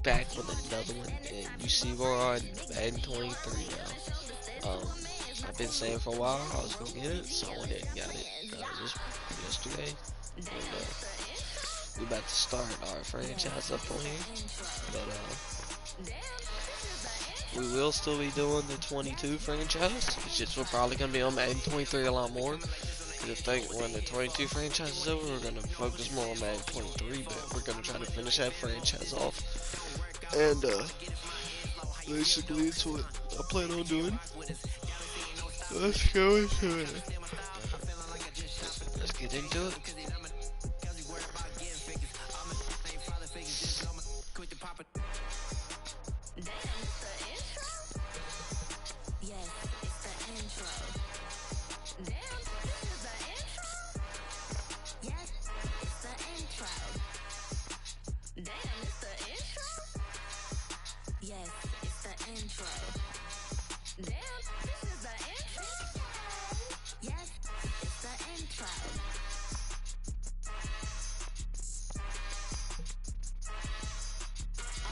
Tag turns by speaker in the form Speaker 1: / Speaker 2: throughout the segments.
Speaker 1: back with another one, and you see we're on Madden 23 now. I've been saying for a while I was gonna get it, so I went and got it just yesterday. And, we about to start our franchise up on here, but we will still be doing the 22 franchise. It's just we're probably gonna be on Madden 23 a lot more. I think when the 22 franchise is over, we're gonna focus more on Madden 23, but we're gonna try to finish that franchise off. And basically, it's what I plan on doing. Let's go into it. Let's get into it.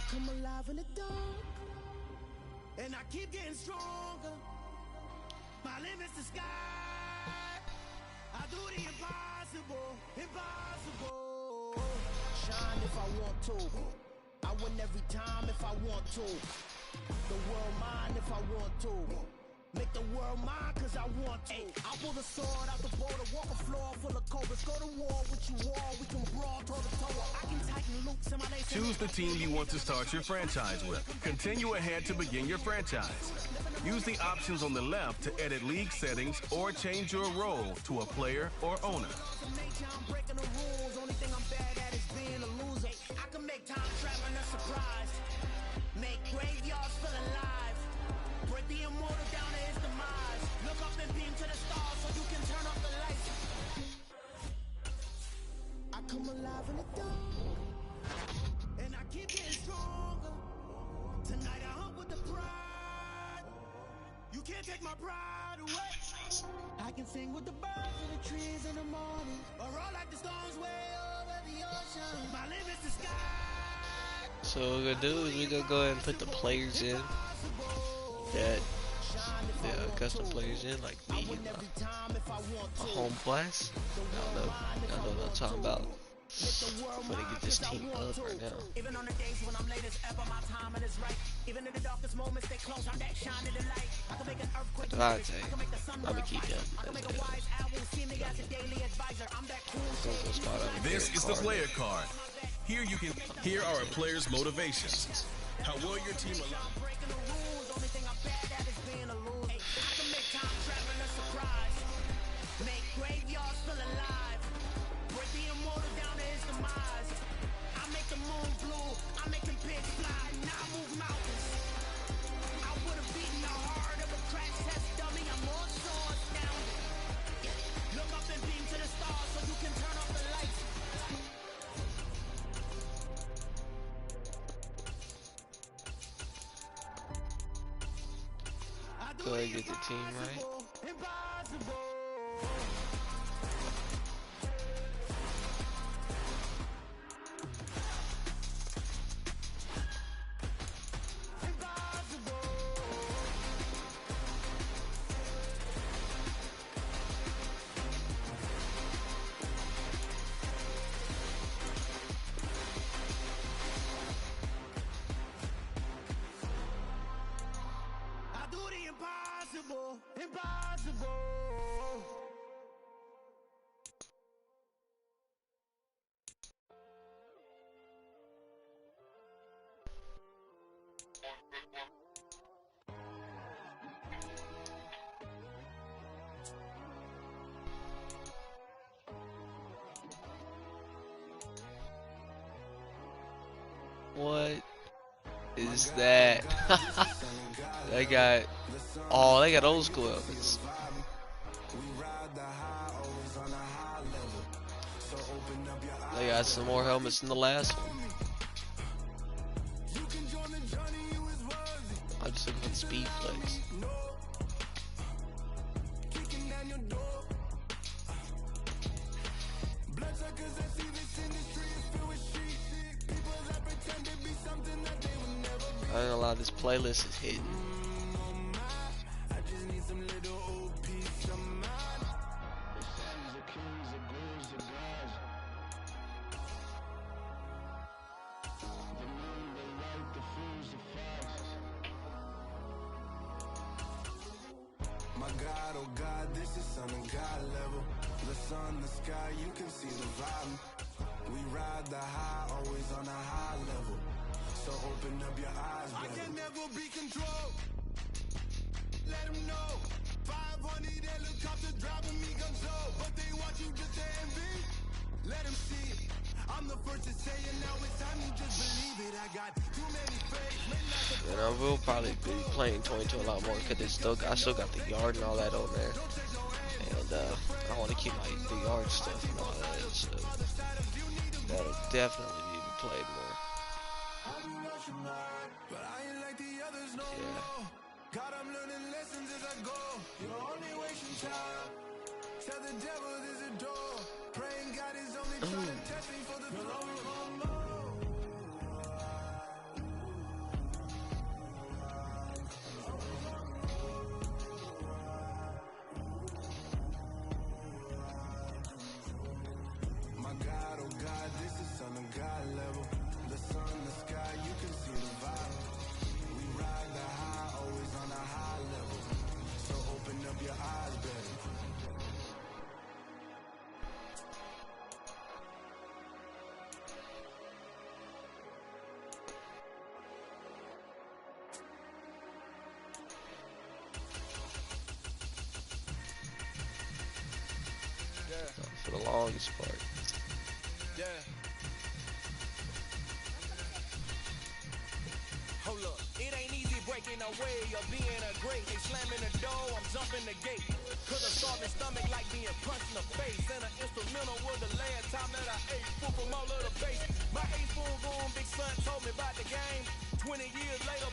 Speaker 2: Come alive in the dark, and I keep getting stronger. My limit's the sky. I do the impossible, impossible. Shine if I want to. I win every time if I want to. The world mine if I want to. Make the world mine cause I want to. I pull the sword out the border, walk a floor full of cobras. Go to war with you all, we can brawl toe to toe. I can tighten loops in my lace.
Speaker 3: Choose the team you want to start your franchise with. Continue ahead to begin your franchise. Use the options on the left to edit league settings or change your role to a player or owner.
Speaker 2: I'm breaking the rules, only thing I'm bad at is being a loser. I can make time traveling a surprise. Make graveyards feel alive. Break the immortal down to his demise. Look up and beam to the stars so you can turn off the lights. I come alive in the dark, and I keep getting stronger. Tonight I hunt with the pride. You can't take my pride away. I can sing with the birds and the trees in the morning, or roll like the storms way over the ocean. My limit's the sky.
Speaker 1: So what we're gonna do is we're gonna go ahead and put the players in that the custom players in, like me and a home blast. Y'all know what I'm talking about. I'm gonna get this team up right now.
Speaker 2: Even on the days when I'm late as ever, my timing is right. Even in the darkest moments, they close. I'm that shining the light. I can make an earthquake.
Speaker 1: I'm gonna keep him as
Speaker 3: This is the player card. Here you can hear our players' motivations. How will your team allow?
Speaker 2: Make graveyards feel alive. Break the immortal down to his demise. I make the moon blue. I make him pigs fly. Now I move mountains. I would have beaten the heart of a crash test dummy. I'm more so astounded. Look up and beam to the stars so you can turn off the lights.
Speaker 1: Go ahead and get the team right.
Speaker 2: Impossible. I do the impossible, impossible.
Speaker 1: What is that? They got they got old school helmets. They got some more helmets than the last one. I'm just looking for the speed flex. I ain't gonna lie, this playlist is hitting.
Speaker 2: My God, oh God, this is Son of God level. The sun, the sky, you can see the vibe. We ride the high, always on a high level. So open up your eyes, baby. I can never be controlled. Let them know. 500 helicopters driving me control. But they want you just to envy. Let them see it. I'm the first to say it, now it's time you just believe it. I got too many fakes.
Speaker 1: And I will probably be playing 22 a lot more because I still got the yard and all that on there. And I want to keep the yard stuff and all that. So that'll definitely be played more.
Speaker 2: But I ain't like the others no more. God, I'm learning lessons as I go. You're only wasting time. Tell the devil there's a door. Praying God is only trying to test me for the glory of more. My God, oh God, this is Son of God level. The sun, the sky, you can see the vibe. We ride the high, always on a high level. So open up your eyes, baby.
Speaker 1: For the longest part.
Speaker 2: Yeah. Hold up, it ain't easy breaking away or being a great. They slamming the door, I'm jumping the gate. Could have starving stomach like being punched in the face. And an instrumental was the last time that I ate. Food from all of the base. My 8-spoon room, big son told me about the game. 20 years later,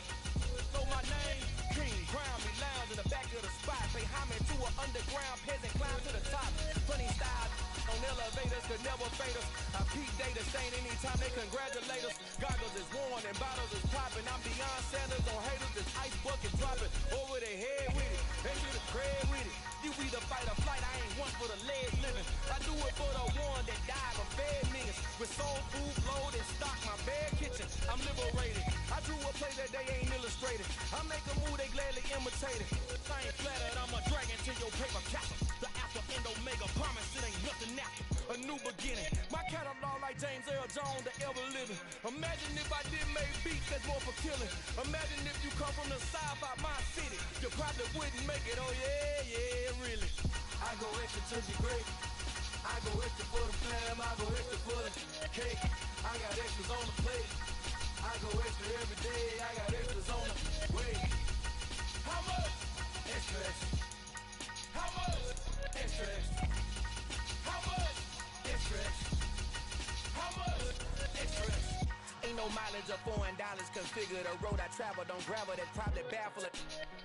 Speaker 2: know my name. King, crown me, lounge in the back of the spot. Pay homage to an underground peasant, climb to the top. Funny style on elevators could never fade us. I peak data stain anytime they congratulate us. Goggles is worn and bottles is popping. I'm beyond Sanders on haters, this ice bucket dropping over their head with it. They should have prayed with it. You either fight or flight, I ain't one for the legs living. I do it for the one that died or fed niggas. With soul food, load and stock my bare kitchen. I'm liberated. I drew a play that they ain't illustrated. I make a move, they gladly imitate it. I ain't flattered, I'm a dragon to your paper capper. The Alpha and Omega, promise it ain't nothing after. A new beginning. My catalog like James Earl Jones, the ever living. Imagine if I did make beats that's more for killing. Imagine if you come from the south out my city. You probably wouldn't make it, oh yeah, yeah, really. I go extra to be great. I go extra for the fam, I go extra for the cake. I got extras on the plate. I go extra every day, I got extras on the way. How much? Extra, extra. How much? Extra, extra. How much? Extra, extra. How much? Extra, extra. Ain't no mileage of $4 configure the road I travel. Don't gravel, that probably baffle it.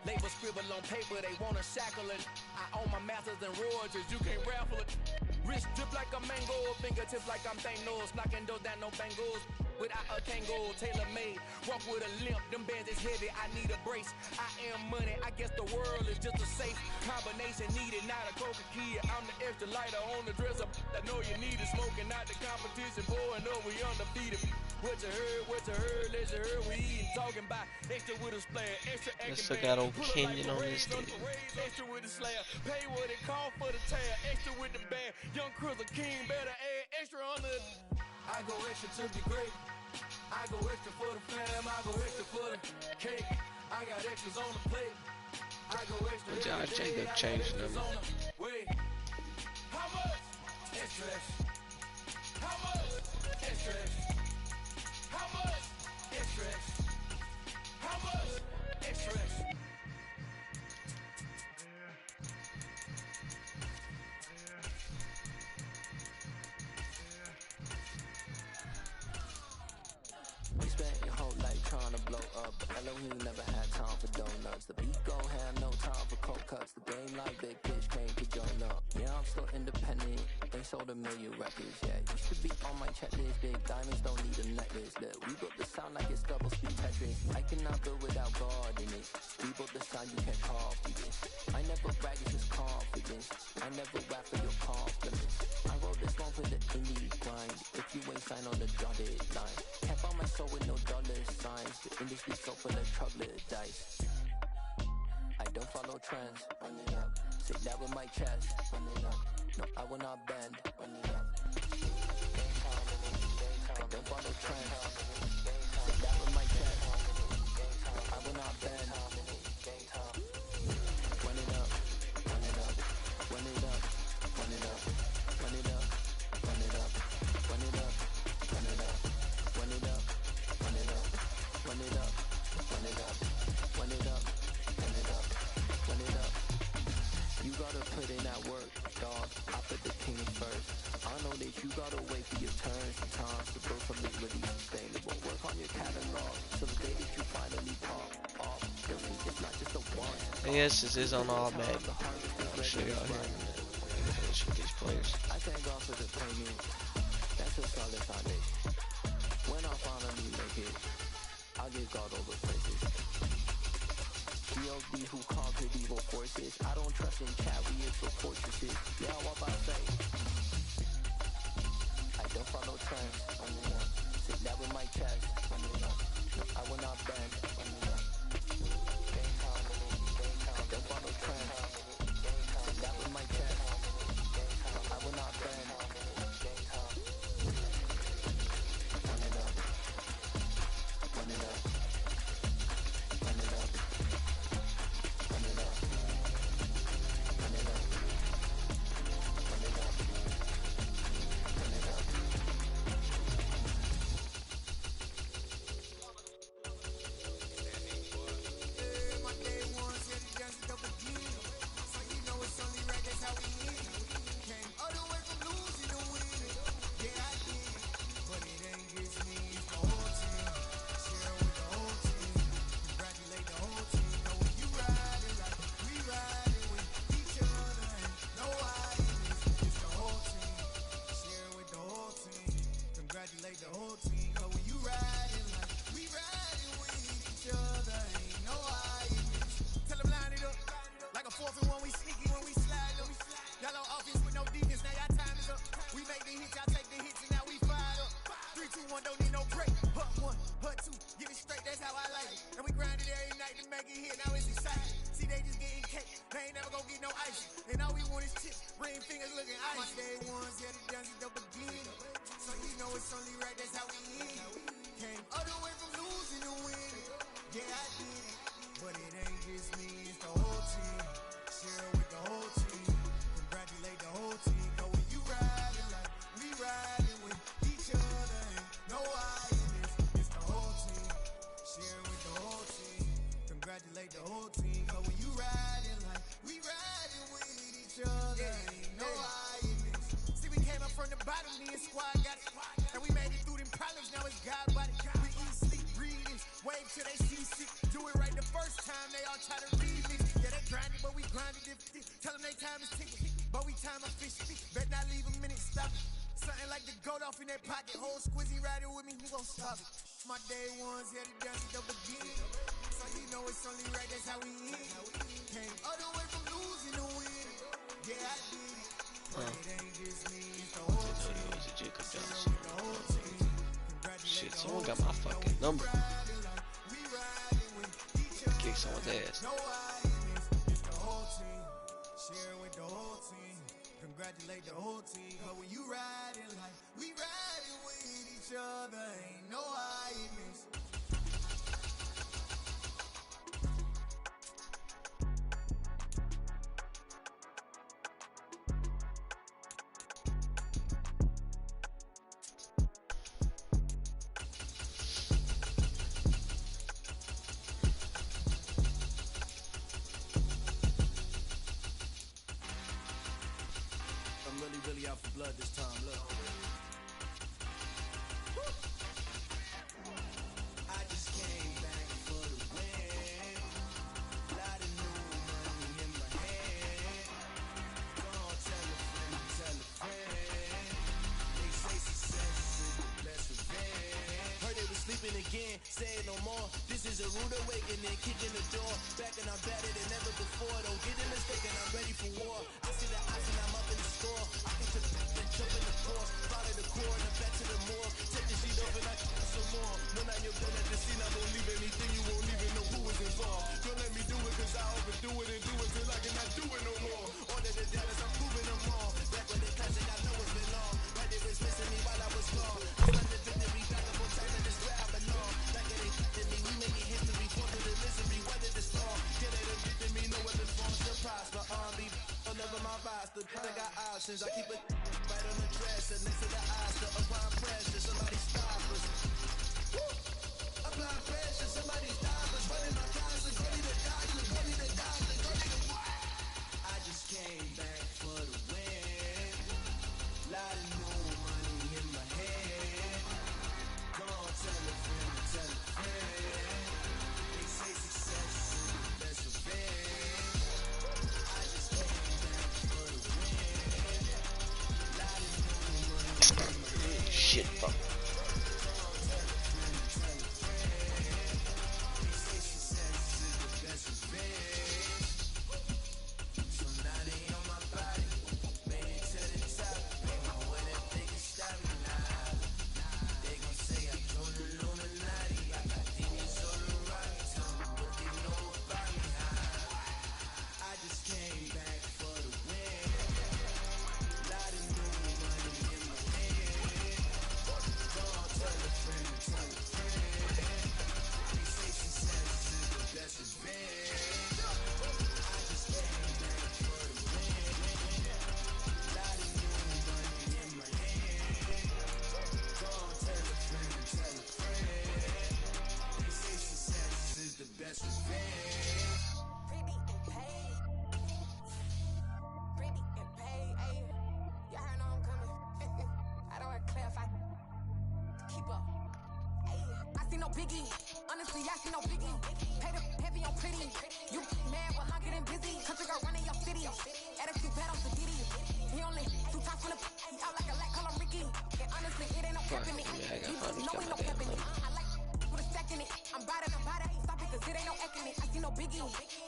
Speaker 2: Label scribble on paper, they wanna shackle it. I own my masters and royalties, you can't raffle it. Wrist drip like a mango, fingertips like I'm Thanos. Knocking those down, no bangles. Without a Kango, tailor-made. Walk with a limp, them bands is heavy, I need a brace. I am money, I guess the world is just a safe combination needed, not a coca key. I'm the extra lighter on the dresser. I know you need it, smoking out the competition, pouring up, we undefeated. What you heard, let you heard, we eating, talking about extra with a splash, extra acting
Speaker 1: Still got old Kenyon on this thing.
Speaker 2: Extra with the slayer, pay what it cost for the tear, extra with the band, young Cruz, a king, better add extra on the. I go extra to be great. I go extra for the fam, I go extra for the cake. I got extras on the plate. I go extra
Speaker 1: Josh Jacob changed them.
Speaker 2: Wait. How much? Extra, extra. How much? Extra, extra. How much? Extra, extra. How much? Extra, extra.
Speaker 4: We spent your whole life trying to blow up, but Elohim never had time for donuts. The beat gon' have no time for cold cuts. The game like big pitch can't keep going up. Yeah, Yeah, I'm still independent. They sold 1 million records, yeah. Used to be on my checklist. Big diamonds don't need a necklace. Look, we built the sound like it's double speed Tetris. I cannot build without God in it. We built the sound you can't copy this. I never brag, it's just confidence. I never rap for your compliments. I wrote this one for the indie grind. If you ain't signed on the dotted line, can't buy my soul with no dollar signs. The industry so full of troglodytes. I don't follow trends. Run it up. Say that with my chest. Run it up. No, I will not bend. Run it up. I don't follow trends. Say that with my chest. I will not bend. Run it up. Run it up. Run it up. Run it up. Run it up. Run it up. Run it up. Run it up. Run it up. Run it up. Run it up. Run it up. Run it up. Run it up. Run it up. You gotta put in that work, dog. I put the king first. I know that you gotta wait for your turn sometimes to build something really sustainable. Work on your catalog so the day that you finally pop off, you'll see it's not just a one.
Speaker 1: Yes, this is on all Madden. I'll show y'all here in a minute. Finish with these players.
Speaker 4: I thank God for the payment. That's a solid foundation. When I finally make it, I'll give God all the praises. GOD who conquered evil forces. I don't trust in chariots or fortresses. Yeah, what I say? I don't follow trends. Sit down with my chest. No, I will not bend. I don't follow trends. Sit down with my chest. I will not bend. Run it up. Run it up. Run it up. Run it up. Run it up. Run it up. Run it up.
Speaker 2: My day ones here to dance it up again. So you know it's only right, that's how we live. Came all the way from losing to winning. Yeah, I did. But it ain't just me, it's the whole team. Share with the whole team. Congratulate the whole team. Know when you riding like we riding with each other. Ain't no hiding. It's the whole team. Share with the whole team. Congratulate the whole team. Know when you riding like we riding with each other. Ain't no hiding. Tell them line it up. Like a 4th and 1, we sneaky when we slide them. Y'all on offense with no defense, now y'all time is up. We make the hits, y'all take the hits, and now we fired up. 3, 2, 1, don't need no break. Hut 1, hut 2, give it straight, that's how I like it. And we grind it every night to make it hit, now it's exciting. See, they just getting cake, they ain't never gonna get no ice. And all we want is chips, ring fingers looking ice. My day ones, yeah, the dance it up again. So you know it's only right, that's how we live. Came all the way from losing to winning. Yeah, I did it. But it ain't just me, it's the whole team. Share with the whole team. Congratulate the whole team. Know when you riding like we riding with each other. Ain't no hiding. It's the whole team. Share with the whole team. Congratulate the whole team. Know when you riding like we riding with each other. Ain't no hiding. See, we came up from the bottom, me and squad got it. And we made it through them problems, now it's God body. We eat, sleep, breathe, and wave till they see sick. Do it right the first time, they all try to read me. Yeah, they grind it, but we grind it different. Tell them they time is ticking, but we time a fish stick. Bet not leave a minute, stop it. Something like the goat off in their pocket. Whole squizzy riding with me, who gon' stop it? My day ones, yeah, the dance it up again. So you know it's only right, that's how we end. Came all the way from losing to winning. Yeah, I did it. But it ain't just me, it's the whole team.
Speaker 1: It was a Jacob Johnson. Shit, someone got my fucking number. Kick someone's ass.
Speaker 2: No hiding, it's the whole team. Share with the whole team. Congratulate the whole team. But when you riding like we riding with each other, ain't no hiding.
Speaker 5: I'm really out for blood this time, look. I just came back for the win. Lot of new money in my hand. Go on, tell your
Speaker 2: again, say it no more. This is a rude awakening, kicking the door. Back and I'm better than ever before. Don't get it mistaken, I'm ready for war. I see the option, I'm up in the score. I get the and jump in the course. Follow the core and I'm back to the morgue. Take the sheet off and I some more. When I am done at the scene, I won't leave anything. You won't even know who was involved. Don't let me do it, cause I overdo it and do it till I cannot do it no more. Order the dollars, I'm proving them all. Back when the classic, I know it's been long. Right, they was missing me while I was gone. I found the victory, back up on time and this where I belong. Like it ain't to me, we making history. Fall through the misery, weather the storm. Get it and get to me, no weapon forms to prosper. R&B, all over my roster. I got options, I keep it right on the dresser. Next to the eyes, to apply pressure. Somebody stop us. Woo! Apply pressure, somebody stop us. Running my classes, ready to die. Ready to die, ready to what? I just came back for the win. Lot of new money in my head. Go on, tell a friend, tell a friend. They say success is the best revenge. I just came back for the win. Lot of new money in my head.
Speaker 1: Shit, bro.
Speaker 6: Biggie, honestly, I see no biggie. Pay the heavy on pretty. You mad while I'm getting busy. Country girl running your city. Attitude bad on the Diddy. He only 2 times from the out like a lack, call him Ricky. And honestly, it ain't no cap in it. No, ain't no cap in it. I like with a stack in it. I'm bad, stop it, cause it ain't no eck in it. I see no biggie.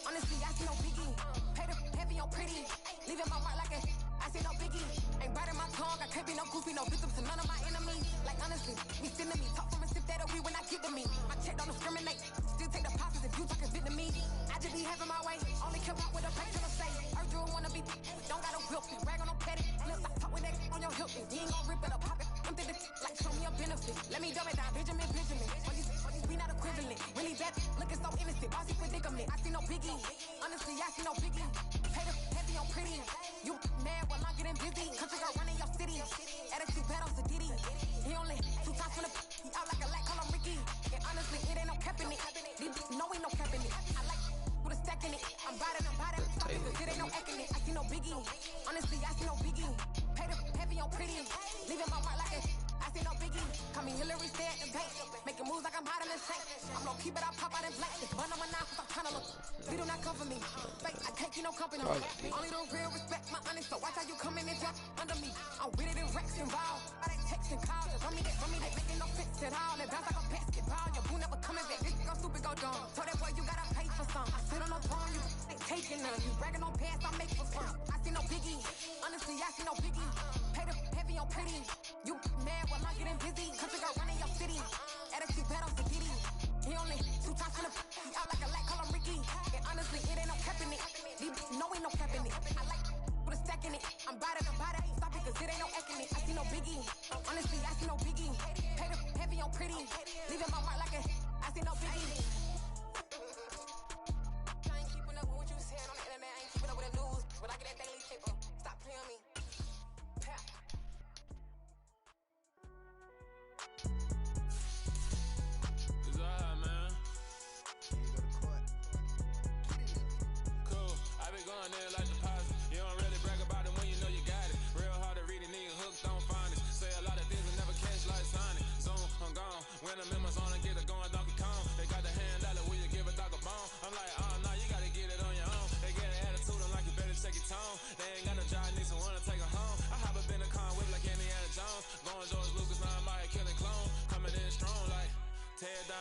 Speaker 6: Honestly, I see no biggie. Pay the heavy on pretty. Leaving my mark like a I see no biggie. Ain't biting my tongue. I can't be no goofy, no victim to none of my enemies. Like honestly, we sending me talk from a sip that agree when I get to me. My check don't discriminate. Still take the pauses if you talking Vietnamese. I just be having my way. Only kept up with a pay till I say. Urge you wanna be. Don't gotta whip it. Rag on no petty. Look, I talk with that on your hip. You ain't gon' rip it or pop it. Empty the like show me a benefit. Let me dumb it down. Benjamin. For these we not equivalent. Really bad. Looking so innocent. Bossy predicament. I see no biggie. Honestly, I see no biggie. Pay the heavy on pretty. You mad while I'm getting busy. Country girl running your city. Attitude bad on the Diddy. He only 2 times from the out like a lack, call him Ricky. And honestly, it ain't no cap in it. No, ain't no cap in it. I like with a stack in it. I'm bad, stop it, cause it ain't no eck in it. I see no biggie. Honestly, I see no biggie. Pay the heavy on pretty. Leaving my mark like a I see no biggie. Call me Hillary, stay at the bank. Making moves like I'm hot in the tank. I'm low key, but I pop out in blank. It's bun on my knife, I'm trying to look. They do not come for me. Fake, I can't keep no company. Only the real respect my honest. So watch how you come in and drop under me. I'm with it in Rex involved. I done text and call. Run me, they making no sense at all. They bounce like a basketball. Your boo never coming back. This go stupid, go dumb. Told that boy you gotta pay for some. I sit on no throne, you ain't taking none. You bragging on past, I make for fun. I see no biggie. Honestly, I see no biggie. Pay the heavy on pretty. You mad while I'm getting busy. Country girl running your city. Attitude bad on the Diddy. He only 2 times from the out like a lack, call him Ricky. And honestly, it ain't no cap in it. No, ain't no cap in it. I like with a stack in it. I'm bad, stop it, cause it ain't no eck in it. I see no biggie. Honestly, I see no biggie. Pay the heavy on pretty. Leaving my mark like a I see no biggie. I ain't keeping up with what you said on the internet. I ain't keeping up with the news. When I get that daily paper, stop playing me.
Speaker 3: It's alright, man. Cool. I been going there like deposit. You don't really brag about it when you know you got it. Real hard to read a nigga hooked, don't find it. Say a lot of things and never catch like Sonic. Zoom, I'm gone. When the members on and get it going Donkey Kong. They got the hand out, will you give a dog a bone? I'm like, oh no, you gotta get it on your own. They get an attitude, I'm like, you better check your tone. They ain't got no job, need someone to take her home. I hop up in the car whip like Indiana Jones. Going George Lucas, now I'm out here killing clone. Coming in strong like tear down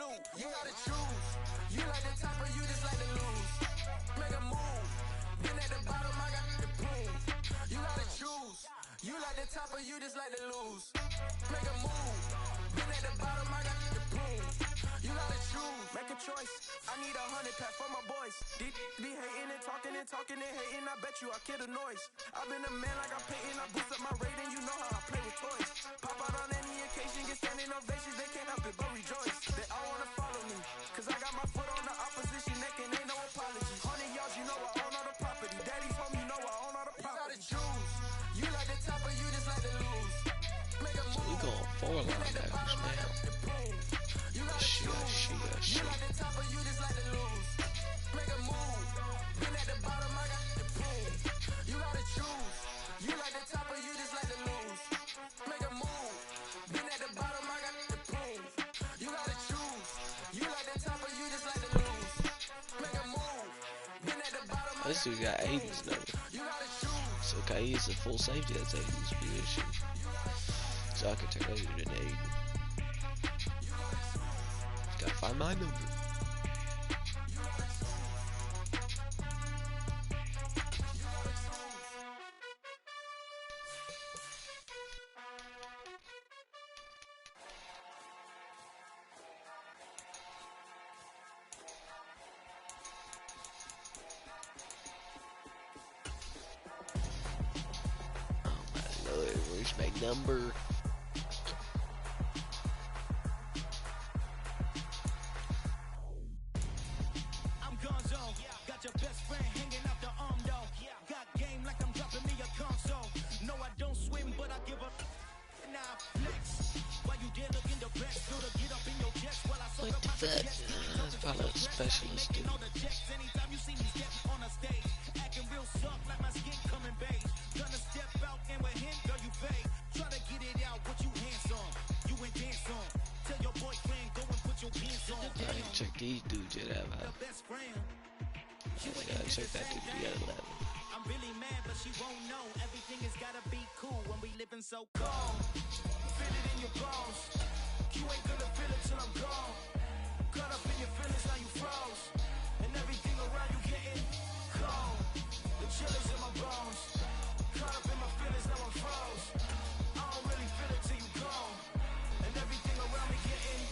Speaker 4: blue. You gotta choose. You like the top or you just like to lose. Make a move. Been at the bottom, I got the prove. You gotta choose. You like the top or you just like to lose. Make a move. Been at the bottom, I got the prove. You gotta choose. Make a choice. I need 100 pack for my boys. Deep be hating and talking and hating. I bet you I kill the noise. I've been a man like I'm painting. I boost up my rating. You know how I play with toys. Pop out on any occasion, get standing ovations. They can't help it but rejoice. They all wanna follow me, cause I got my foot on the opposition neck and ain't no apology. 100 yards, you know I own all the property. Daddy's home, you know I own all the property. You gotta choose. You like the top or you just like to lose. Make a move.
Speaker 1: We going 4 linebackers now.
Speaker 4: You gotta choose. You like the top or you just like to lose. Make a move. Been at the bottom, I got the prove. You gotta choose. You like the top or you just like to lose. Make a move. Been at the bottom, I got the prove. You gotta choose. You like the top or you just like to lose. Make a move. Been at the bottom, I got
Speaker 1: This dude got Aiden's number.
Speaker 4: You gotta choose.
Speaker 1: So okay, he's a full safety that's Aiden's position. So I can turn Aiden into Aiden. Gotta find my number. Oh my lord, where's my number?
Speaker 2: Got your best friend hanging out the arm though. Got game like I'm dropping me a console. No, I don't swim, but I give a now flex. Why you dare look in the back? Still to get up in your chest while I soak up my chest.
Speaker 1: That's probably a specialist dude.
Speaker 2: Anytime you see me step on a stage, acting real soft like my skin coming beige. Gonna step out and with him, girl, you fake. Try to get it out, what you handsome. You ain't dance on. Tell your boyfriend, go and put your pants on.
Speaker 1: I need to check these dudes that have
Speaker 2: The best friend.
Speaker 1: I gotta check that dude the other level.
Speaker 2: I'm really mad, but she won't know. Everything has gotta be cool when we living so cold. Feel it in your bones. You ain't gonna feel it till I'm gone. Caught up in your feelings, now you froze. And everything around you getting cold. The chill is in my bones. Caught up in my feelings, now I'm froze. I don't really feel it till you gone. And everything around me getting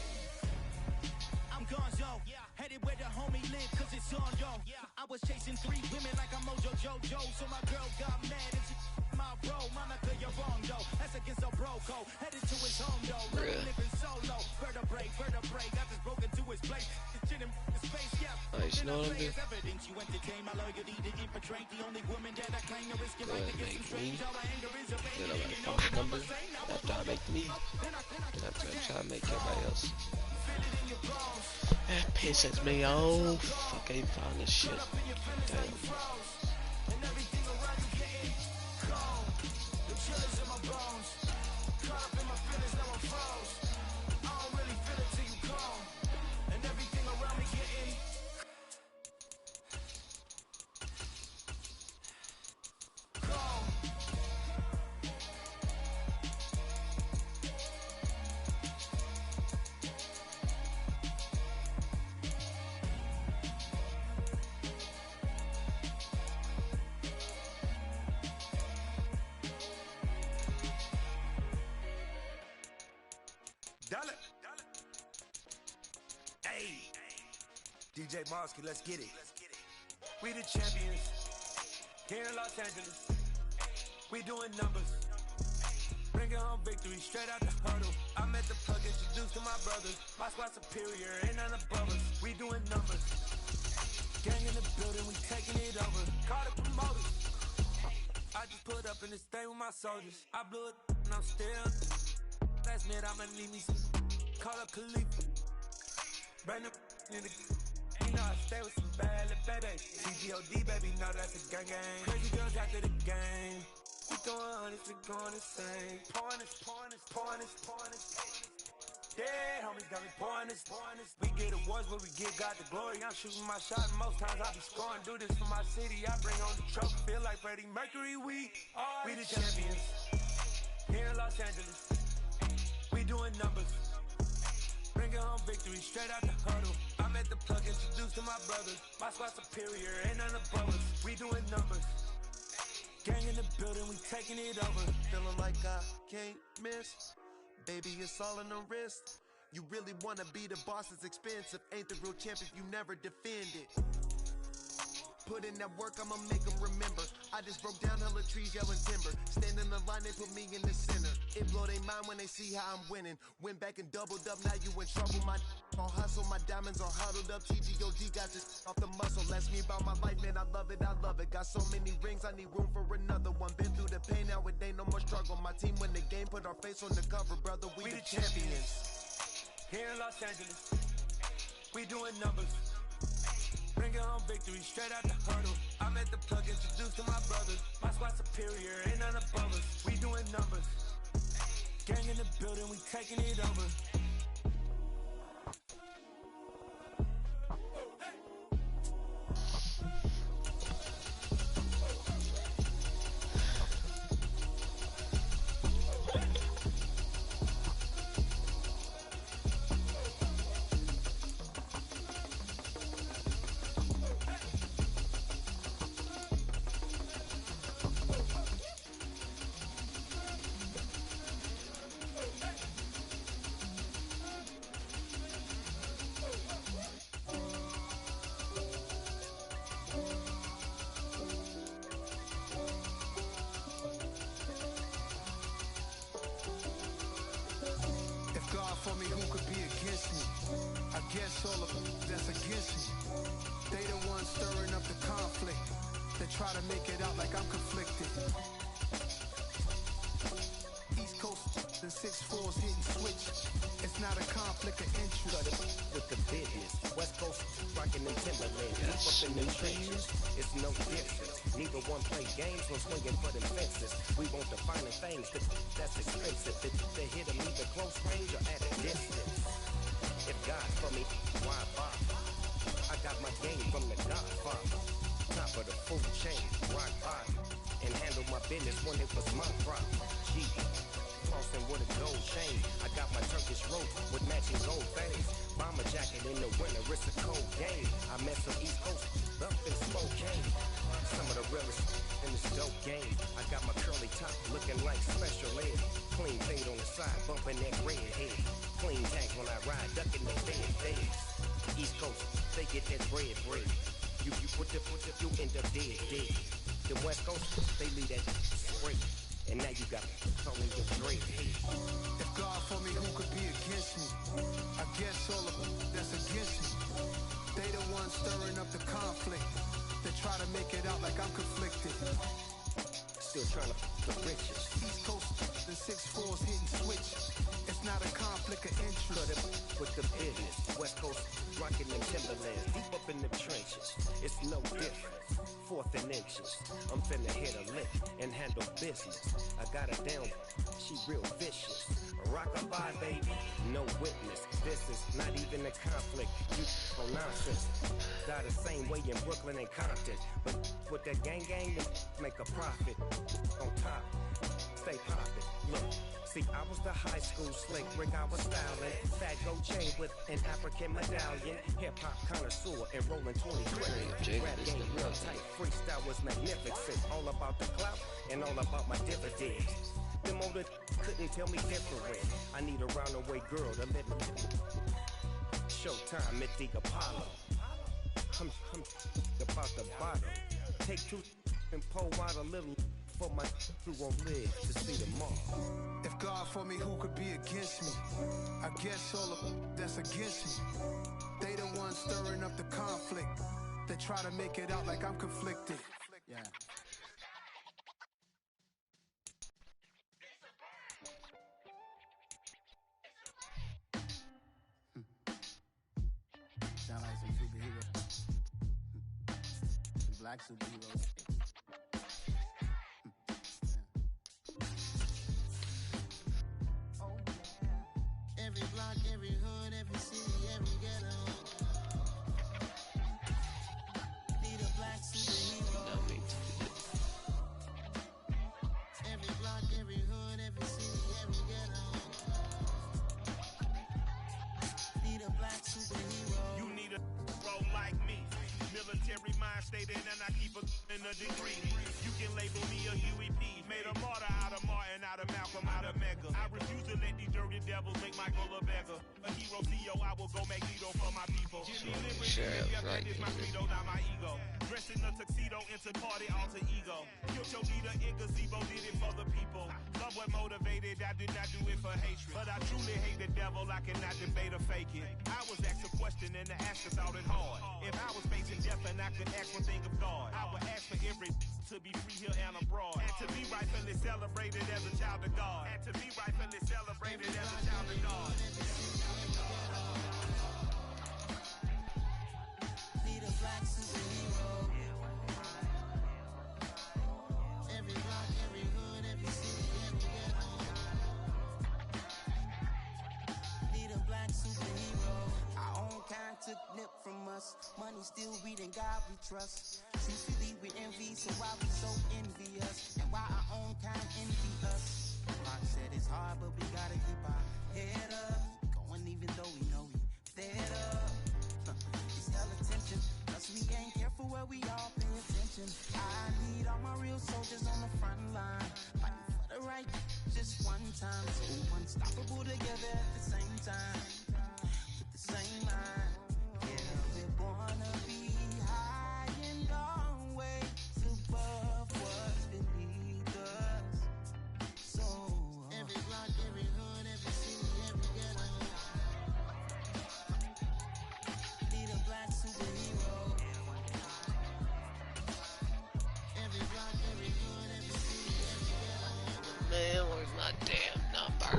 Speaker 2: I'm gone, yo. Headed where the homie live, cause it's on, yo. I was chasing 3 women like I'm Mojo Jojo. So my girl got mad and she my bro. Monica, you're wrong, though. That's against a bro code. Headed to his home, though. Living solo. Vertebrae. Got this broken to his place. His chin in his face, yeah.
Speaker 1: Nice, know what I'm doing?
Speaker 2: Evidence you entertain my loyalty to infiltrate. The only woman that I claim to risk your life to get some strange. All my anger is a
Speaker 1: Then I'm gonna find the number after I make me. After I try to make everybody else. That pisses me off. I can't find this shit. Damn.
Speaker 5: Hey, DJ Mosky, let's get it. We the champions here in Los Angeles. We doing numbers, bringing home victory straight out the huddle. I met the plug, introduced to my brothers. My squad superior, ain't none above us. We doing numbers, gang in the building, we taking it over. Call the promoters. I just put up in this thing with my soldiers. I blew it and I'm still. Last minute I'ma need me some. Call up Khalifa. Brand new in the. You know I stay with some bad little baby. CGOD baby, know that's a gang gang. Crazy girls after the game. We going honest, we going insane. Pouring this. Yeah, homies got me pouring this. We get awards, but we give God the glory. I'm shooting my shot, and most times I be scoring. Do this for my city, I bring on the trophy. Feel like Freddie Mercury, we the champions here in Los Angeles. We doing numbers, Bringing home victory straight out the huddle. I'm at the plug, introduced to my brothers. My squad superior, ain't none above us. We doing numbers. Gang in the building, we taking it over.
Speaker 2: Feeling like I can't miss. Baby, it's all in the wrist. You really wanna be the boss, it's expensive. Ain't the real champ if you never defend it. Put in that work, I'ma make them remember. I just broke down hella trees, yelling timber. Stand in the line, they put me in the center. It blow they mind when they see how I'm winning. Went back and doubled up, now you in trouble. My on hustle, my diamonds are huddled up. TGOD got this off the muscle. That's me about my life, man, I love it, I love it. Got so many rings, I need room for another one. Been through the pain, now it ain't no more struggle. My team win the game, put our face on the cover, brother, we the champions.
Speaker 5: Here in Los Angeles, we doing numbers. Bringing home victory straight out the huddle. I'm at the plug, introduced to my brothers. My squad superior, ain't none above us. We doing numbers. Gang in the building, we taking it over.
Speaker 2: For me, who could be against me? I guess all of them that's against me. They the ones stirring up the conflict. They try to make it out like I'm conflicted. East Coast and 6'4's hitting switch. It's not a conflict of interest.
Speaker 7: Cut it with the business. West Coast rocking them Timberlands. Deep up in them trenches. It's no difference. Neither one play games or swinging for them fences. We want the finer things, that's expensive. They hit them either close range or at a distance. If God's for me, why bother? I got my game from the Godfather. Top of the food chain, rock bottom. And handle my business when it was my problem. Gee, crossing with a gold chain. I got my Turkish rope with matching gold things. Bomber jacket in the winter, it's a cold game. I met some East Coast up in Spokane. Some of the realest in this dope game. I got my curly top looking like special ed. Clean fade on the side, bumping that red head. Clean tank when I ride, ducking the feds. East Coast, they get that bread. You put you end up dead. The West Coast, they leave that straight. And now you got only the great hate.
Speaker 2: If God for me, who could be against me? I guess all of them that's against me. They the ones stirring up the conflict. They try to make it out like I'm conflicted.
Speaker 7: Still trying to the riches.
Speaker 2: East Coast and 6'4's hitting switch. It's not a conflict of interest.
Speaker 7: Cut it with the business. West Coast rocking them Timberlands. Deep up in the trenches. It's no different. Fourth and inches. I'm finna hit a lick and handle business. I got her down. She real vicious. Rockabye, baby. No witness. This is not even a conflict. You on nonsense. Die the same way in Brooklyn and Compton. But with that gang, make a profit. On top, stay poppin'. Look, see, I was the high school slick Rick, I was styling. Fat gold chain with an African medallion. Hip-hop connoisseur and rolling 2020. Rap game real tight, freestyle was magnificent. All about the clout and all about my dividends. Them older couldn't tell me different. I need a roundaway girl to let me Showtime at the Apollo. I'm about the bottom. Take two and pour out a little for my who won't live to see tomorrow.
Speaker 2: If God for me, who could be against me? I guess all of them that's against me. They the ones stirring up the conflict. They try to make it out like I'm conflicted. Yeah.
Speaker 8: Sound like some superheroes. Some black superheroes.
Speaker 2: Every block, every hood, every city, every ghetto. Need a black superhero. Every block, every hood, every city, every ghetto. Military mind state and I keep a in a degree. You can label me a Huey P. Made a martyr out of Martin, out of Malcolm, out of Mecca. I refuse to let these dirty devils make Michael a beggar. A hero CEO, I will go Magneto for my people. Give me liberty, that is my credo, not my ego. Dressed in a tuxedo, into party, alter ego. Killed your leader in gazebo, did it for the people. Love what motivated, I did not do it for hatred. But I truly hate the devil, I cannot debate or fake it. I was asked a question and the asker thought it hard. If I was facing death and I could ask one thing of God, I would ask for every to be free here and abroad. And to be rightfully celebrated as a child of God. And to be rightfully celebrated as a child of God.
Speaker 6: Need a black superhero. Every block, every hood, every city, every ghetto. Need a black superhero. Our own kind took nip from us. Money still reading God we trust. Seems to be with envy, so why we so envious? And why our own kind envy us? Mark said it's hard, but we gotta keep our head up. Going even though we know we fed up. It's hell attention, cause we ain't careful where we all pay attention. I need all my real soldiers on the front line, fighting for the right just one time. So unstoppable together at the same time, with the same mind. Yeah, we're born to be high and always above what's beneath us. So every block, every hood, every city, every ghetto. Need a black superhero. Every block, every hood, every city, every ghetto.
Speaker 1: Man, where's my damn number?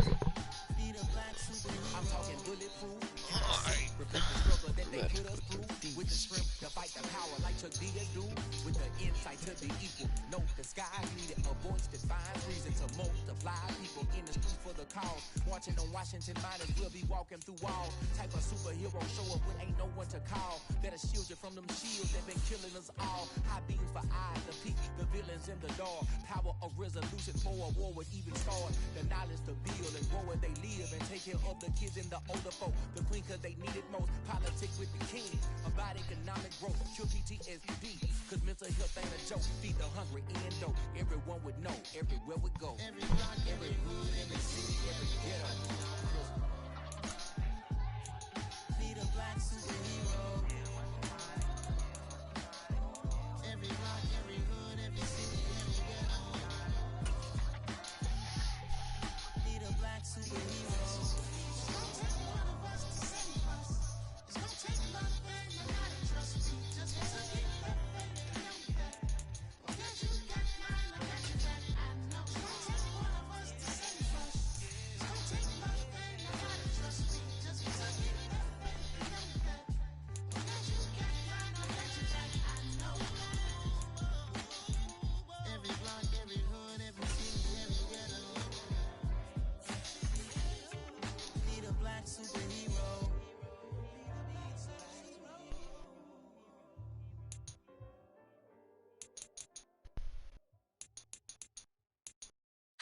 Speaker 6: Need a black superhero. I'm talking bulletproof.
Speaker 1: Alright.
Speaker 6: Struggle that they put us through with the strength to fight the power like Chuck D do, with the insight to be equal. Note the sky needed a voice that finds reason to multiply people in the streets for the cause. Marching on Washington miners will be walking through walls. Type of superhero show up when ain't no one to call. That'll shield you from them shields that been killing us all. High beams for eyes to peek the villains in the dark. Power of resolution for a war would even start. The knowledge to build and grow where they live and take care of the kids and the older folk. The queen cause they need it most. Politics with the king. About economic growth. Cure PTSD. Cause mental health ain't a joke. Feed the hungry and dope. Everyone would know. Everywhere we go. Every block, every hood, every city, every ghetto. Need a black superhero. Every block, every hood, every city, every ghetto. Need a black superhero. It's gonna take one of us to save us. It's gonna take a lot of things, but gotta trust me. Just to get that faith and know that. Because you got mine, I got your back. I know. It's gonna take one of us to save us. It's gonna take a lot of things, but gotta trust me. Just to get that faith and know that. Because you got mine, I got your back. I know. Every block, every hood, every city, every ghetto. Need a black superhero.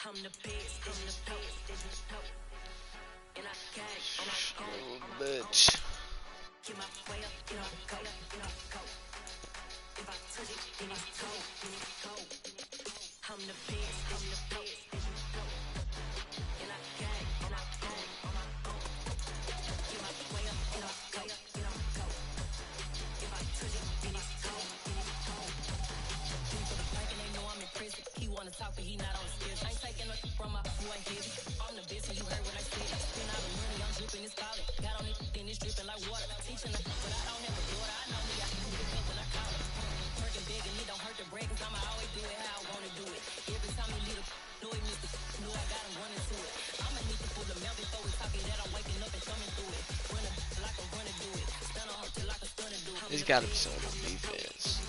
Speaker 6: I'm the best, I'm the best, and I can't, and I go,
Speaker 1: Bitch.
Speaker 6: get my way up, get on go, if I touch it, then it's go, I'm the best, and I can't, and I go, get my way up, get on go, if I touch it, then it's go, for the plank and they know I'm in prison, he wanna talk but he not on the skills, I ain't taking nothing from my, you ain't his, I'm the best and you heard what I said, spend all the money, I'm dripping, it's falling, got on it, then it's dripping like water, teaching her, but I don't have a daughter, I know me, I can do it when I call her, working big and it don't hurt to break, cause I'ma always do it how I wanna do it, every time you leave a know it needs to know I got him running to it, I'ma need to pull the mouth before we talking that I'm waking up and coming through it, running like I'm running do it, stun on her till I can stun and do it.
Speaker 1: There's gotta be some defense.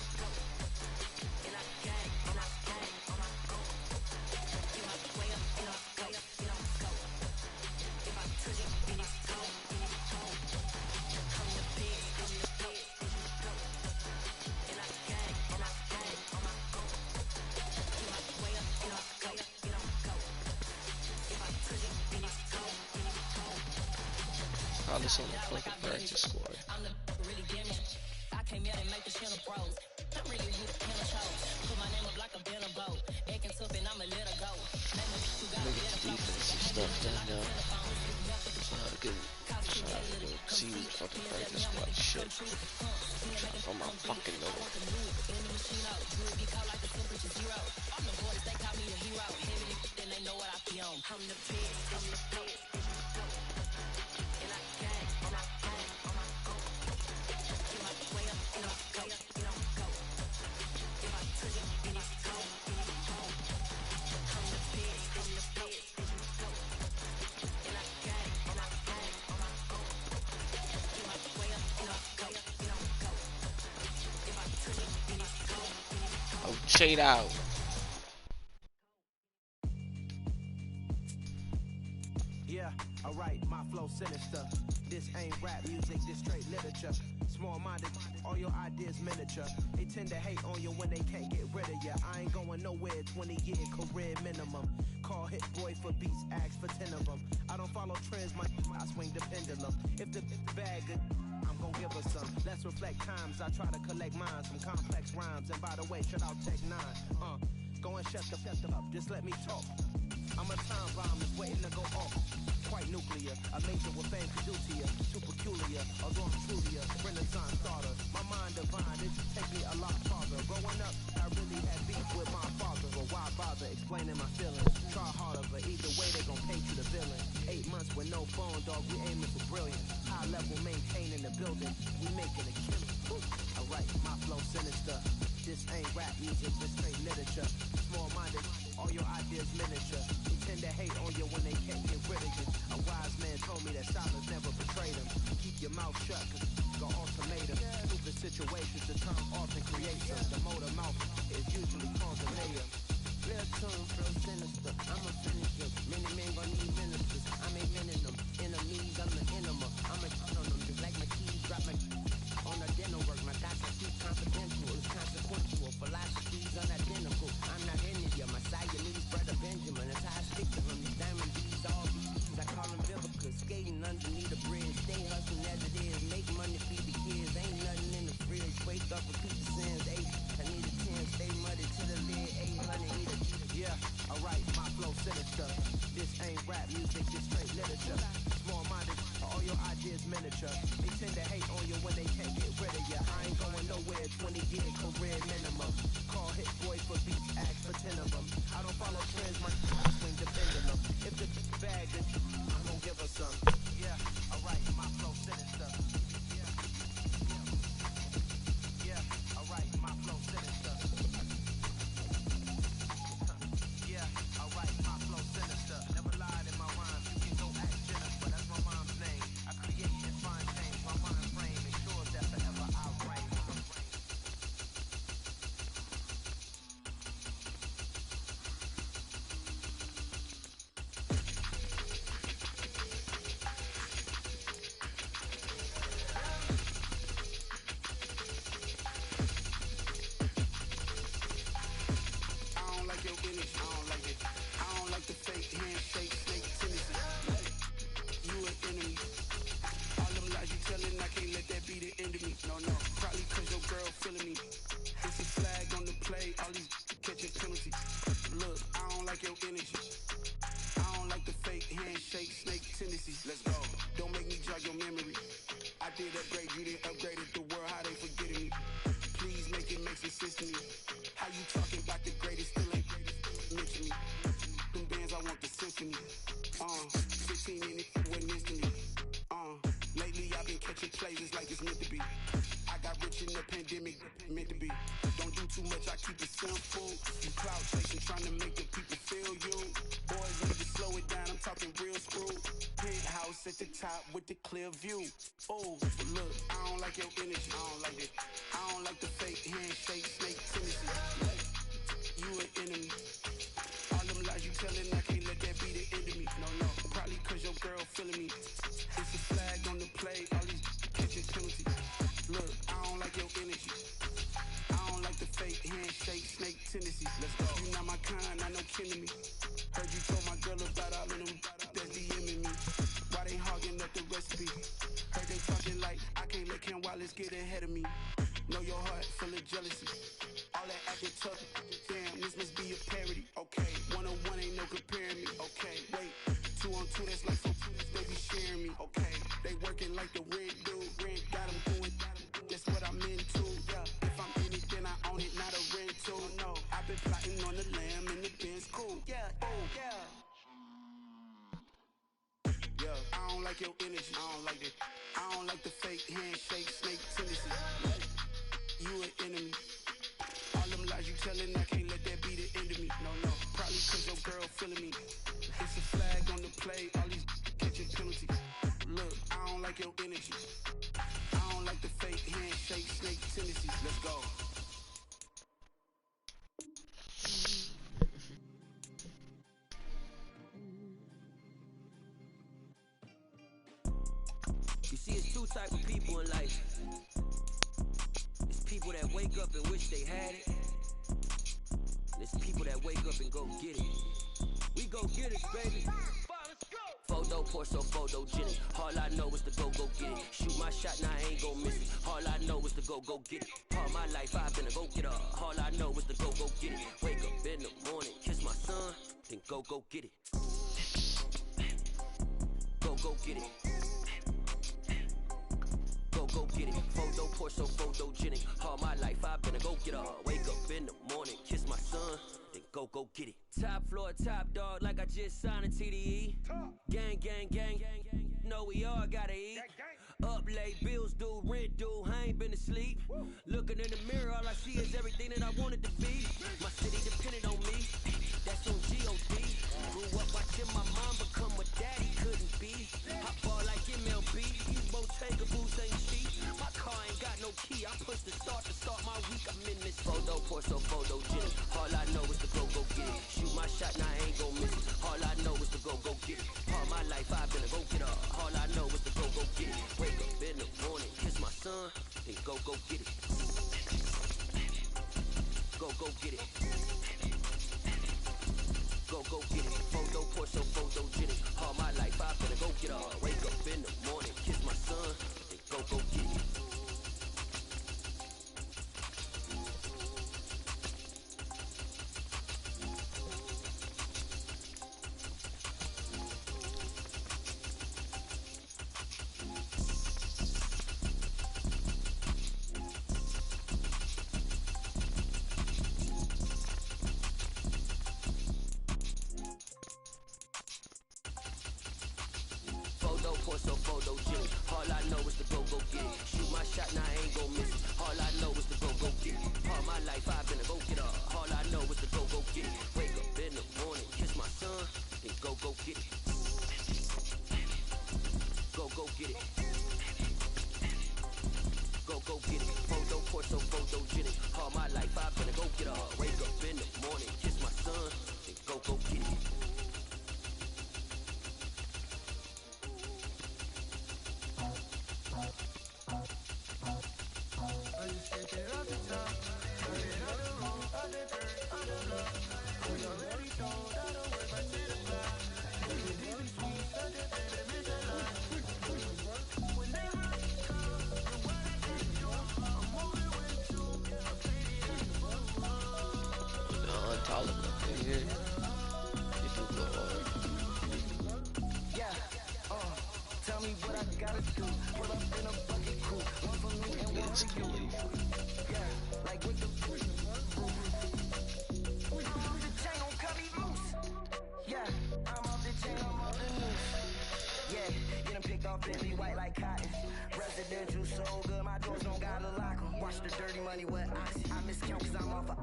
Speaker 1: Probably some like a practice squad.
Speaker 6: I'm the really damaged. I came out and make the channel froze.
Speaker 1: fucking practice squad shit. For my fucking nose. Oh, check it out.
Speaker 7: Yeah, alright, my flow sinister. This ain't rap music, this straight literature. Small-minded, all your ideas miniature. They tend to hate on you when they can't get rid of you. I ain't going nowhere, 20-year career minimum. Call Hit Boy for beats, ask for 10 of them. I don't follow trends, I swing the pendulum. If the bag good, I'm gon' give her some. Let's reflect times, I try to collect mines from complex rhymes. And by the way, shout out Tech 9. Go and shut the up, just let me talk. I'm a time bomb that's waiting to go off. Quite nuclear, a major with fame to do to you. Too peculiar, although I'm true to you. Renaissance starter, my mind divine, it take me a lot farther. Growing up, I really had beef with my father. But why bother explaining my feelings? Try harder, but either way they gon' paint you the villain. 8 months with no phone, dog, we aiming for brilliance. High level maintaining the building, we making a killing. Alright, my flow sinister. This ain't rap music, this straight literature. Small-minded, all your ideas miniature. They tend to hate on you when they can't get rid of you. A wise man told me that silence never betrayed him. Keep your mouth shut, cause go ultimatum. Stupid situations to turn off and create some. The motor mouth is usually cause a mayhem. Real tune, flow sinister. I'm a finisher. Many men gon' need ministers. I'm inventing them. Enemies, I'm the enema. I'm a on them. Just like my keys, drop my on the dental work. My thoughts are too confidential. It's consequential. Philosophies unidentical. I'm not in it. My Siamese brother Benjamin. That's how I stick to him. These diamond bees, all bees. I call them biblicals. Skating underneath the bridge. Stay hustling as it is. Make money, feed the kids. Ain't nothing in the fridge. Wake up, repeat the sins. 8. I need a 10. Stay muddy to the lid. 800 eat a. Yeah, alright, my flow sinister. This ain't rap music, this straight literature. Small-minded, all your ideas miniature. They tend to hate on you when they can't get rid of you. I ain't going nowhere, 20-year career minimum. Call Hit Boy for beats, ask for 10 of them. I don't follow trends, my swing the pendulum. If the bag is, I'm gon' give her some. Yeah, alright, my flow sinister. Yeah, alright, my flow sinister. Yeah, alright, my flow sinister. Never lied in my rhymes. You can go ask Jennifer, that's my mom's name. I create and find change. My mind frame ensures that forever I reign. I don't like your energy. I don't like it. I don't like the fake handshake, snake tendencies. You an enemy. All them lies you telling, I can't let that be the end of me. No, probably cause your girl feeling me. It's a flag on the play, all these catching penalties. Look, I don't like your energy. I don't like the fake handshake, snake tendencies. Let's go. Don't make me jog your memory. I did upgrade, you didn't upgrade it. The world, how they forgetting me. Please make it make some sense to me. How you talking about the greatest, still ain't mention me. Them bands, I want the symphony. 15 in it, wasn't instantly. Lately I've been catching plays, it's like it's meant to be. I got rich in the pandemic, meant to be. Don't do too much, I keep it simple. You cloud chasing, trying to make the people feel you. Boys need to slow it down, I'm talking real screw. Penthouse at the top with the clear view. Oh, look, I don't like your energy, I don't like it. I don't like the fake handshake, snake tendencies. You an enemy. All them lies you telling, I can't let that be the end of me. No, probably cause your girl feeling me. It's a flag on the play, all these catching penalties. Look, I don't like your energy. I don't like the fake handshake, snake tendencies. Let's go. You not my kind, I know kin to me. Heard you told my girl about all of them that's DMing me. Why they hogging up the recipe? Heard they talking like I can't let Ken Wallace get ahead of me. Know your heart full of jealousy. All that acting tough, damn, this must be a parody. Okay, 1-on-1 ain't no comparing me. Okay, wait, 2-on-2, that's like 4, they be sharing me. Okay,
Speaker 2: They working like the rent do. Rent got them going. That's what I'm into. Yeah. If I'm in it, then I own it, not a rental. No, I've been plotting on the lamb and the Benz cool. Yeah, oh, yeah. Yeah, I don't like your energy. I don't like it. I don't like the fake handshake, snake tendency. You an enemy. All them lies you telling, I can't let that be the end of me. No, no, probably cause your girl feeling me. It's a flag on the play, all these catching penalties. Look, I don't like your energy. I don't like the fake handshake, snake tendencies. Let's go.
Speaker 9: You see, it's two type of people in life. It's people that wake up and wish they had it. And it's people that wake up and go get it. We go get it, baby. Photo, Porso, photogenic. All I know is to go get it. Shoot my shot, now I ain't gon' miss it. All I know is to go get it. All my life I've been a go getter. All I know is to go get it. Wake up in the morning, kiss my son, then go get it. Go get it. Go get it. Photo, Porso, photogenic. All my life I've been a go getter. Wake up in the morning, kiss my son, then go get it. Top floor, top dog, like I just signed a TDE. Gang, gang, gang. No, we all gotta eat. Up late, bills due, rent due, I ain't been asleep. Looking in the mirror, all I see is everything that I wanted to be. My city depended on me, that's on G.O.D. Grew up watching my mom become what daddy couldn't be. I ball like MLB, you Bottega boots ain't cheap. My car ain't got no key, I push the start to start my week. I'm in this photo, Porso, photogenic. All I know is to go get it. Shoot my shot, now I ain't gon' miss it. All I know is to go get it. All my life I've been a go getter. All I know is to go get it. Wake up in the morning, kiss my son, then go get it. Go get it. Go get it. Photo, Porso, photogenic. All my life I've been a go getter. Wake up in the morning, kiss my son, then go get it. So photogenic. All I know is to go get it. Shoot my shot, now I ain't gon' miss it. All I know is to go get it. All my life I've been a go getter. All I know is to go get it. Wake up in the morning, kiss my son, then go get it. Go get it. Go get it. Photo, Porso, photogenic. All my life I've been a go getter. Wake up in the morning, kiss my son, then go get it.
Speaker 2: Tell me what I gotta do. Pull up in a bucket crew. One for me and one for you. Yeah, like with the chain gon' cut me loose. Yeah, I'm off the chain, I'm off the noose. Yeah, get them picked off Bentley white like cotton. Residential so good, my doors don't gotta lock 'em. Watch the dirty money with oxy. I miscount cause I'm off a...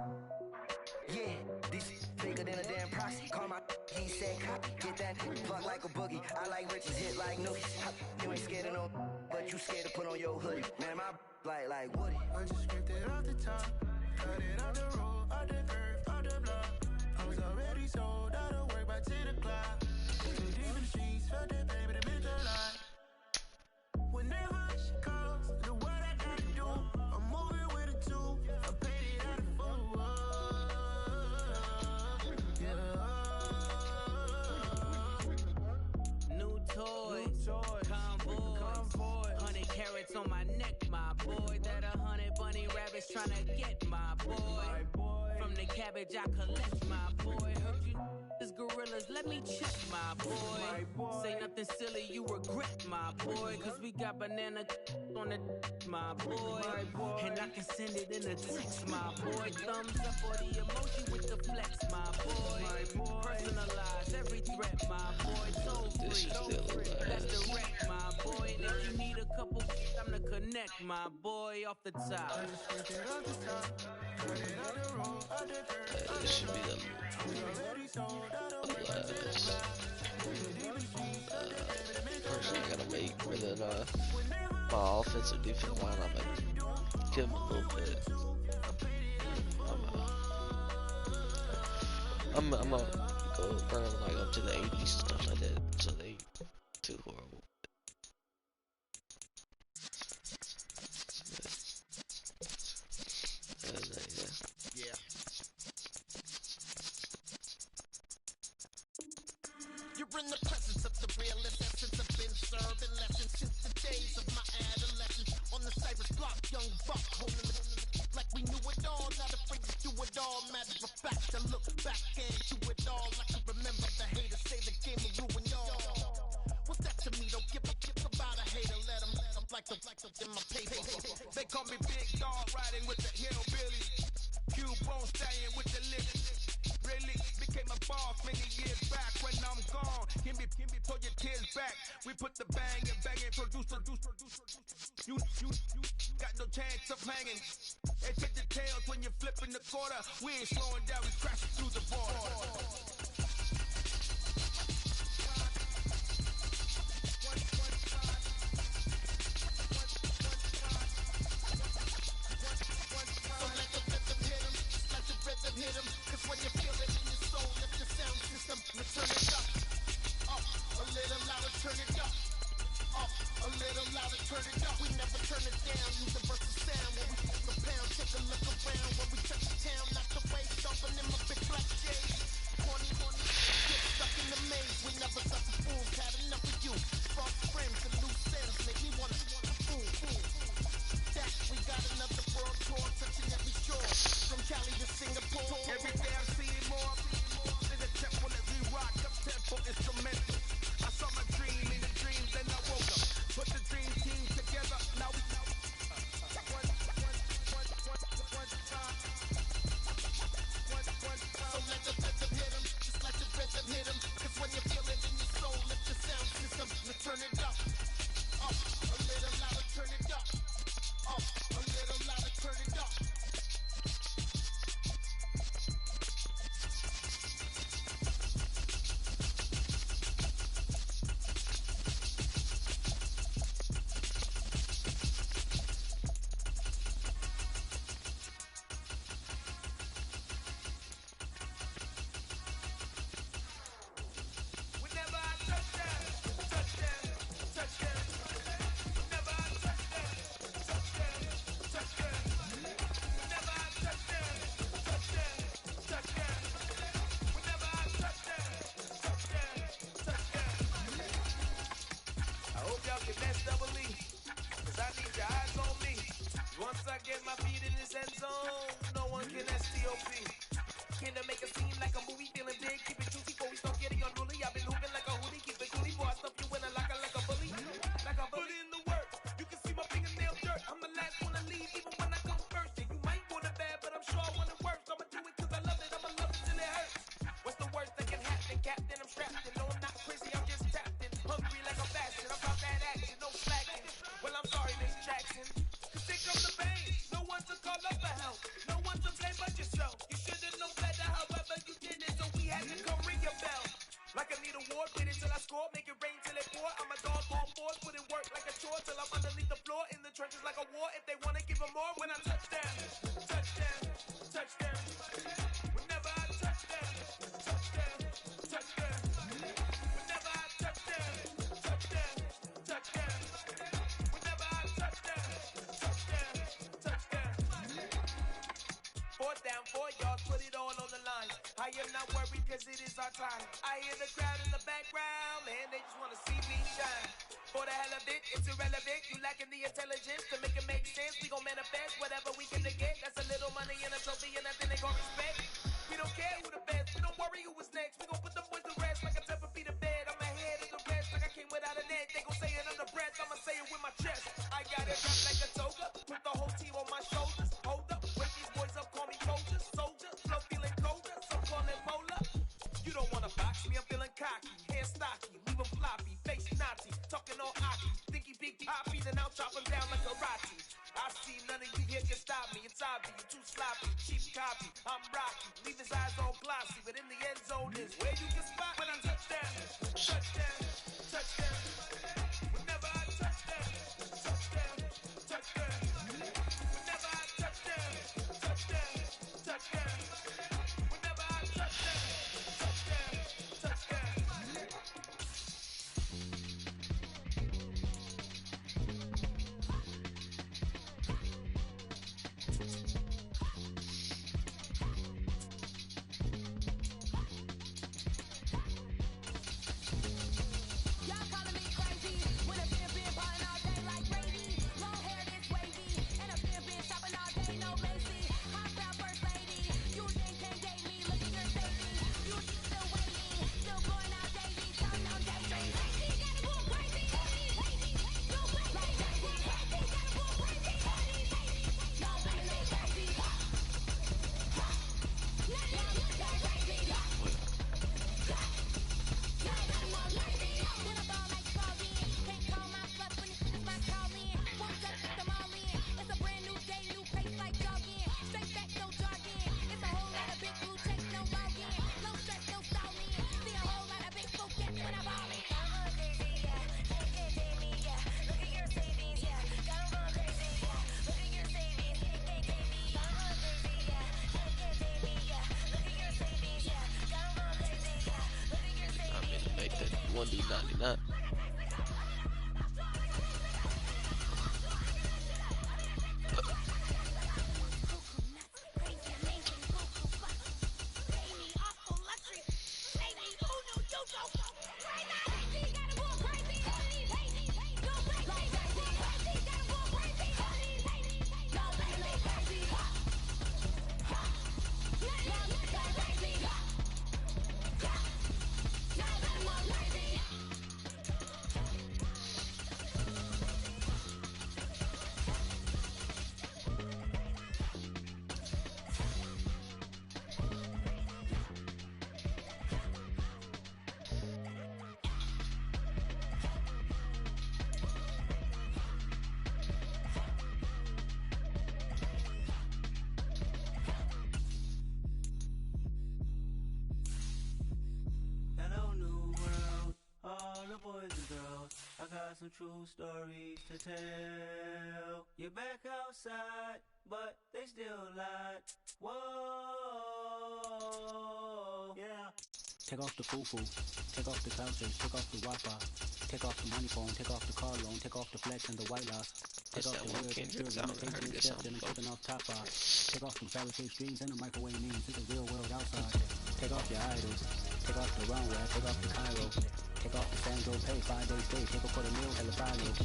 Speaker 2: Yeah, this bigger than a damn proxy. Call my he said copy. Get that plug like a boogie. I like riches, hit like nookies. You ain't scared of no, but you scared to put on your hoodie. Man, my like Woody. I just scraped it off the top. Cut it off the road, off the earth, off the block. I was already sold out of work by 10 o'clock. Too deep in the streets, felt that baby, the mental lie. Whenever she calls, the what I gotta do, I'm moving with a two. I paid it out of full.
Speaker 10: New toy, convoy, 100 carats on my neck, my boy. That 100 bunny rabbits tryna get my boy. From the cabbage I collect, my boy. Heard you is gorillas, let me check, my boy. Say nothing silly, you regret, my boy. Cause we got banana on the my boy. And I can send it in a text, my boy. Thumbs up or the emoji with the flex, my boy. Personalize every threat, my boy. Toll free, that's direct, my boy. And if you need a couple, I'm to connect, my boy, off the top.
Speaker 1: This should be the last person I gotta make. And then my offensive defensive line, I'm gonna give him a little bit. I'm gonna go bring them like up to the 80s and stuff like that, so they ain't too horrible.
Speaker 7: Yeah. You're in the presence of the realest essence. I've been serving lessons since the days of my adolescence. On the Cypress block, young buck holding it like we knew it all. Not afraid to do it all. Matter of fact, I look back and do it all. I can remember the haters say the game will ruin y'all. What's that to me? Don't give a fuck about a hater. Let them like the in my paper.
Speaker 5: They call me Big Dog, riding with the hillbilly. Q-Bone stallion with the lips. Really became a boss many years back. When I'm gone, can be pull your tears back. We put the bang and produce. You got no chance of hanging. They take the tails when you're flipping the quarter. We ain't slowing down, we crashing through the border.
Speaker 7: Hit 'em, cause when you feel it in your soul, lift the sound system, turn it up, a little louder, turn it up, a little louder, turn it up. We never turn it down, universal sound. When we flip the pound, take a look around. When we touch the town, knock the way, stomping in my big black J's. Corny, get stuck in the maze. We never suffer fools, had enough of you. False friends and loose ends make me wanna fool. That we got another world tour, touching every shore. From Cali to Singapore.
Speaker 5: Every day I'm seeing more. In the temple as we rock up tempo instrumental. I saw my dream in the dreams and I woke up. Put the dream team together. Now we
Speaker 7: So let the rhythm hit 'em, just like the rhythm hit 'em. Cause when you feel it in your soul, lift the sound system, turn it up, a little louder, turn it up, a little louder, turn it up.
Speaker 5: trenches like a war. If they wanna give them more, when I touch them, touch them, touch them. Whenever I touch them, touch them, touch them. Whenever I touch them, touch them, touch them. Whenever I touch them, touch them, touch them. Fourth down, 4 yards, put it all on the line. I am not worried cause it is our time. I hear the crowd in the background, man, they just wanna see me shine. For the hell of it, it's irrelevant. You lacking the intelligence to make it make sense. We gon' manifest whatever we can to get. That's a little money and a trophy and nothing they call respect. here can stop me. It's obvious, you're too sloppy, cheap copy. I'm rocky, leave his eyes all glossy, but in the end zone is where you can spot when I touchdown, touchdown, touchdown. Whenever I touchdown, touchdown, touchdown. Whenever I touchdown, touchdown, touchdown. Whenever I touchdown, touchdown, touchdown.
Speaker 6: Y'all calling me crazy when a been ballin' all day like Brady. Long hair this wavy, and a been shopping all day, no Macy. Hot proud first lady, you can't date me, look at your baby. You still waiting, still going out daily, counting on daydreams. Crazy, gotta go crazy, crazy, crazy, go crazy, like crazy, crazy, gotta go crazy, crazy, crazy, no crazy, crazy.
Speaker 1: I'm gonna make that 1D99.
Speaker 10: Hello, new world, all the boys and girls. I got some true stories to tell. You're back outside, but they still lied. Whoa, yeah.
Speaker 8: Take off the foo-foo, take off the couches, take off the Wi-Fi, take off the money phone, take off the car loan, take off the flex and the white loss. Take
Speaker 1: That's
Speaker 8: off
Speaker 1: that
Speaker 8: the
Speaker 1: one
Speaker 8: weird
Speaker 1: Kendrick
Speaker 8: security,
Speaker 1: sound. I heard this
Speaker 8: steps
Speaker 1: on
Speaker 8: and I'm
Speaker 1: both.
Speaker 8: taking off top off. Take off some fabricated streams and the microwave memes, it's the real world outside. Take off your idols, take off the runway, take off the Cairo, take off the Sandro pay, 5 days stay, take off for the meal, hella follow.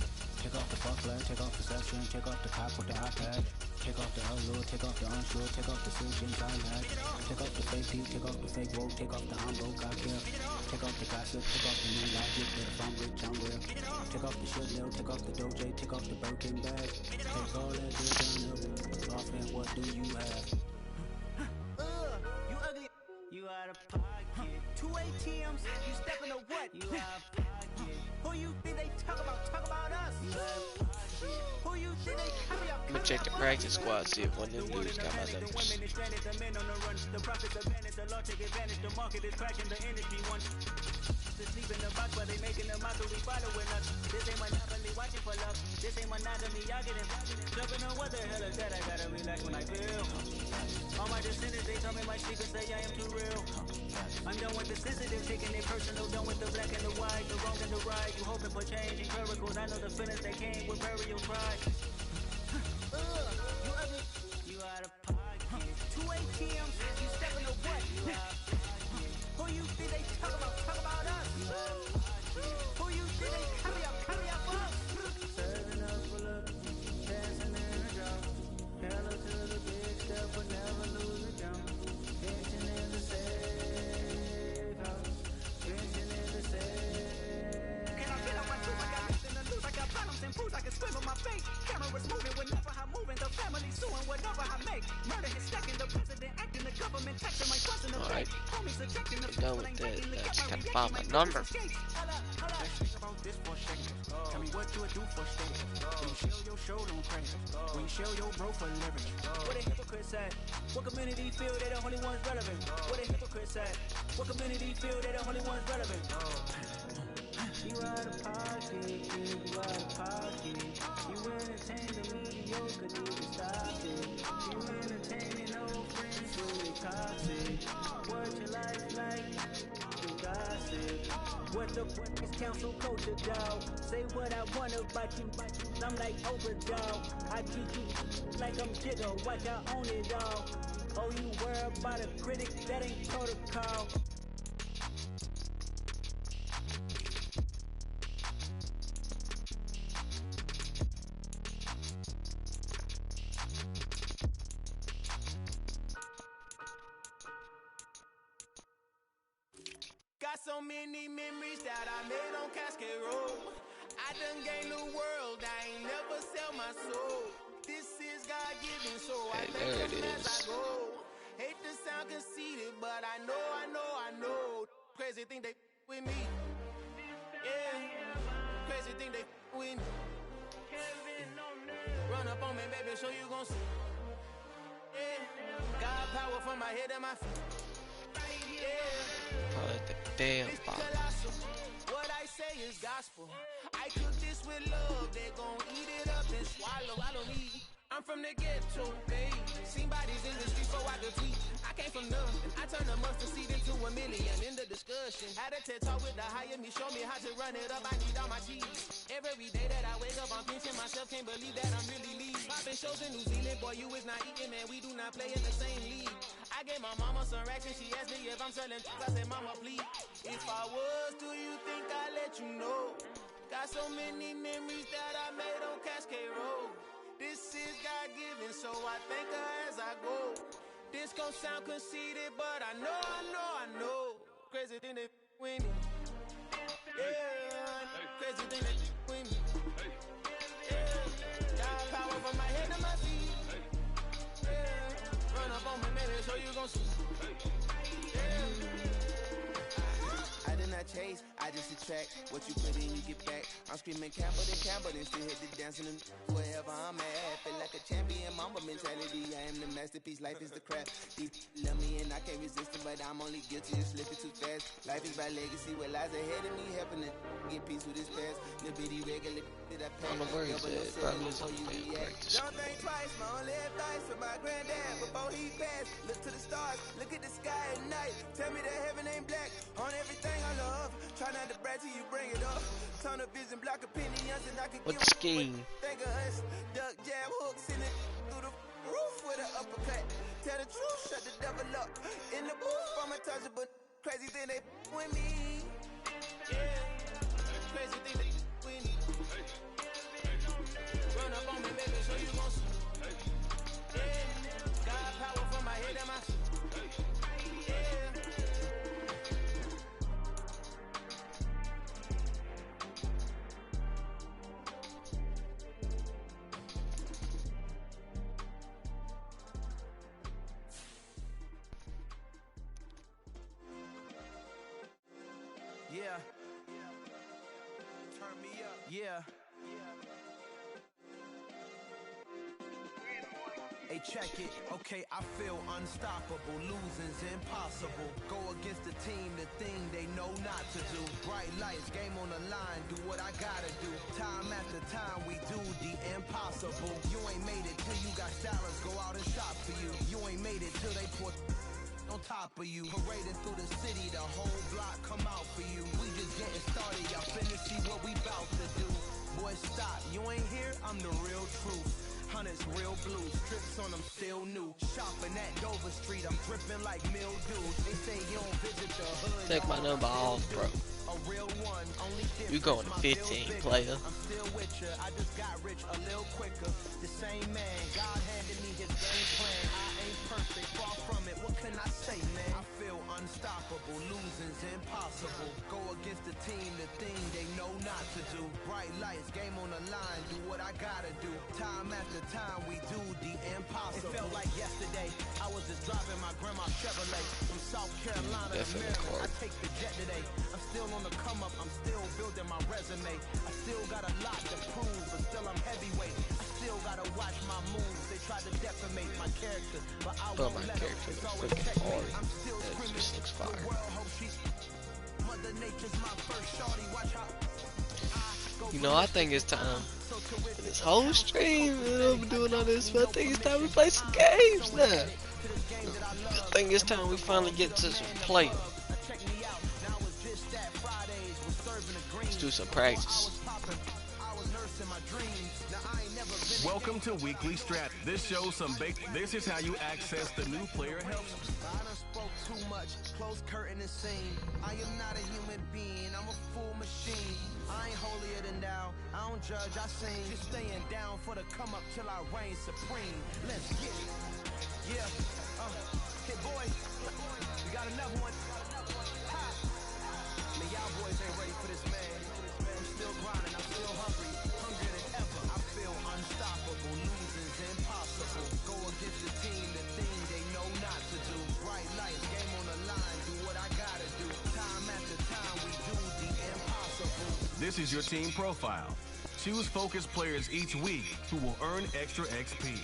Speaker 8: Take off the fuck flag, take off the session, take off the cop with the iPad. Take off the allure, take off the unsure, take off the silk inside that. Take off the fake deep, take off the fake woke, take off the I'm broke, I care. Take off the gossip, take off the new logic, that if I'm rich, I'm real. Take off the shit nil, take off the doje, take off the Birkin bag. Take all that good down there, off and what do you have?
Speaker 10: You ugly. You out of pocket. 2 ATMs, you stepping to what? You out of pocket. Who you think they talk about? Talk about us. You out of pocket. Who you think they copy up?
Speaker 1: I'm gonna check the practice squad, see if one of them dudes got my numbers.
Speaker 10: The men on the run, the profits are vanished, the law take advantage, the market is crashing, the industry wants to sleep in the box, but they making a mockery following us. This ain't monopoly, watching for love. This ain't monogamy, y'all getting jumping on what the hell is that? I gotta relax when I feel. All my descendants, they tell me my secrets, say I am too real. I'm done with the sensitive, taking it personal, done with the black and the white, the wrong and the right. You hoping for change and miracles, I know the feelings that came with burial pride. You ugly, you out of pocket. 2 ATMs, you stepping to what? You out of pocket. Who you think they talk about? Talk about us. You out of pocket. Who you think they carry up us? Serving up for love, dancing in the drop. Hella to the big step, but never lose a count. Pension in the safe house. Pension in the safe. Can I get up my truth? I got nothing to lose. I got problems and fools. I can swim on my face. Cameras moving whenever I'm moving. The family suing whatever I make. Murder is stacking. The president acting. The government
Speaker 1: Alright, we're done with that. That's kind of found my number.
Speaker 2: Tell me what you would do for status. When you show your show them crazy. When you show your bro for leverage. What a hypocrite said. What community feel they the only ones relevant? What a hypocrite said. What community feel they the only ones relevant? You out of pocket, you out of pocket. You entertain the mediocre, need to stop it. You entertaining old friends, really toxic. What your life like? You gossip. What the fuck is council culture, dog? Say what I want about you, I'm like Oprah, dog. I treat you like I'm Jigga, watch I own it all. Oh, you worry about a critic, that ain't protocol.
Speaker 3: Got so many memories that I made on Cascade Road. I done gained the world, I ain't never sell my soul. This is God-given, so I thank Him as I go. Hate to sound conceited, but I know. Crazy thing they with me. Yeah, crazy thing they with me. Run up on me, baby, so you gon' see. Yeah, God power from my head and my feet.
Speaker 1: Damn, Bob.
Speaker 3: What I say is gospel. I cook this with love. They gon' eat it up and swallow. I don't need. I'm from the ghetto, babe. Seen bodies in the streets so I could tweet. I came from nothing. I turned a mustard seed into a million. In the discussion, had a TED talk with the higher me. Show me how to run it up. I need all my cheese. Every day that I wake up, I'm pinching myself. Can't believe that I'm really leaving. Popping shows in New Zealand, boy, you is not eating, man. We do not play in the same league. I gave my mama some racks and she asked me if I'm selling. I said, mama, please. If I was, do you think I'd let you know? Got so many memories that I made on Cascade Road. This is God-given, so I thank her as I go. This gon' sound conceited, but I know. Crazy thing they with me. Yeah, crazy thing they with me. Yeah, got power from my head to my feet. Yeah, run up on me, baby, so you gon' see. Yeah. I did not chase, I just attract. What you put in, you get back. I'm screaming Campbell, then still hit the dancing and wherever I'm at. Feel like a champion, mamba mentality. I am the masterpiece, life is the crap. These love me and I can't resist it, but I'm only guilty of slipping too fast. Life is by legacy, what lies ahead of me, helping to get peace with this past. The bitty regular that I pass.
Speaker 1: On the words that probably was on the
Speaker 3: Don't think twice, my only advice for my granddad before he passed. Look to the stars, look at the sky at night. Tell me that heaven ain't black on everything I love. Try not to brag till you bring it up. Tunnel vision, block opinions, and I can
Speaker 1: What
Speaker 3: get
Speaker 1: scheme?
Speaker 3: Think of us, duck jab hooks in it through the roof with an uppercut. Tell the truth, shut the devil up. In the booth, I'm untouchable. Crazy thing they with me. Yeah, crazy thing they with me. Run up on me, baby, so you gon' see. Yeah, got power from my head and my feet. Yeah. Turn me up. Yeah. Hey, check it. Okay, I feel unstoppable. Losing's impossible. Go against the team, the thing they know not to do. Bright lights, game on the line. Do what I gotta do. Time after time, we do the impossible. You ain't made it till you got stylers go out and shop for you. You ain't made it till they put on top of you. Parading through the city, the whole block come out for you. We just getting started, y'all finna see what we bout to do. Boy, stop, you ain't here, I'm the real truth. Hunters real blue, strips on them still new. Shopping at Dover Street, I'm dripping like mildew. They say you don't visit the hood.
Speaker 1: Take my number off, bro.
Speaker 3: A real one, only
Speaker 1: You going to 15, player.
Speaker 3: I'm still with ya, I just got rich a little quicker. The same man, God handed me his game plan. I ain't perfect, far from it, what can I say, man? I feel unstoppable, losing's impossible. Go against the team, the thing they know not to do. Bright lights, game on the line, do what I gotta do. Time after time, we do the impossible. It felt like yesterday, I was just driving my grandma's
Speaker 5: Chevrolet from South Carolina to
Speaker 1: Definitely
Speaker 5: Maryland.
Speaker 1: hard.
Speaker 5: I take the jet today. I'm still on the come up. I'm still building my resume. I still got a lot to prove, but still I'm heavyweight. I still gotta watch my moves. They try to defamate my character, but I won't
Speaker 1: my
Speaker 5: let them.
Speaker 1: character
Speaker 5: It's
Speaker 1: looks
Speaker 5: always
Speaker 1: freaking
Speaker 5: checkmate.
Speaker 1: hard.
Speaker 5: I'm still
Speaker 1: That
Speaker 5: screaming.
Speaker 1: just looks
Speaker 5: The
Speaker 1: fire.
Speaker 5: world hopes she. Mother Nature's my first shorty. Watch how.
Speaker 1: You know, I think it's time for this whole stream that I'm doing on this. I think it's time we play some games now. I think it's time we finally get to some play. Let's do some practice.
Speaker 11: Welcome to Weekly Strat. This shows some This is how you access the new player help.
Speaker 5: I done spoke too much, close curtain and scene. I am not a human being, I'm a full machine. I ain't holier than thou, I don't judge, I sing. Just staying down for the come up till I reign supreme. Let's get it. Yeah, hey boy, we got another one. Ha. Man, y'all boys ain't ready for this, man. I'm still grinding, I'm still hungry, hungrier than ever. I feel unstoppable, losing's impossible. Go against the team, the thing they know not to do. Bright lights, game on the line, do what I gotta do. Time after time, we do the impossible.
Speaker 11: This is your team profile. Choose focused players each week who will earn extra XP.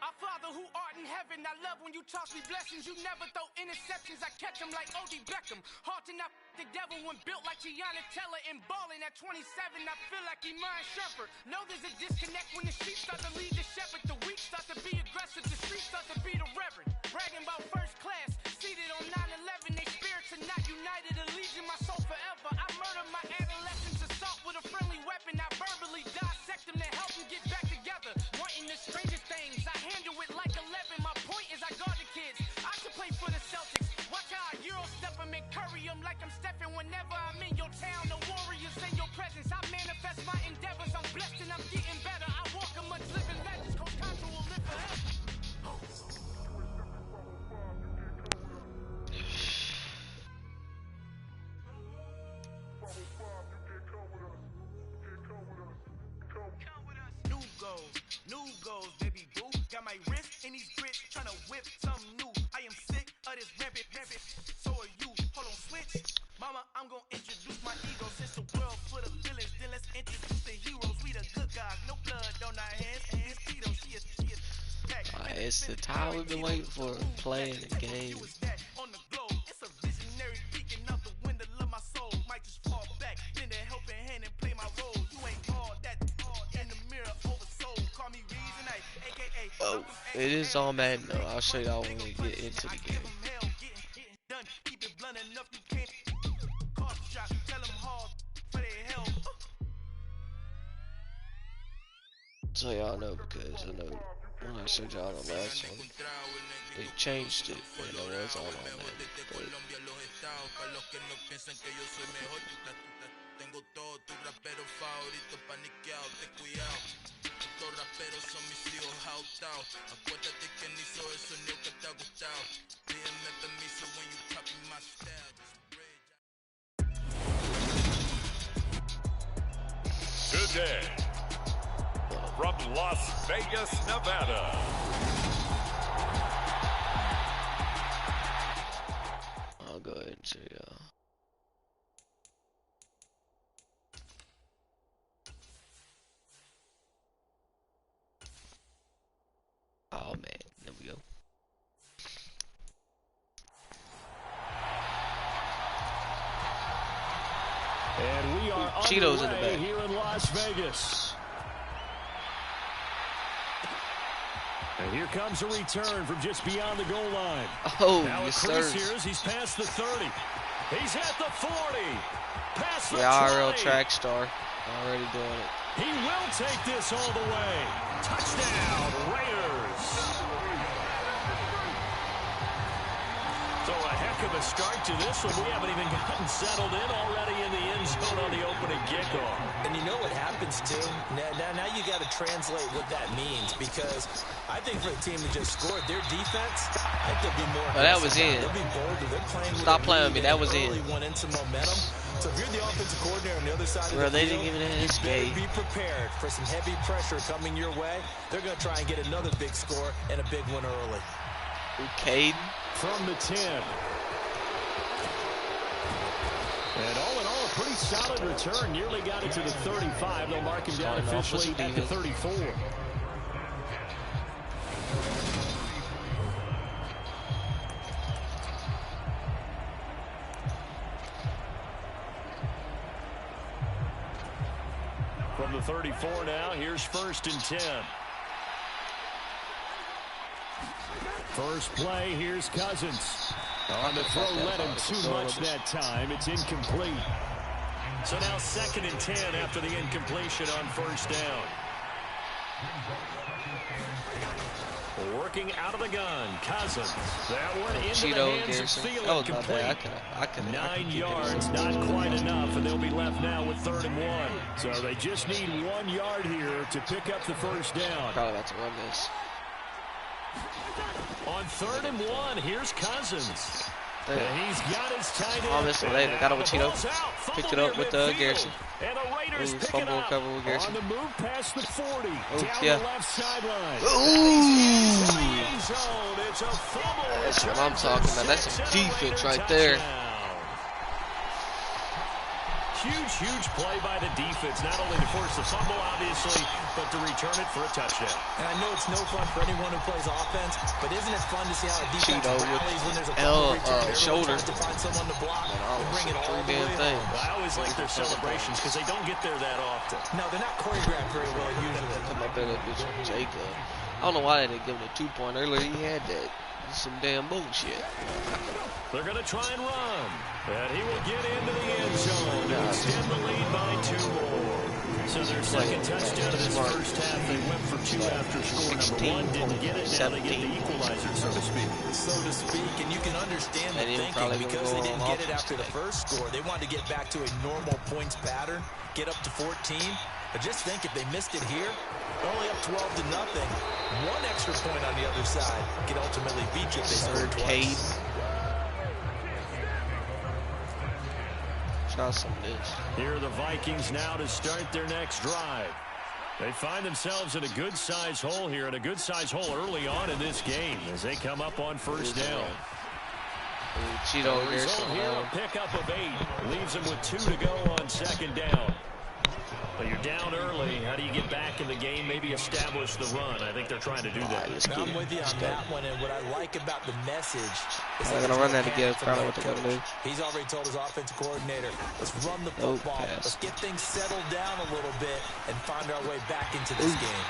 Speaker 10: Our Father who art in heaven, I love when you toss me blessings. You never throw interceptions, I catch them like O.D. Beckham. Hard to not the devil when built like Tiana Teller and balling at 27. I feel like Iman Shepherd. Know there's a disconnect when the sheep start to lead the shepherd. The weak start to be aggressive, the streets start to be the reverend. Bragging about first class, seated on 9/11. They spirits are not united, allegiance my soul forever. I murder my adolescence, assault with a friendly weapon. I verbally dissect them to help them get back together. Wanting the strangest things, I handle it like 11. My point is I guard the kids. I should play for the Celtics. Watch how I Euro step them and curry them like I'm Stephen. Whenever I'm in your town, the warriors in your presence. I manifest my endeavors. I'm blessed and I'm getting better. I walk amongst living legends. Coach Contra will live forever.
Speaker 5: New goals, baby boo. Got my wrist in these grits, tryna whip something new. I am sick of this rampant. So are you. Hold on, switch. Mama, I'm gonna introduce my ego. Since the world full of villains, then let's introduce the heroes. We the good guys, no blood on our hands. Hands Tito, she is back.
Speaker 1: It's the time we've been waiting for, playing the game.
Speaker 5: On the globe, it's a visionary peeking out the window of my soul. Might just fall back, then a helping hand and play my role. You ain't all that in the mirror oversold. Call me Reason, aka.
Speaker 1: Oh, it is all Madden though. I'll show y'all when we get into the game.
Speaker 5: Keep it blunt enough, you can't. Cough shot, tell them hard for their help.
Speaker 1: So y'all know, because I know when I showed y'all the last one, they changed it when it was all on Madden. But
Speaker 3: Tengo todo tu rapero favorito paniqueado, te cuidado. Estos raperos son mis hijos jautados. Acuérdate que ni hizo el sonido que te ha gustado. Pídeme permiso when you copy my style.
Speaker 12: Good day. From Las Vegas, Nevada.
Speaker 1: I'll go ahead and show y'all. Oh man, there we go.
Speaker 12: And we are
Speaker 1: Cheetos in the
Speaker 12: underway
Speaker 1: back.
Speaker 12: here in Las Vegas. And here comes a return from just beyond the goal line.
Speaker 1: Oh,
Speaker 12: now
Speaker 1: yes,
Speaker 12: a crease
Speaker 1: sir.
Speaker 12: here as he's past the 30. He's at the 40. Past the
Speaker 1: Yeah,
Speaker 12: 20.
Speaker 1: RL track star. Already doing it.
Speaker 12: He will take this all the way. Touchdown, Raiders. So a heck of a start to this one. We haven't even gotten settled in already in the end zone on the opening kickoff.
Speaker 13: And you know what happens, too? Now you got to translate what that means, because I think for the team that just scored, their defense, I think they'll be more
Speaker 1: aggressive. That was in.
Speaker 13: They'll be bolder. They're playing with
Speaker 1: Stop playing with me. That was in.
Speaker 13: Went into momentum. So if you're the offensive coordinator on the other side of the
Speaker 1: they
Speaker 13: field,
Speaker 1: didn't even have
Speaker 13: you better be prepared for some heavy pressure coming your way. They're going to try and get another big score and a big win early.
Speaker 1: Caden
Speaker 12: from the 10. And all in all, a pretty solid return. Nearly got it to the 35. They'll mark him down officially at the 34. From the 34 now, here's 1st and 10. First play, here's Cousins. On the throw, led him too much that time. It's incomplete. So now 2nd and 10 after the incompletion on 1st down. Working out of the gun, Cousins. That one into the hands of Thielen, complete. 9 yards, not quite enough, and they'll be left now with 3rd and 1. So they just need 1 yard here to pick up the 1st down.
Speaker 1: Probably about to run this.
Speaker 12: On 3rd and 1, here's Cousins. And he's got his tight end.
Speaker 1: Oh, this one later. Got it with Tito. Picked it up with Garrison.
Speaker 12: And the Raiders pick it up
Speaker 1: cover with Garrison.
Speaker 12: On the move past the 40. Down
Speaker 1: yeah.
Speaker 12: the left sideline.
Speaker 1: Ooh.
Speaker 12: It's a fumble.
Speaker 1: That's what I'm talking about. That's some defense right there.
Speaker 12: Huge play by the defense, not only to force the fumble, obviously, but to return it for a touchdown.
Speaker 13: And I know it's no fun for anyone who plays offense, but isn't it fun to see how a defense rallies when there's a fumble return?
Speaker 1: Shoulder.
Speaker 13: To find someone to block and bring it all the way home.
Speaker 12: Well, I always like their celebrations because they don't get there that often.
Speaker 13: No, they're not choreographed very well usually.
Speaker 1: Come up there, bitch, Jacob. I don't know why they didn't give him a 2-point earlier. He had that. Some damn bullshit.
Speaker 12: They're going to try and run. And he will get into the end zone to extend the lead by 2 more. So their second touchdown of this first half. They went for 2 after score number 1. Didn't get it. Now they get the equalizer, so to speak.
Speaker 13: So to speak. And you can understand the thinking because they didn't get it after the first score. They wanted to get back to a normal points pattern, get up to 14. But just think if they missed it here, only up 12-0. 1 extra point on the other side can ultimately beat you if they score twice.
Speaker 12: Here are the Vikings now to start their next drive. They find themselves in a good-sized hole here, and a good-sized hole early on in this game as they come up on 1st down.
Speaker 1: Cheeto
Speaker 12: the result here, a pickup of 8. Leaves them with 2 to go on 2nd down. But you're down early. How do you get back in the game? Maybe establish the run. I think they're trying to do that.
Speaker 13: I'm with you on that one, and what I like about the message is
Speaker 1: they're going to run that again. Probably what they're going to do.
Speaker 13: He's already told his offensive coordinator, let's run the football. Let's get things settled down a little bit and find our way back into this game.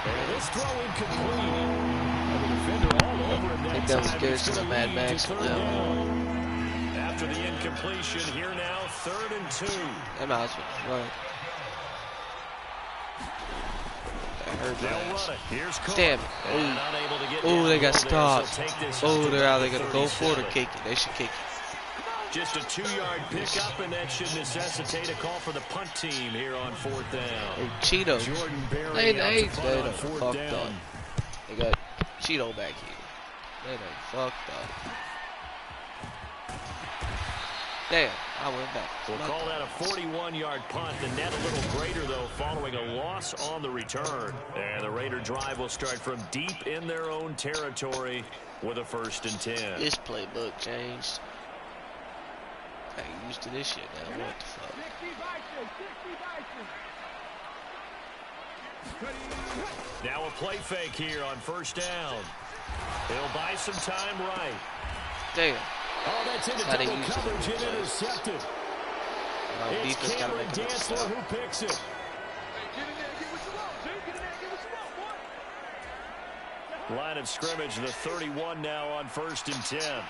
Speaker 12: And this throw incomplete. And the defender all over him that
Speaker 1: that was Garrison and Mad Max.
Speaker 12: After the incompletion, here now, 3rd and 2.
Speaker 1: That might as well run.
Speaker 12: Here's
Speaker 1: damn it. Ooh, they got stopped. Oh, they're out. They're going to go for it or kick it. They should kick it.
Speaker 12: Just a 2-yard pickup, and that should necessitate a call for the punt team here on 4th down.
Speaker 1: Hey, Cheeto.
Speaker 12: Jordan Berry
Speaker 1: they
Speaker 12: on 4th down.
Speaker 1: They got Cheeto back here. They done fucked up. Damn, I went back.
Speaker 12: We'll call that a 41-yard punt. The net a little greater, though, following a loss on the return. And the Raider drive will start from deep in their own territory with a 1st and 10.
Speaker 1: This playbook changed. I ain't used to this shit now. What the fuck?
Speaker 12: Now a play fake here on 1st down. He'll buy some time right.
Speaker 1: Damn.
Speaker 12: Oh, that's into double coverage and intercepted. It's Cameron Dantzler who picks it. Line of scrimmage, the 31 now on 1st and 10.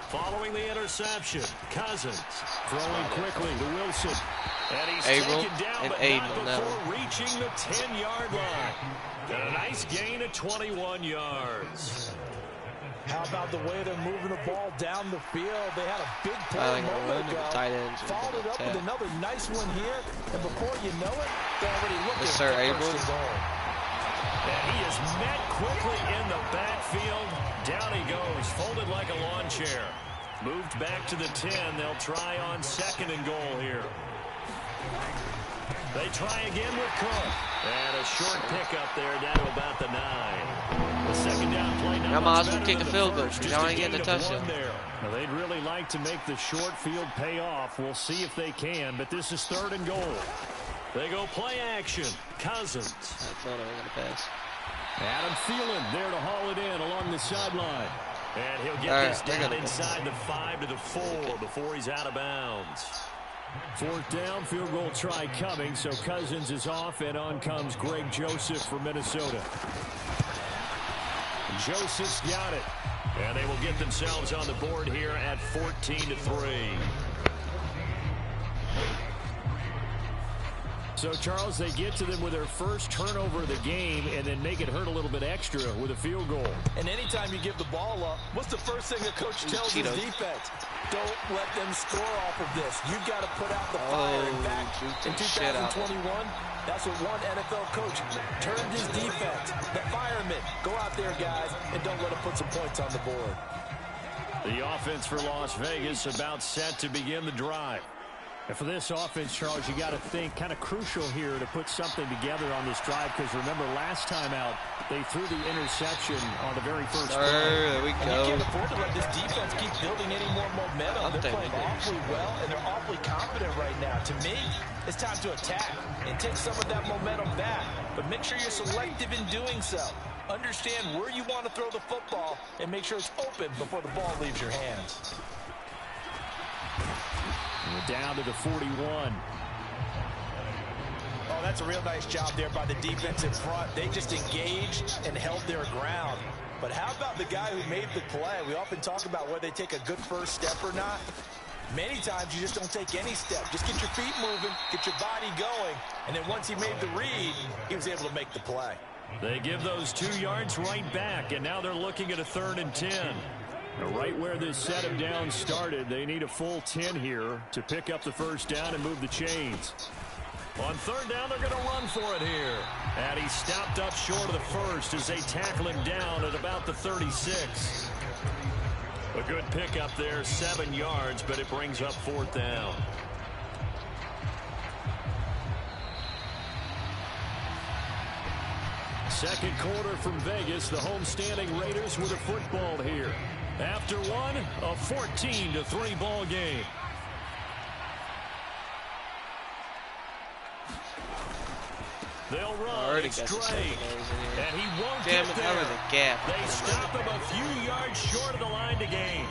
Speaker 12: Following the interception, Cousins throwing quickly to Wilson. And he's taken down, but not before reaching the 10-yard line. And a nice gain of 21 yards.
Speaker 13: How about the way they're moving the ball down the field? They had a big play a moment ago. Followed it up with another nice one here. And before you know it, they're already looking for first and goal.
Speaker 12: And he is met quickly in the backfield. Down he goes, folded like a lawn chair. Moved back to the 10. They'll try on 2nd and goal here. They try again with Cook. And a short pickup there down to about the 9. The second down play now.
Speaker 1: Y'all might as well kick a field goal. Y'all ain't getting a touchdown.
Speaker 12: Now, they'd really like to make the short field pay off. We'll see if they can, but this is 3rd and goal. They go play action. Cousins.
Speaker 1: I thought I was going to pass.
Speaker 12: Adam Thielen there to haul it in along the sideline. And he'll get this down inside the 5 to the 4 before he's out of bounds. 4th down, field goal try coming, so Cousins is off, and on comes Greg Joseph for Minnesota. Joseph's got it, and they will get themselves on the board here at 14-3. So, Charles, they get to them with their first turnover of the game and then make it hurt a little bit extra with a field goal.
Speaker 13: And anytime you give the ball up, what's the first thing the coach tells his defense? Don't let them score off of this. You've got to put out the fire. In fact, in 2021, that's what one NFL coach turned his defense. The firemen. Go out there, guys, and don't let them put some points on the board.
Speaker 12: The offense for Las Vegas about set to begin the drive. And for this offense, Charles, you got to think kind of crucial here to put something together on this drive, because remember last time out they threw the interception on the very first play.
Speaker 1: There we go.
Speaker 13: And you can't afford to let this defense keep building any more momentum. They're playing awfully well, and they're awfully confident right now. To me, it's time to attack and take some of that momentum back. But make sure you're selective in doing so. Understand where you want to throw the football and make sure it's open before the ball leaves your hands.
Speaker 12: Down to the 41.
Speaker 13: Oh, that's a real nice job there by the defense in front. They just engaged and held their ground. But how about the guy who made the play? We often talk about whether they take a good first step or not. Many times you just don't take any step. Just get your feet moving, get your body going, and then once he made the read, he was able to make the play.
Speaker 12: They give those 2 yards right back, and now they're looking at a 3rd and 10. Right where this set of downs started, they need a full 10 here to pick up the first down and move the chains. On 3rd down, they're going to run for it here. And he stopped up short of the first as they tackle him down at about the 36. A good pickup there, 7 yards, but it brings up 4th down. Second quarter from Vegas, the homestanding Raiders with a football here. After one, a 14-3 ball game. They'll run straight, and he won't get there. They stop him a few yards short of the line to gain.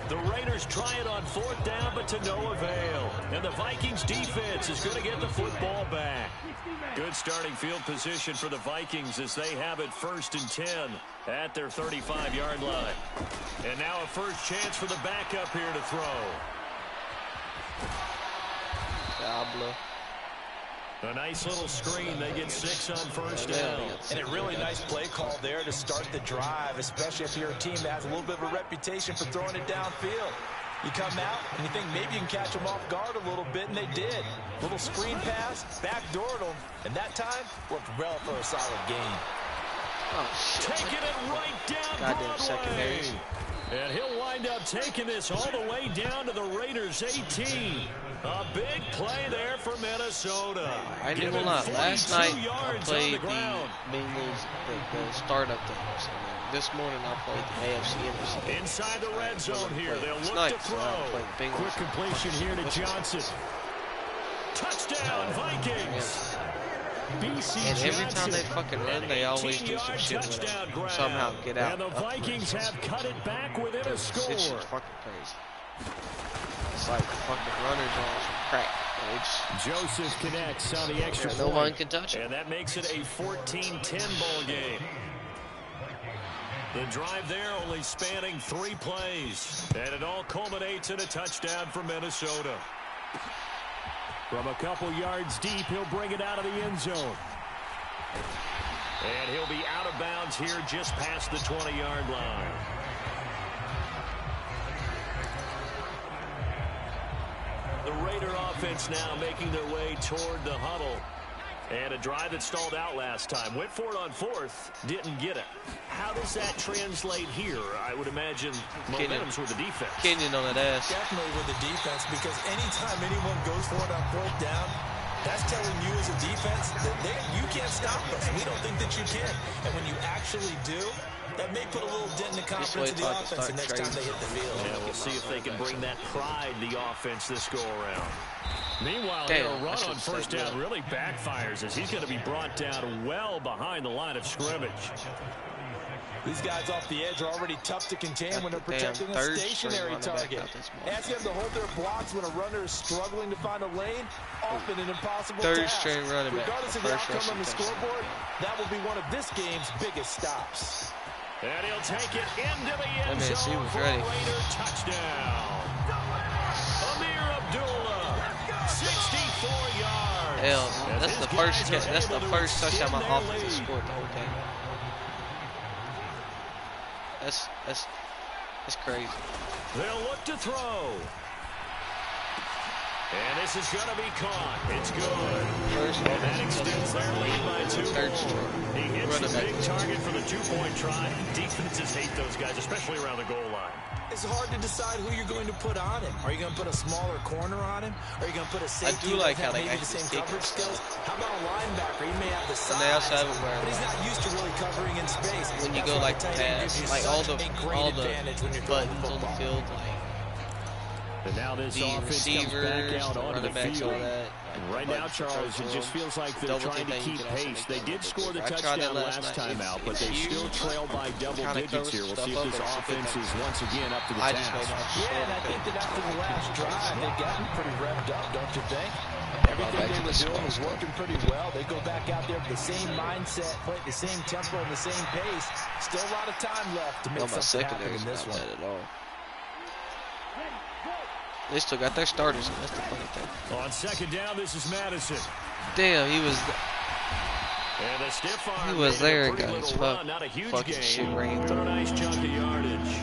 Speaker 12: The Raiders try it on 4th down, but to no avail. And the Vikings defense is going to get the football back. Good starting field position for the Vikings as they have it 1st and 10 at their 35-yard line. And now a first chance for the backup here to throw. A nice little screen. They get 6 on 1st down.
Speaker 13: And a really nice play call there to start the drive, especially if you're a team that has a little bit of a reputation for throwing it downfield. You come out and you think maybe you can catch them off guard a little bit, and they did. Little screen pass, backdoored them, and that time worked well for a solid gain.
Speaker 12: Taking it right down Broadway. And he'll wind up taking this all the way down to the Raiders' 18. A big play there for Minnesota.
Speaker 1: I didn't gonna lie. Last night I played the Bengals, the startup games. This morning I played the AFC NFC.
Speaker 12: Inside the red zone here. They'll look to throw. Quick completion here to Johnson. Touchdown, Vikings.
Speaker 1: And every time they fucking run, they always do some shit with it. Somehow get out.
Speaker 12: And the Vikings have cut it back within a score.
Speaker 1: This shit's fucking crazy. It's like fucking runners on some crack.
Speaker 12: Joseph connects on the extra point.
Speaker 1: No one can touch it.
Speaker 12: And that makes it a 14-10 ball game. The drive there only spanning 3 plays. And it all culminates in a touchdown for Minnesota. From a couple yards deep, he'll bring it out of the end zone. And he'll be out of bounds here just past the 20-yard line. The Raider offense now making their way toward the huddle. And a drive that stalled out last time. Went for it on 4th, didn't get it. How does that translate here? I would imagine momentum's with the defense.
Speaker 1: Kenyon on that ass.
Speaker 13: Definitely with the defense, because anytime anyone goes for it on 4th down, that's telling you as a defense that you can't stop us. We don't think that you can. And when you actually do, that may put a little dent in the confidence of the offense the next time they hit the field.
Speaker 12: Yeah, we'll see if they can bring that pride to the offense this go-around. Meanwhile,
Speaker 1: a
Speaker 12: run on 1st down really backfires as he's going to be brought down well behind the line of scrimmage.
Speaker 13: These guys off the edge are already tough to contain when they're protecting a stationary target. Asking them to hold their blocks when a runner is struggling to find a lane, often an impossible task. Regardless of the outcome on the scoreboard, that will be one of this game's biggest stops.
Speaker 12: And he'll take it into the end zone for a Raider touchdown. Amir Abdullah, 64 yards.
Speaker 1: Hell, that's the first catch. That's the first touchdown my offense has scored the whole game. That's crazy.
Speaker 12: They'll look to throw. And this is going to be caught. It's good. And that extends their lead by 2 more. He hits the big target for the 2-point try. Defenses hate those guys, especially around the goal line.
Speaker 13: It's hard to decide who you're going to put on him. Are you going to put a smaller corner on him? Are you going to put a safety that has maybe the same coverage skills? How about a linebacker? He may have the size, but he's not used to really covering in space.
Speaker 1: When you go like the pass, like all the buttons on the field, like
Speaker 12: and now this offense comes back out onto the field. And right now, Charles, it just feels like they're trying to keep pace. They did score the touchdown last time out, but they still trail by double digits here. We'll see if this offense is once again up to the task.
Speaker 13: Yeah, and I think that after the last drive, they've gotten pretty revved up, don't you think? Everything they were doing was working pretty well. They go back out there with the same mindset, play at the same tempo and the same pace. Still a lot of time left to make something happen in this one.
Speaker 1: At all. They still got their starters, and that's the funny thing.
Speaker 12: On 2nd down, this is Madison.
Speaker 1: Damn, he was.
Speaker 12: And a stiff arm.
Speaker 1: He was there and got his
Speaker 12: not a huge
Speaker 1: fucking
Speaker 12: game,
Speaker 1: shit ran.
Speaker 12: but a nice chunk of yardage.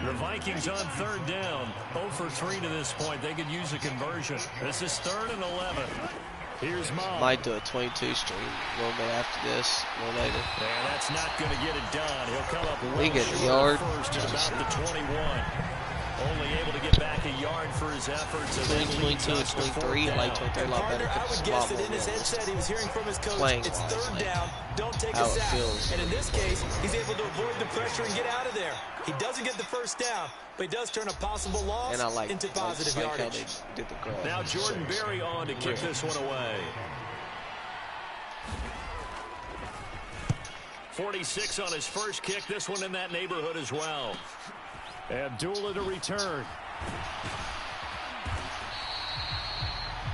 Speaker 12: The Vikings on 3rd down, 0 for 3 to this point. They could use a conversion. This is 3rd and 11. Here's Mom.
Speaker 1: Might do a 22 string a little bit after this, a little later.
Speaker 12: And that's not going to get it done. He'll come up
Speaker 1: he gets a yard.
Speaker 12: First at about the 21. Only able to get back a yard for his efforts.
Speaker 1: 22 and 23, like 23 a lot better.
Speaker 13: I would guess that in his headset he was hearing from his coach, it's 3rd down, don't take a sack. And in this case, he's able to avoid the pressure and get out of there. He doesn't get the 1st down, but he does turn a possible loss into positive yardage.
Speaker 12: Now Jordan Berry on to kick this one away. 46 on his first kick. This one in that neighborhood as well. Abdullah to return.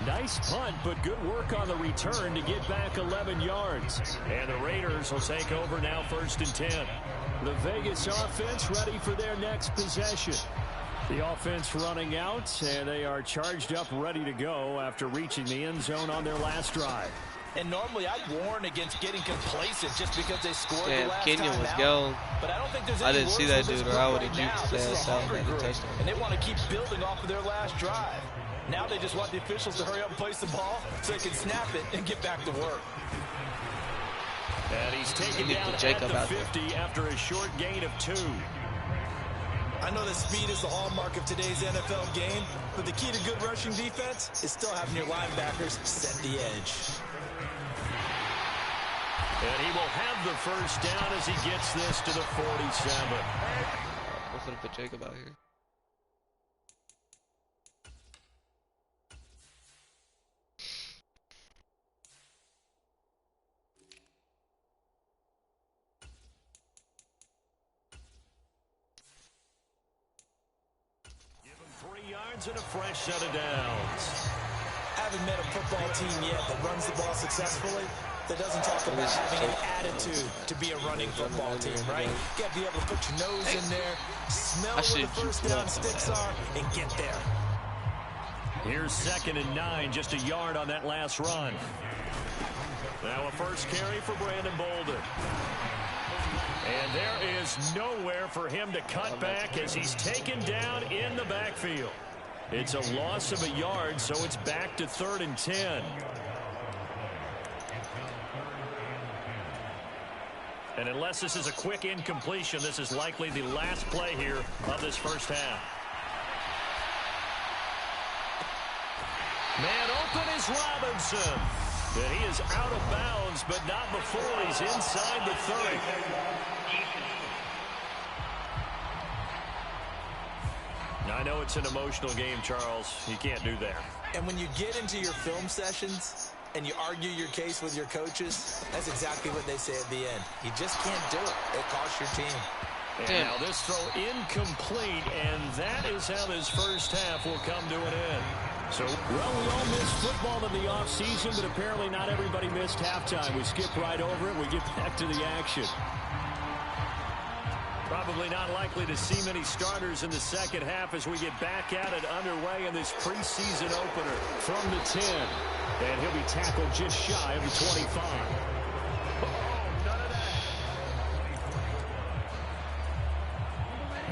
Speaker 12: Nice punt, but good work on the return to get back 11 yards. And the Raiders will take over now 1st and 10. The Vegas offense ready for their next possession. The offense running out, and they are charged up, ready to go after reaching the end zone on their last drive.
Speaker 13: And normally I'd warn against getting complacent just because they scored the last
Speaker 1: Kenyon
Speaker 13: time
Speaker 1: was
Speaker 13: out.
Speaker 1: Gone.
Speaker 13: But I don't think there's
Speaker 1: I
Speaker 13: any
Speaker 1: didn't see that dude, or I would have
Speaker 13: juked
Speaker 1: his ass out at the touchdown.
Speaker 13: And they want to keep building off of their last drive. Now they just want the officials to hurry up and place the ball so they can snap it and get back to work.
Speaker 12: And he's taken down at the 50 after a short gain of 2.
Speaker 13: I know that speed is the hallmark of today's NFL game, but the key to good rushing defense is still having your linebackers set the edge.
Speaker 12: And he will have the 1st down as he gets this to the 47.
Speaker 1: I'm going to put Jacob out here.
Speaker 12: Give him 3 yards and a fresh set of downs.
Speaker 13: Haven't met a football team yet that runs the ball successfully, that doesn't talk about having an attitude to be a running football team, right? You got to be able to put your nose in there, smell where the first down sticks are, and get there.
Speaker 12: Here's 2nd and 9, just a yard on that last run. Now a first carry for Brandon Bolden. And there is nowhere for him to cut back as he's taken down in the backfield. It's a loss of a yard, so it's back to 3rd and 10. And unless this is a quick incompletion, this is likely the last play here of this first half. Man open is Robinson. And he is out of bounds, but not before he's inside the 30. I know it's an emotional game, Charles. You can't do that.
Speaker 13: And when you get into your film sessions and you argue your case with your coaches, that's exactly what they say at the end. You just can't do it. It costs your team.
Speaker 12: And now this throw incomplete, and that is how this first half will come to an end. So, well, we all missed football in the offseason, but apparently not everybody missed halftime. We skip right over it. We get back to the action. Probably not likely to see many starters in the second half as we get back at it underway in this preseason opener. From the 10, and he'll be tackled just shy of the 25.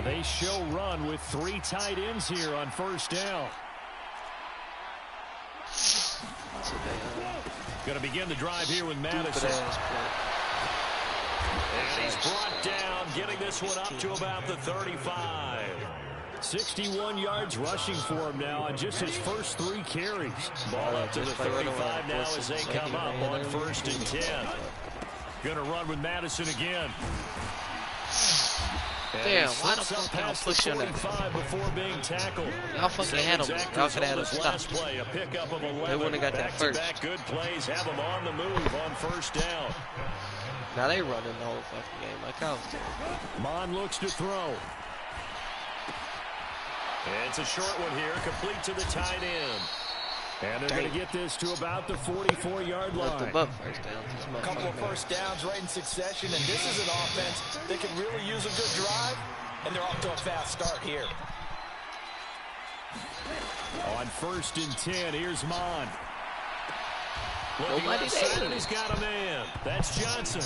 Speaker 12: They show run with 3 tight ends here on first down. Going to begin the drive here with Madison. And he's brought down, getting this one up to about the 35. 61 yards rushing for him now on just his first 3 carries. Ball up to the 35 now as they come up on 1st and 10. Going to run with Madison again.
Speaker 1: Damn, why the fuck y'all push on that?
Speaker 12: Before being tackled.
Speaker 1: Y'all fucking had him. Y'all could have had him stopped. They wouldn't have got that first.
Speaker 12: Good plays, have them on the move on first down.
Speaker 1: Now they running the whole fucking game like I was doing.
Speaker 12: Mon looks to throw. It's a short one here, complete to the tight end. And they're going to get this to about the 44-yard line.
Speaker 13: A couple of first downs right in succession, and this is an offense that can really use a good drive, and they're off to a fast start here.
Speaker 12: On 1st and 10, here's Mon. Looking left side, and he's got a man. That's Johnson.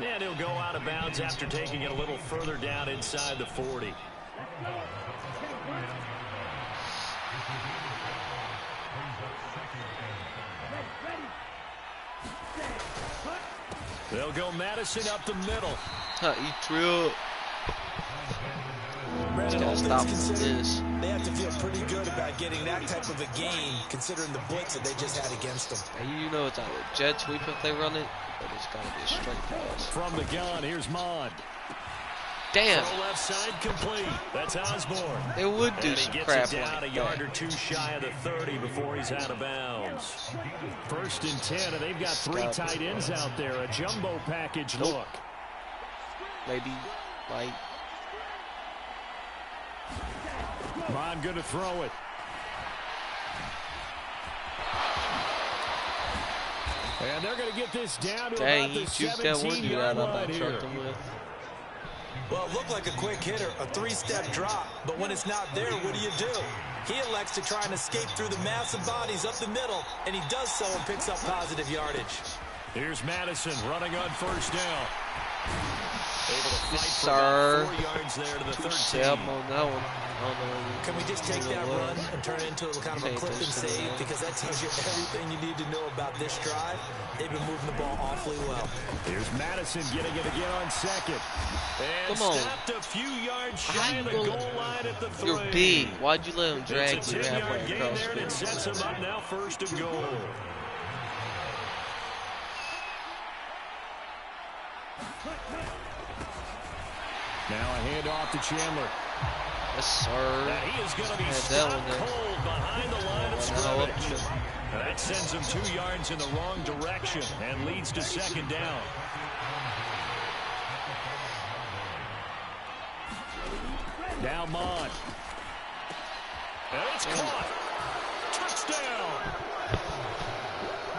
Speaker 12: And he'll go out of bounds after taking it a little further down inside the 40. They'll go Madison up the middle.
Speaker 1: He threw.
Speaker 13: Brandon, all things considered, they have to feel pretty good about getting that type of a gain, considering the blitz that they just had against them.
Speaker 1: And you know it's not a jet sweep if they run it, but it's got to be a straight pass.
Speaker 12: From the gun, here's Mon.
Speaker 1: Damn.
Speaker 12: Throw left side complete. That's Osborne.
Speaker 1: They would do
Speaker 12: and
Speaker 1: some
Speaker 12: he gets
Speaker 1: crap
Speaker 12: it down
Speaker 1: like
Speaker 12: a yard or 2 shy of the 30 before he's out of bounds. 1st and 10, and they've got 3 tight ends out there. A jumbo package look.
Speaker 1: Maybe, like.
Speaker 12: Mon going to throw it. And they're going to get this down to about the 17-yard line here.
Speaker 13: Well, it looked like a quick hitter, a 3-step drop, but when it's not there, what do? He elects to try and escape through the massive bodies up the middle, and he does so and picks up positive yardage.
Speaker 12: Here's Madison running on first down. Able to fight for about 4 yards there to the 13.
Speaker 1: On that one.
Speaker 13: Can we just take that run and turn it into a kind of a clip and save? Because that tells you everything you need to know about this drive. They've been moving the ball awfully well.
Speaker 12: Here's Madison getting it again on 2nd. And
Speaker 1: come on.
Speaker 12: Stopped a few yards shy of the goal line at the 3.
Speaker 1: You're big. Why'd you let him drag
Speaker 12: you halfway across? There, and it sets him up now 1st and goal. Now a handoff to Chandler.
Speaker 1: Yes, sir.
Speaker 12: Now he is going to be stopped cold behind the line of scrimmage. And that sends him 2 yards in the wrong direction and leads to 2nd down. Now Mon. And it's caught. Touchdown.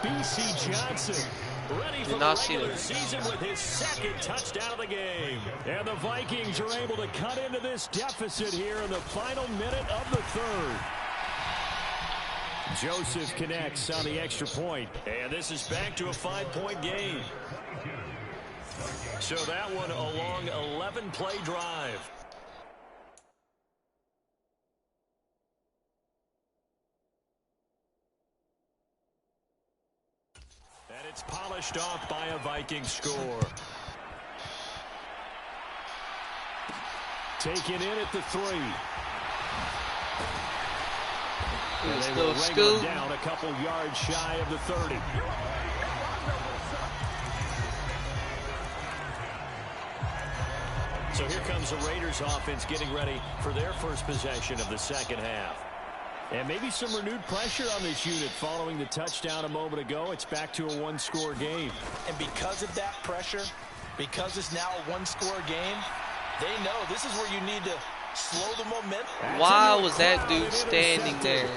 Speaker 12: B.C. Johnson. Ready for the regular season with his second touchdown of the game. And the Vikings are able to cut into this deficit here in the final minute of the third. Joseph connects on the extra point. And this is back to a 5-point game. So that one a long 11-play drive. And it's polished off by a Viking score. Taken in at the 3. And they will wrangle down a couple yards shy of the 30. So here comes the Raiders offense getting ready for their first possession of the second half. And maybe some renewed pressure on this unit following the touchdown a moment ago. It's back to a 1-score game.
Speaker 13: And because of that pressure, because it's now a 1-score game, they know this is where you need to slow the momentum.
Speaker 1: Why was that dude standing there?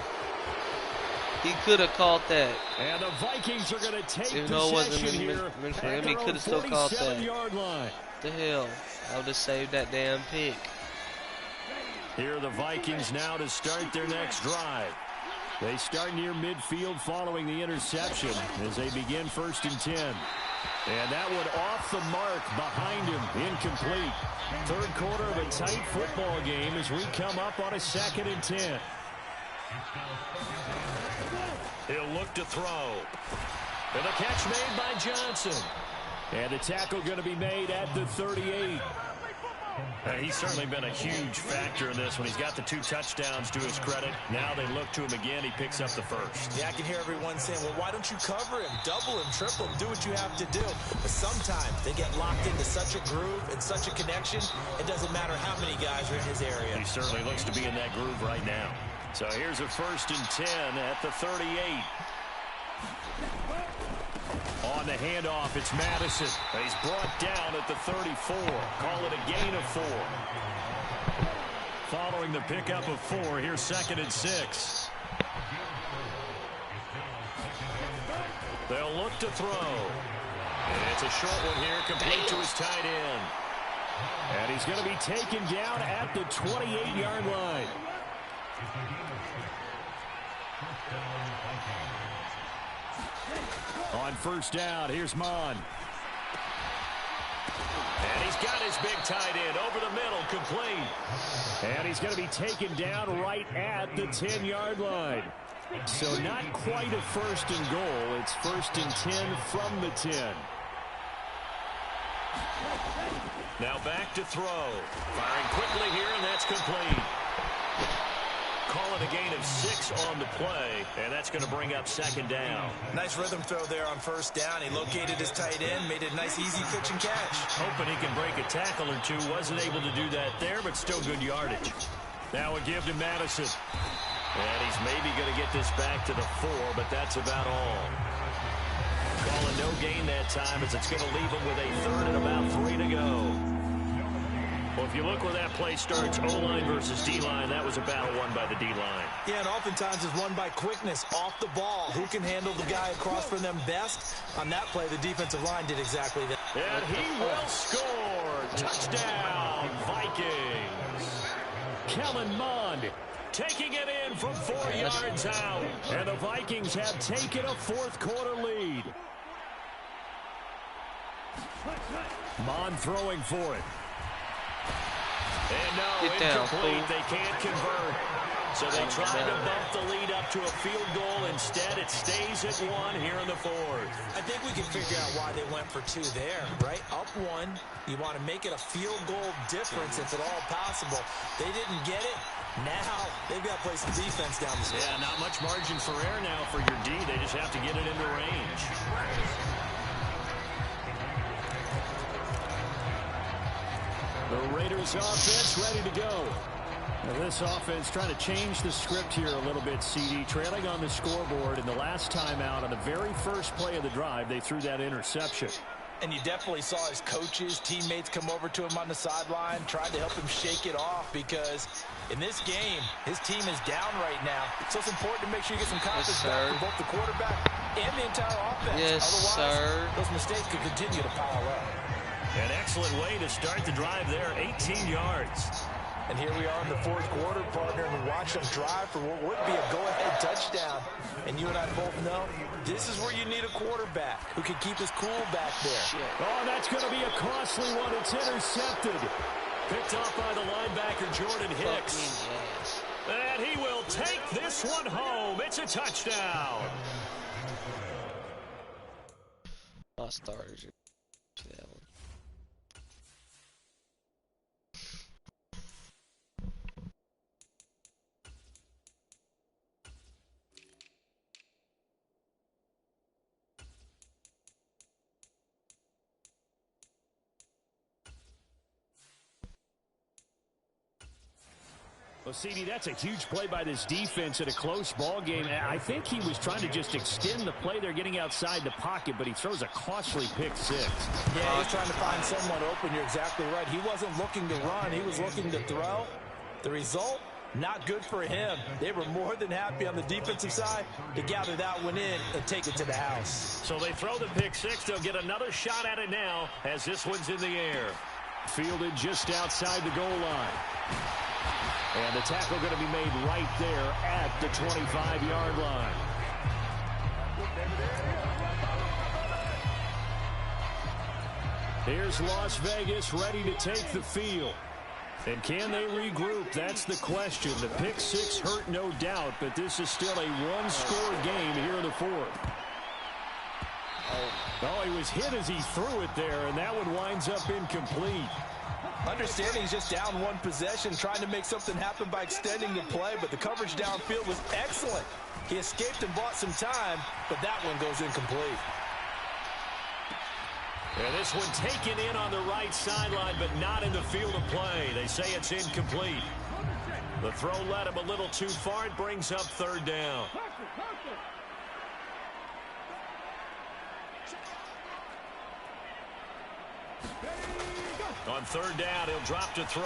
Speaker 1: He could have caught that.
Speaker 12: And the Vikings are going to take
Speaker 1: even though it wasn't
Speaker 12: meant
Speaker 1: for him, he could have still caught that. What the hell? I would have saved that damn pick.
Speaker 12: Here are the Vikings now to start their next drive. They start near midfield following the interception as they begin 1st and 10. And that one off the mark behind him, incomplete. Third quarter of a tight football game as we come up on a 2nd and 10. He'll look to throw. And the catch made by Johnson. And the tackle going to be made at the 38. He's certainly been a huge factor in this one. He's got the 2 touchdowns to his credit. Now they look to him again. He picks up the 1st.
Speaker 13: Yeah, I can hear everyone saying, well, why don't you cover him, double him, triple him, do what you have to do. But sometimes they get locked into such a groove and such a connection, it doesn't matter how many guys are in his area.
Speaker 12: He certainly looks to be in that groove right now. So here's a 1st and 10 at the 38. On the handoff, it's Madison. He's brought down at the 34. Call it a gain of 4. Following the pickup of 4, here's 2nd and 6. They'll look to throw. And it's a short one here, complete to his tight end. And he's going to be taken down at the 28-yard line. On 1st down, here's Mon. And he's got his big tight end over the middle, complete. And he's going to be taken down right at the 10-yard line. So not quite a 1st and goal. It's 1st and 10 from the 10. Now back to throw. Firing quickly here, and that's complete. Call it a gain of 6 on the play, and that's going to bring up 2nd down.
Speaker 13: Nice rhythm throw there on 1st down. He located his tight end, made it a nice, easy pitch and catch.
Speaker 12: Hoping he can break a tackle or 2. Wasn't able to do that there, but still good yardage. Now a give to Madison. And he's maybe going to get this back to the 4, but that's about all. Call a no gain that time as it's going to leave him with a 3rd and about 3 to go. Well, if you look where that play starts, O-line versus D-line, that was a battle won by the D-line.
Speaker 13: Yeah, and oftentimes it's won by quickness off the ball. Who can handle the guy across from them best? On that play, the defensive line did exactly that.
Speaker 12: And he will score. Touchdown, Vikings. Kellen Mond taking it in from 4 yards out. And the Vikings have taken a 4th quarter lead. Mond throwing for it. And no, incomplete. They can't convert. So they tried to bump the lead up to a field goal. Instead, it stays at 1 here in the 4th.
Speaker 13: I think we can figure out why they went for 2 there, right? Up 1. You want to make it a field goal difference if at all possible. They didn't get it. Now they've got to play some defense down the stretch.
Speaker 12: Yeah, not much margin for error now for your D. They just have to get it into range. The Raiders offense ready to go. Now this offense trying to change the script here a little bit, CD. Trailing on the scoreboard, and the last time out on the very first play of the drive, they threw that interception.
Speaker 13: And you definitely saw his coaches, teammates come over to him on the sideline, tried to help him shake it off because in this game, his team is down right now. So it's important to make sure you get some confidence back for both the quarterback and the entire offense. Otherwise, those mistakes could continue to pile up.
Speaker 12: An excellent way to start the drive there, 18 yards.
Speaker 13: And here we are in the fourth quarter, partner, and watch them drive for what would be a go-ahead touchdown. And you and I both know this is where you need a quarterback who can keep his cool back there.
Speaker 12: Oh, that's going to be a costly one. It's intercepted. Picked off by the linebacker, Jordan Hicks. And he will take this one home. It's a touchdown.
Speaker 1: My starters are that one.
Speaker 12: Well, CD, that's a huge play by this defense in a close ball game. I think he was trying to just extend the play. They're getting outside the pocket, but he throws a costly pick six.
Speaker 13: Yeah, he's trying to find someone open. You're exactly right. He wasn't looking to run. He was looking to throw. The result, not good for him. They were more than happy on the defensive side to gather that one in and take it to the house.
Speaker 12: So they throw the pick six. They'll get another shot at it now as this one's in the air. Fielded just outside the goal line. And the tackle going to be made right there at the 25-yard line. Here's Las Vegas ready to take the field. And can they regroup? That's the question. The pick six hurt, no doubt, but this is still a one-score game here in the fourth. Oh, he was hit as he threw it there, and that one winds up incomplete.
Speaker 13: Understanding he's just down one possession, trying to make something happen by extending the play, but the coverage downfield was excellent. He escaped and bought some time, but that one goes incomplete.
Speaker 12: And this one taken in on the right sideline, but not in the field of play. They say it's incomplete. The throw led him a little too far. It brings up third down. On third down, he'll drop to throw.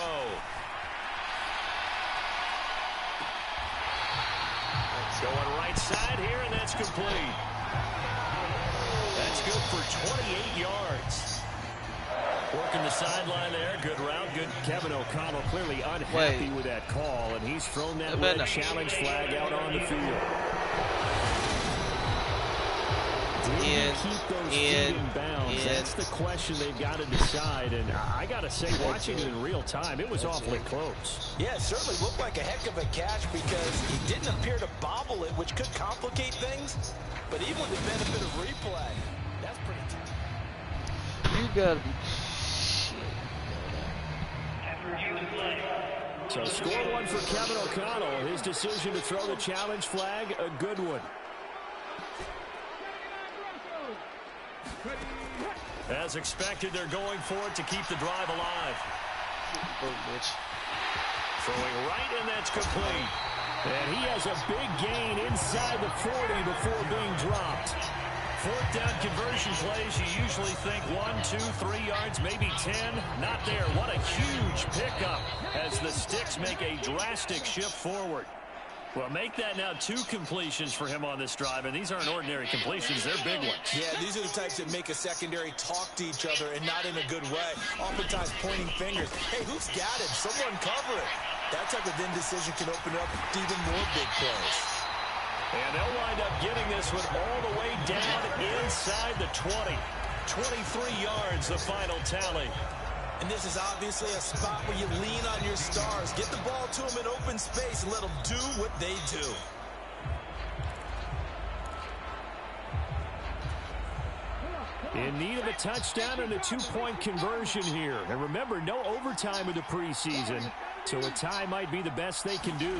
Speaker 12: Going right side here, and that's complete. That's good for 28 yards. Working the sideline there. Good route. Good. Kevin O'Connell clearly unhappy with that call, and he's thrown that red challenge flag out on the field. Keep those feet in bounds. That's the question they've got to decide. And I got to say, watching it in real time, it was awfully close.
Speaker 13: Yeah, it certainly looked like a heck of a catch because he didn't appear to bobble it, which could complicate things. But even with the benefit of replay, that's pretty tough.
Speaker 1: You gotta be.
Speaker 12: So score one for Kevin O'Connell. His decision to throw the challenge flag, a good one. As expected, they're going for it to keep the drive alive. Throwing right, and that's complete. And he has a big gain inside the 40 before being dropped. Fourth down conversion plays, you usually think 1, 2, 3 yards, maybe 10. Not there. What a huge pickup as the Sticks make a drastic shift forward. Well, make that now 2 completions for him on this drive, and these aren't ordinary completions. They're big ones.
Speaker 13: Yeah, these are the types that make a secondary talk to each other and not in a good way. Oftentimes pointing fingers. Hey, who's got it? Someone cover it. That type of indecision can open up to even more big plays.
Speaker 12: And they'll wind up getting this one all the way down inside the 20. 23 yards, the final tally.
Speaker 13: And this is obviously a spot where you lean on your stars. Get the ball to them in open space and let them do what they do.
Speaker 12: In need of a touchdown and a 2-point conversion here. And remember, no overtime in the preseason, so a tie might be the best they can do.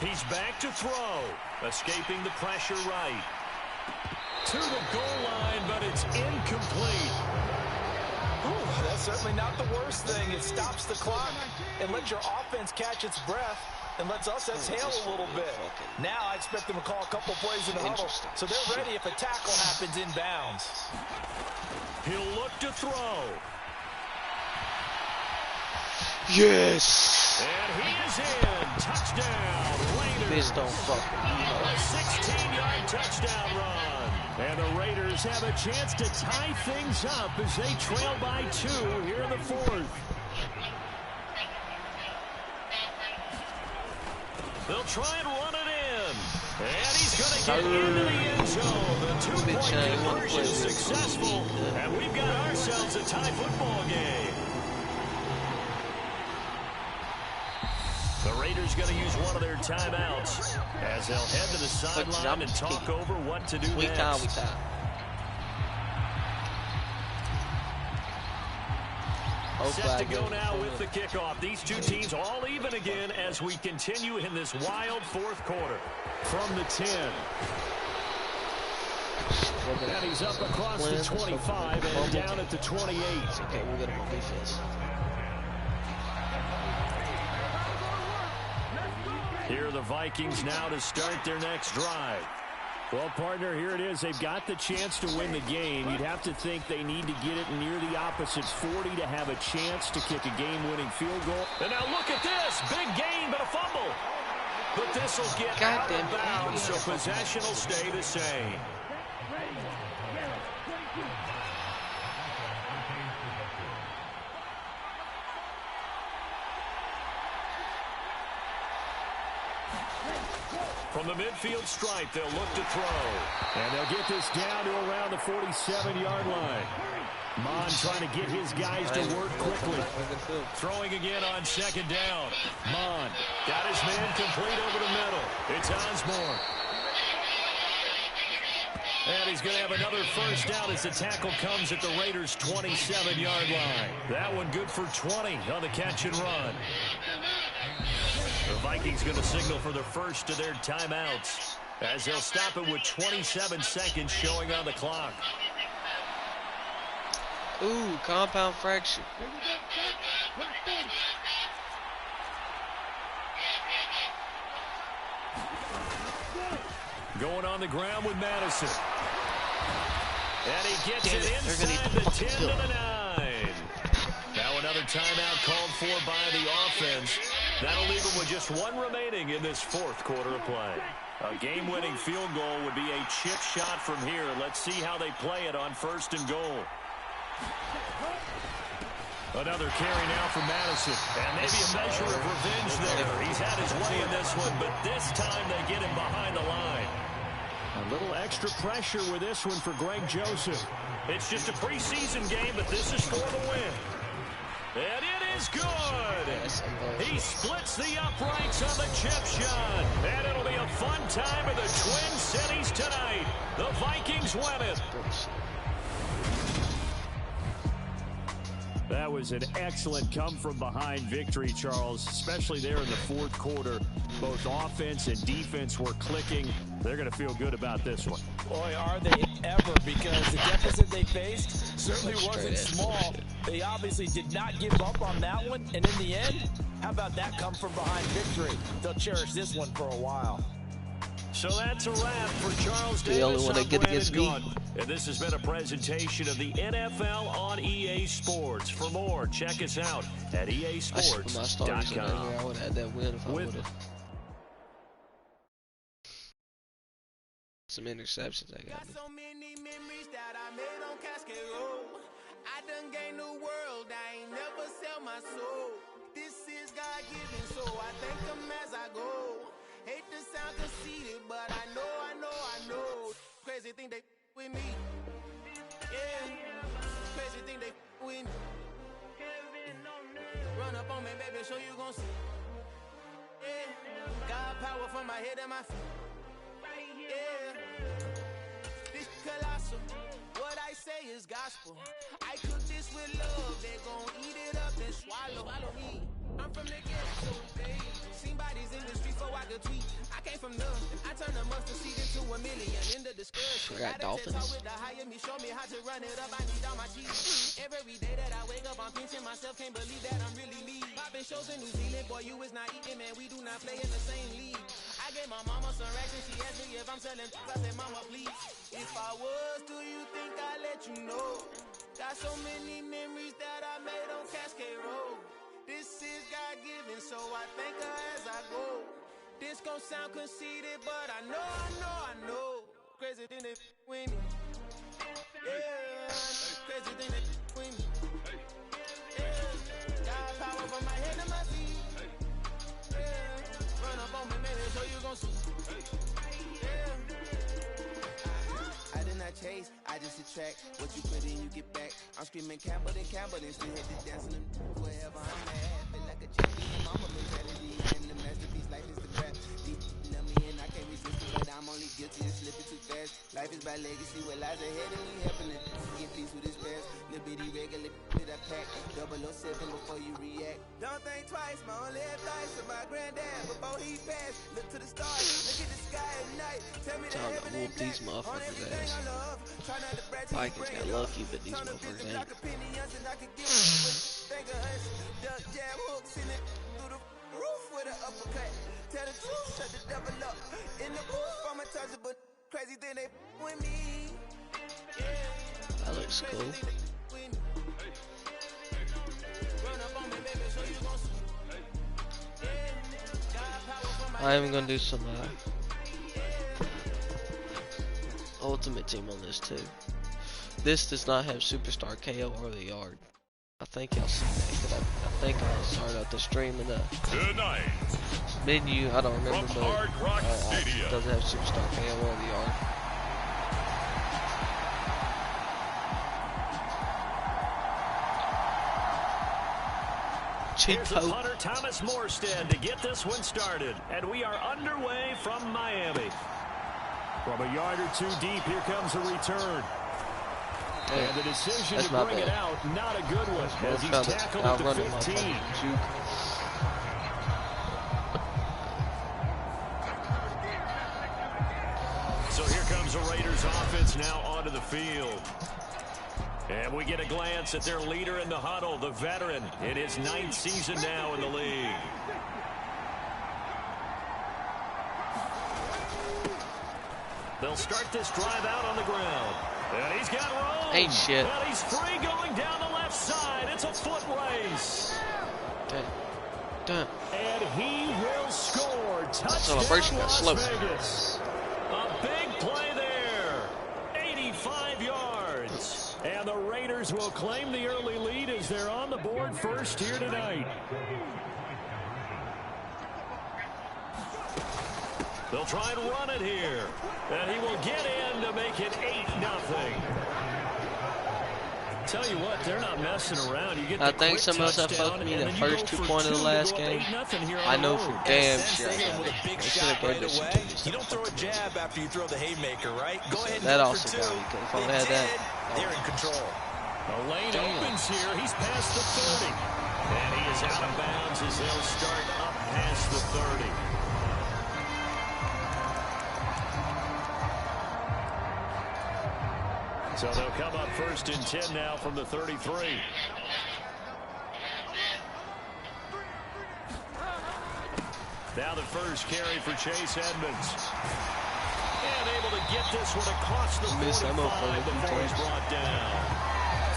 Speaker 12: He's back to throw, escaping the pressure right. To the goal line, but it's incomplete.
Speaker 13: Ooh, that's certainly not the worst thing. It stops the clock and lets your offense catch its breath. and lets us exhale a little bit. Now I expect them to call a couple plays in the huddle, so they're ready if a tackle happens inbounds.
Speaker 12: He'll look to throw.
Speaker 1: Yes!
Speaker 12: And he is in. Touchdown, Raiders.
Speaker 1: Bitch don't fucking
Speaker 12: A 16-yard touchdown run. And the Raiders have a chance to tie things up as they trail by 2 here in the 4th. They'll try and run it in. And he's going to get into the end zone. The 2-point conversion successful. And we've got ourselves a tie football game. The Raiders going to use one of their timeouts as they'll head to the sideline and talk over what to do next. Set to go now with the kickoff. These two teams all even again as we continue in this wild 4th quarter. From the 10. And he's up across the 25 and down at the 28.
Speaker 1: Okay, we'll get him on defense.
Speaker 12: Here are the Vikings now to start their next drive. Well, partner, here it is. They've got the chance to win the game. You'd have to think they need to get it near the opposite 40 to have a chance to kick a game-winning field goal. And now look at this. Big gain, but a fumble. But this will get out of bounds, so possession will stay the same. From the midfield stripe, they'll look to throw. And they'll get this down to around the 47-yard line. Mon trying to get his guys to work quickly. Throwing again on 2nd down. Mon got his man complete over the middle. It's Osborne. And he's going to have another first down as the tackle comes at the Raiders' 27-yard line. That one good for 20 on the catch and run. The Vikings going to signal for the first of their timeouts as they'll stop it with 27 seconds showing on the clock.
Speaker 1: Ooh, compound fracture.
Speaker 12: Going on the ground with Madison. And he gets it inside the 10 to the 9. Now another timeout called for by the offense. That'll leave them with just one remaining in this 4th quarter of play. A game-winning field goal would be a chip shot from here. Let's see how they play it on 1st and goal. Another carry now for Madison. And maybe a measure of revenge there. He's had his way in this one, but this time they get him behind the line. A little extra pressure with this one for Greg Joseph. It's just a preseason game, but this is for the win. And it is good. He splits the uprights on the chip shot. And it'll be a fun time in the Twin Cities tonight. The Vikings win it. That was an excellent come-from-behind victory, Charles, especially there in the 4th quarter. Both offense and defense were clicking. They're going to feel good about this one.
Speaker 13: Boy, are they ever, because the deficit they faced certainly wasn't small. They obviously did not give up on that one, and in the end, how about that come-from-behind victory? They'll cherish this one for a while.
Speaker 12: So that's a wrap for Charles Davis.
Speaker 1: The only one that get against me.
Speaker 12: And this has been a presentation of the NFL on EA Sports. For more, check us out at easports.com.
Speaker 1: I would have had that win if I would have. Some interceptions I got.
Speaker 2: So many memories that I made on Cascade Road. I done gained the world, I ain't never sell my soul. This is God-given, so I thank him as I go. Hate to sound conceited, but I know. Crazy thing they with me. Yeah. Crazy thing they with me. Run up on me, baby, show you gon' see. Yeah. God power from my head and my feet. Yeah. This colossal. What I say is gospel. I cook this with love. They gon' eat it up and swallow. Follow me. I'm from the ghetto, baby. Seen bodies in the street before I could tweet. I came from nothing. I turned a mustard seed into a million in the discussion.
Speaker 1: forgot Dolphins.
Speaker 2: Every day that I wake up, I'm pinching myself, can't believe that I'm really me. Popping shows in New Zealand, boy, you is not eating, man, we do not play in the same league. I gave my mama some racks and she asked me if I'm selling. I said, mama, please. If I was, do you think I'd let you know? Got so many memories that I made on Cascade Road. This is God-given, so I thank her as I go. This gon' sound conceited, but I know. Crazy than they with me. Yeah, crazy than they with me. Yeah, got power from my head to my feet. Yeah, run up on me, man, so you gon' see. Yeah. I did not chase, I just attract. What you put in, you get back. I'm screaming Campbell, then still hit the dance and wherever I'm at. Feel like a champion, mama mentality. And the masterpiece, life is the rap. Deep know me and I can't resist it, but I'm only guilty of slipping too fast. Life is by legacy, what lies ahead and we helping it. Get peace with this past. Little bitty regular that I pack. 007 before you react. Don't think twice, my only advice to my granddad before he passed. Look to the stars, look at the sky at night. Tell me that heaven ain't black.
Speaker 1: These motherfuckers ass. Vikings got lucky, but these motherfuckers ain't.
Speaker 2: Jab hooks in it through the roof with an uppercut. Tell the truth, shut the devil up. In the booth, I'm untouchable. Crazy thing they with me.
Speaker 1: That looks cool. I'm gonna do some Ultimate Team on this too. This does not have Superstar KO or the Yard. I think y'all see that. I think I started out the stream in the menu. I don't remember, but it doesn't have Superstar KO or the Yard.
Speaker 12: Here's the punter, Thomas Morstead, to get this one started. And we are underway from Miami. From a yard or two deep, here comes a return. And the decision to bring it out, not a good one, as he's tackled at the 15. So here comes the Raiders offense now onto the field. And we get a glance at their leader in the huddle, the veteran, in his 9th season now in the league. They'll start this drive out on the ground. And he's got room.
Speaker 1: Ain't shit.
Speaker 12: And he's free going down the left side. It's a foot race. And he will score. Touchdown, Las Vegas. A big play there. 85 yards. And the Raiders will claim the early lead as they're on the board first here tonight. They'll try and run it here. And he will get in to make it 8-0. Tell you what, they're not messing around. You get
Speaker 1: I think some of us have fucked me the first 2 points of the last game. I know for damn sure.
Speaker 13: You don't throw a jab after you throw the haymaker, right? Go ahead and
Speaker 1: that
Speaker 13: go
Speaker 1: also
Speaker 13: for 2.
Speaker 1: got me, if I had that.
Speaker 13: They're in control.
Speaker 12: The lane opens here. He's past the 30. And he is out of bounds as they'll start up past the 30. So they'll come up first and 10 now from the 33. Now the first carry for Chase Edmonds. And able to get this one across the 45 before he's brought down.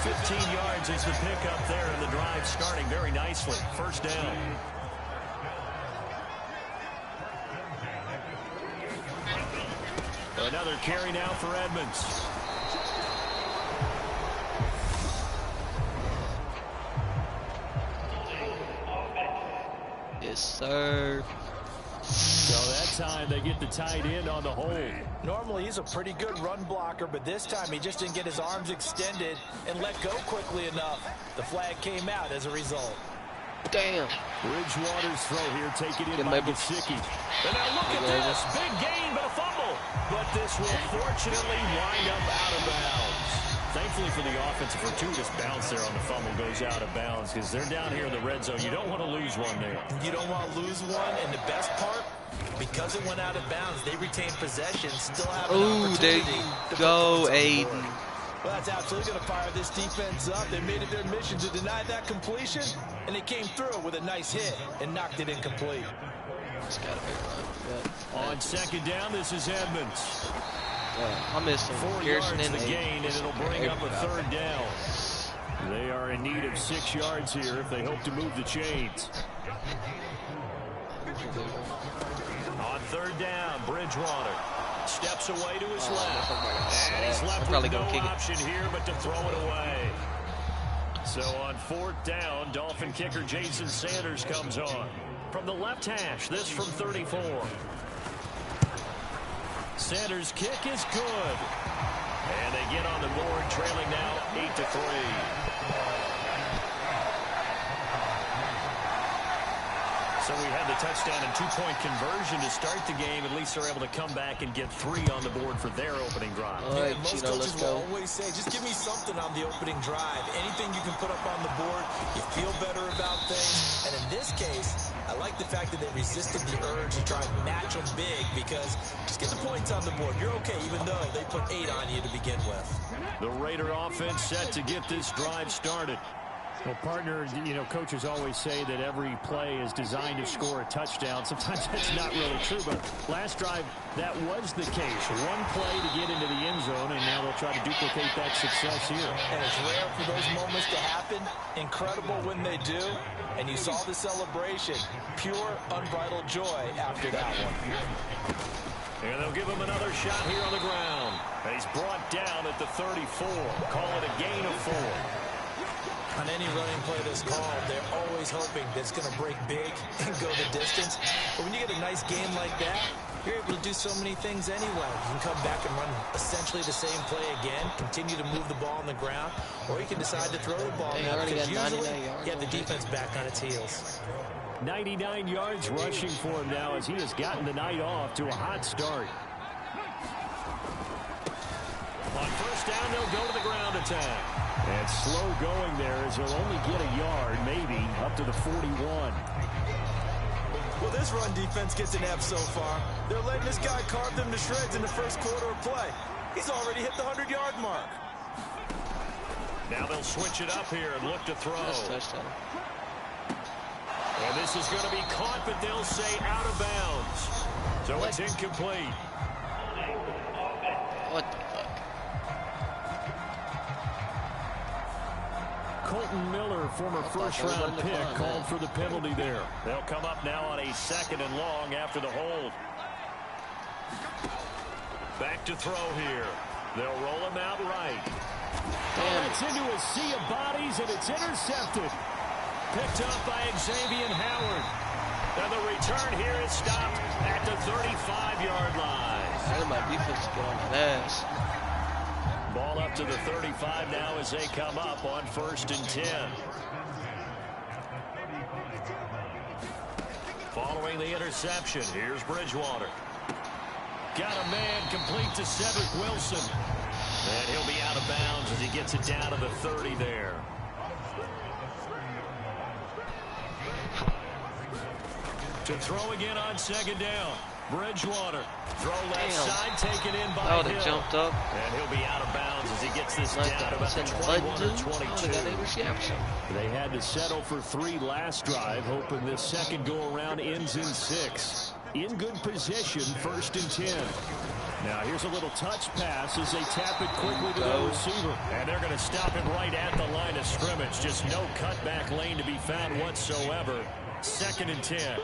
Speaker 12: 15 yards is the pickup there, and the drive starting very nicely. First down. Another carry now for Edmonds.
Speaker 1: Yes, sir.
Speaker 12: So that time they get the tight end on the hold.
Speaker 13: Normally he's a pretty good run blocker, but this time he just didn't get his arms extended and let go quickly enough. The flag came out as a result.
Speaker 1: Damn.
Speaker 12: Bridgewater's throw here, take it in by Gesicki. And now look at this. Big gain, but a fumble. But this will fortunately wind up out of bounds. Thankfully for the offense, a fortuitous bounce there on the fumble goes out of bounds because they're down here in the red zone. You don't want to lose one there.
Speaker 13: You don't want to lose one, and the best part, Because it went out of bounds, they retained possession, still have an
Speaker 1: Ooh,
Speaker 13: opportunity.
Speaker 1: there you go, Aiden.
Speaker 13: Well, that's absolutely going to fire this defense up. They made it their mission to deny that completion, and they came through with a nice hit and knocked it incomplete.
Speaker 1: It's gotta be right.
Speaker 12: On second down, this is Edmonds.
Speaker 1: I missed him.
Speaker 12: 4 yards the gain, and it'll bring up a third down. They are in need of 6 yards here if they hope to move the chains. On third down, Bridgewater steps away to his left. And he's left with no option here but to throw it away. So on fourth down, Dolphin kicker Jason Sanders comes on. From the left hash, this from 34. Sanders' kick is good. And they get on the board, trailing now 8-3. So we had the touchdown and two-point conversion to start the game. At least they're able to come back and get 3 on the board for their opening drive.
Speaker 13: Yeah, most coaches will always say, just give me something on the opening drive. Anything you can put up on the board, you feel better about things. And in this case, I like the fact that they resisted the urge to try and match them big because just get the points on the board. You're okay, even though they put 8 on you to begin with.
Speaker 12: The Raider offense set to get this drive started. Well, partner, you know, coaches always say that every play is designed to score a touchdown. Sometimes that's not really true, but last drive, that was the case. One play to get into the end zone, and now they'll try to duplicate that success here.
Speaker 13: And it's rare for those moments to happen. Incredible when they do. And you saw the celebration. Pure, unbridled joy after that one.
Speaker 12: And they'll give him another shot here on the ground. And he's brought down at the 34. Call it a gain of 4.
Speaker 13: On any running play that's called, they're always hoping that it's going to break big and go the distance. But when you get a nice game like that, you're able to do so many things anyway. You can come back and run essentially the same play again, continue to move the ball on the ground, or you can decide to throw the ball now because usually you have the defense back on its heels.
Speaker 12: 99 yards rushing for him now as he has gotten the night off to a hot start. On first down, they'll go to the ground attack. And slow going there as he'll only get a yard, maybe, up to the 41.
Speaker 13: Well, this run defense gets an F so far. They're letting this guy carve them to shreds in the first quarter of play. He's already hit the 100-yard mark.
Speaker 12: Now they'll switch it up here and look to throw. And this is going to be caught, but they'll say out of bounds. So it's incomplete.
Speaker 1: What the fuck?
Speaker 12: Colton Miller, former first-round pick, called for the penalty there. They'll come up now on a 2nd and long after the hold. Back to throw here. They'll roll him out right. That's into a sea of bodies, and it's intercepted. Picked up by Xavier Howard. And the return here is stopped at the 35-yard line.
Speaker 1: My defense going on ass.
Speaker 12: Ball up to the 35 now as they come up on 1st and 10. Following the interception, here's Bridgewater. Got a man complete to Cedric Wilson. And he'll be out of bounds as he gets it down to the 30 there. To throw again on 2nd down. Bridgewater. Throw left side, taken in by Hill.
Speaker 1: Jumped up.
Speaker 12: And he'll be out of bounds as he gets this down about the 21 or 22. They had to settle for 3 last drive, hoping this second go-around ends in 6. In good position, 1st and 10. Now here's a little touch pass as they tap it quickly to the receiver. And they're going to stop him right at the line of scrimmage. Just no cutback lane to be found whatsoever. 2nd and 10.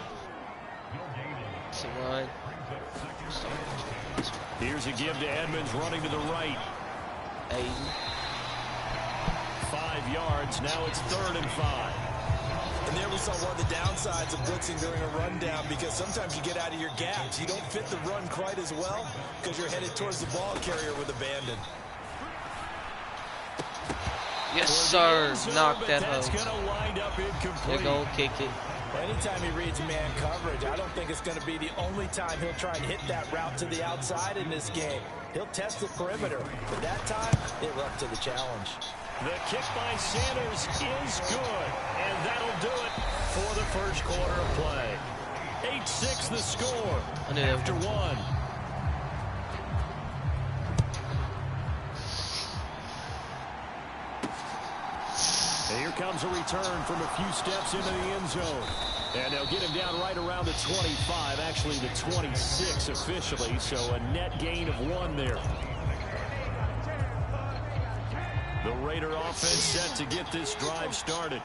Speaker 12: Here's a give to Edmonds running to the right. 5 yards. Now it's 3rd and 5.
Speaker 13: And there we saw one of the downsides of blitzing during a rundown because sometimes you get out of your gaps. You don't fit the run quite as well because you're headed towards the ball carrier with abandon.
Speaker 1: Yes, sir. Knock that
Speaker 13: home.
Speaker 1: They're going to kick it.
Speaker 13: Well, anytime he reads man coverage, I don't think it's going to be the only time he'll try and hit that route to the outside in this game. He'll test the perimeter, but that time, it were up to the challenge.
Speaker 12: The kick by Sanders is good, and that'll do it for the first quarter of play. 8-6 the score after one. Here comes a return from a few steps into the end zone. And they'll get him down right around the 25, actually the 26 officially, so a net gain of 1 there. The Raider offense set to get this drive started.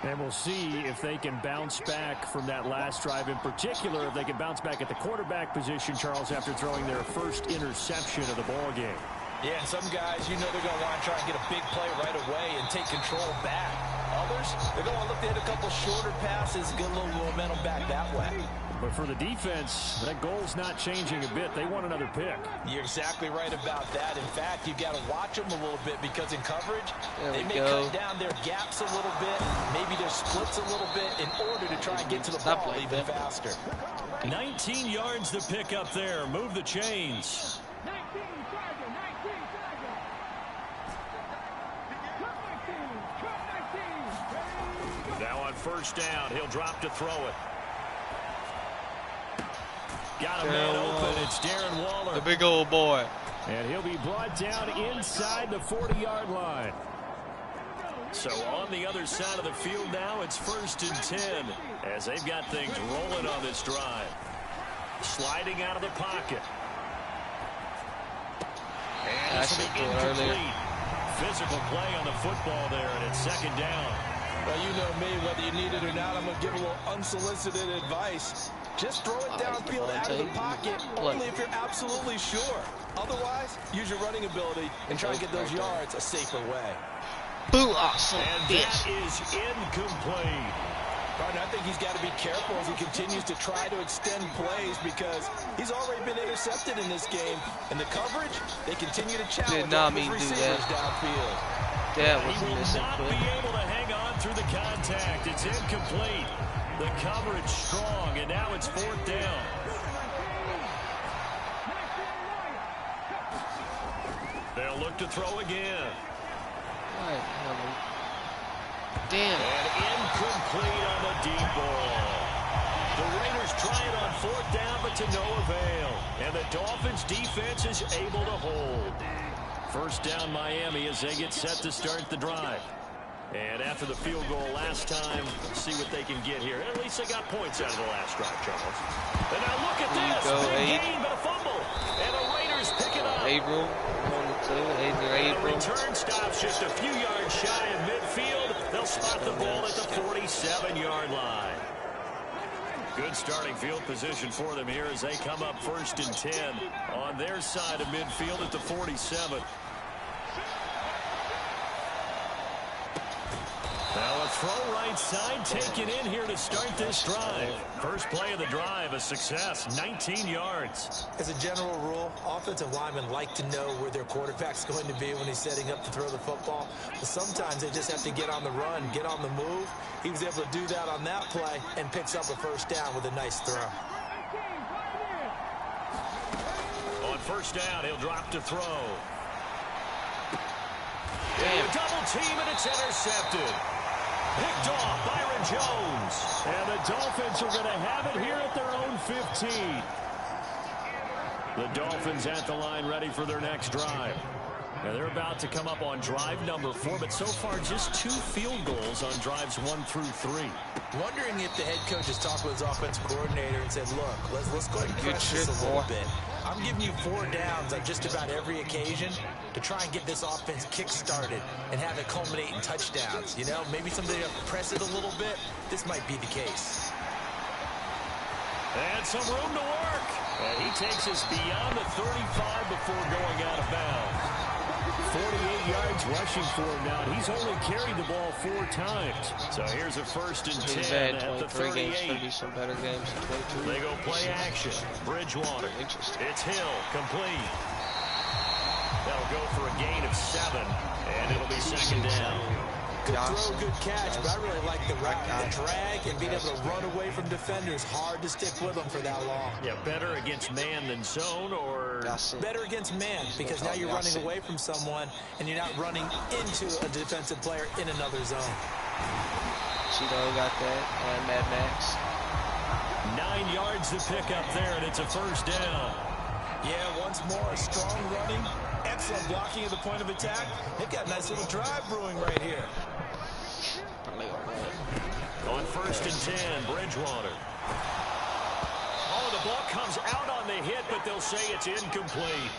Speaker 12: And we'll see if they can bounce back from that last drive, in particular if they can bounce back at the quarterback position, Charles, after throwing their first interception of the ball game.
Speaker 13: Yeah, and some guys, you know they're going to want to try and get a big play right away and take control back. Others, they're going to look to hit a couple shorter passes, get a little momentum back that way.
Speaker 12: But for the defense, that goal's not changing a bit. They want another pick.
Speaker 13: You're exactly right about that. In fact, you've got to watch them a little bit because in coverage, they may cut down their gaps a little bit, maybe their splits a little bit in order to try and get to the ball even faster.
Speaker 12: 19 yards to pick up there. Move the chains. Now on first down, he'll drop to throw it. Got a man open. It's Darren Waller.
Speaker 1: The big old boy.
Speaker 12: And he'll be brought down inside the 40-yard line. So on the other side of the field now, it's 1st and 10 as they've got things rolling on this drive. Sliding out of the pocket. And this will be incomplete. Physical play on the football there, and it's 2nd down.
Speaker 13: Well, you know me, whether you need it or not, I'm going to give a little unsolicited advice. Just throw it downfield out of the pocket, only if you're absolutely sure. Otherwise, use your running ability and try and get those yards a safer way.
Speaker 1: Boo, awesome.
Speaker 12: And that is incomplete.
Speaker 13: Right, I think he's got to be careful as he continues to try to extend plays because he's already been intercepted in this game. And the coverage, they continue to challenge his receivers downfield.
Speaker 12: That was he will not be able to hang on through the contact. It's incomplete. The coverage strong, and now it's 4th down. They'll look to throw again.
Speaker 1: Damn.
Speaker 12: And incomplete on the deep ball. The Raiders try it on 4th down, but to no avail. And the Dolphins defense is able to hold. 1st down Miami as they get set to start the drive. And after the field goal last time, see what they can get here. At least they got points out of the last drive, Charles. And now look at this. Big gain, but a fumble. And the Raiders pick it up.
Speaker 1: Abram.
Speaker 12: And the return stops just a few yards shy of midfield. They'll spot the ball at the 47-yard line. Good starting field position for them here as they come up 1st and 10 on their side of midfield at the 47. Now a throw right side taken in here to start this drive. First play of the drive, a success, 19 yards.
Speaker 13: As a general rule, offensive linemen like to know where their quarterback's going to be when he's setting up to throw the football. But sometimes they just have to get on the run, get on the move. He was able to do that on that play and picks up a 1st down with a nice throw.
Speaker 12: On 1st down, he'll drop to throw.
Speaker 1: Damn.
Speaker 12: A double team, and it's intercepted. Picked off, Byron Jones. And the Dolphins are going to have it here at their own 15. The Dolphins at the line ready for their next drive. And they're about to come up on drive number 4, but so far just 2 field goals on drives 1 through 3.
Speaker 13: Wondering if the head coach has talked with his offensive coordinator and said, look, let's go ahead and press this a little bit. I'm giving you 4 downs on just about every occasion to try and get this offense kick-started and have it culminate in touchdowns. You know, maybe somebody have to press it a little bit. This might be the case.
Speaker 12: And some room to work. And he takes us beyond the 35 before going out of bounds. 48 yards rushing for him now. He's only carried the ball 4 times. So here's a 1st and 10 at the 38.
Speaker 1: Games, could be some better games than 22.
Speaker 12: They go play action. Bridgewater.
Speaker 1: Interesting.
Speaker 12: It's Hill. Complete. That'll go for a gain of 7. And it'll be 2nd down.
Speaker 13: Good throw, good catch, but I really like the drag and being able to run away from defenders. Hard to stick with them for that long.
Speaker 12: Yeah, better against man than zone, or
Speaker 13: better against man, because now you're running away from someone and you're not running into a defensive player in another zone.
Speaker 1: Cheeto got that. Mad Max.
Speaker 12: 9 9 yards to pick up there, and it's a first down.
Speaker 13: Yeah, once more, strong running, excellent blocking at the point of attack. They've got a nice little drive brewing right here.
Speaker 12: On 1st and 10, Bridgewater. Oh, the ball comes out on the hit, but they'll say it's incomplete.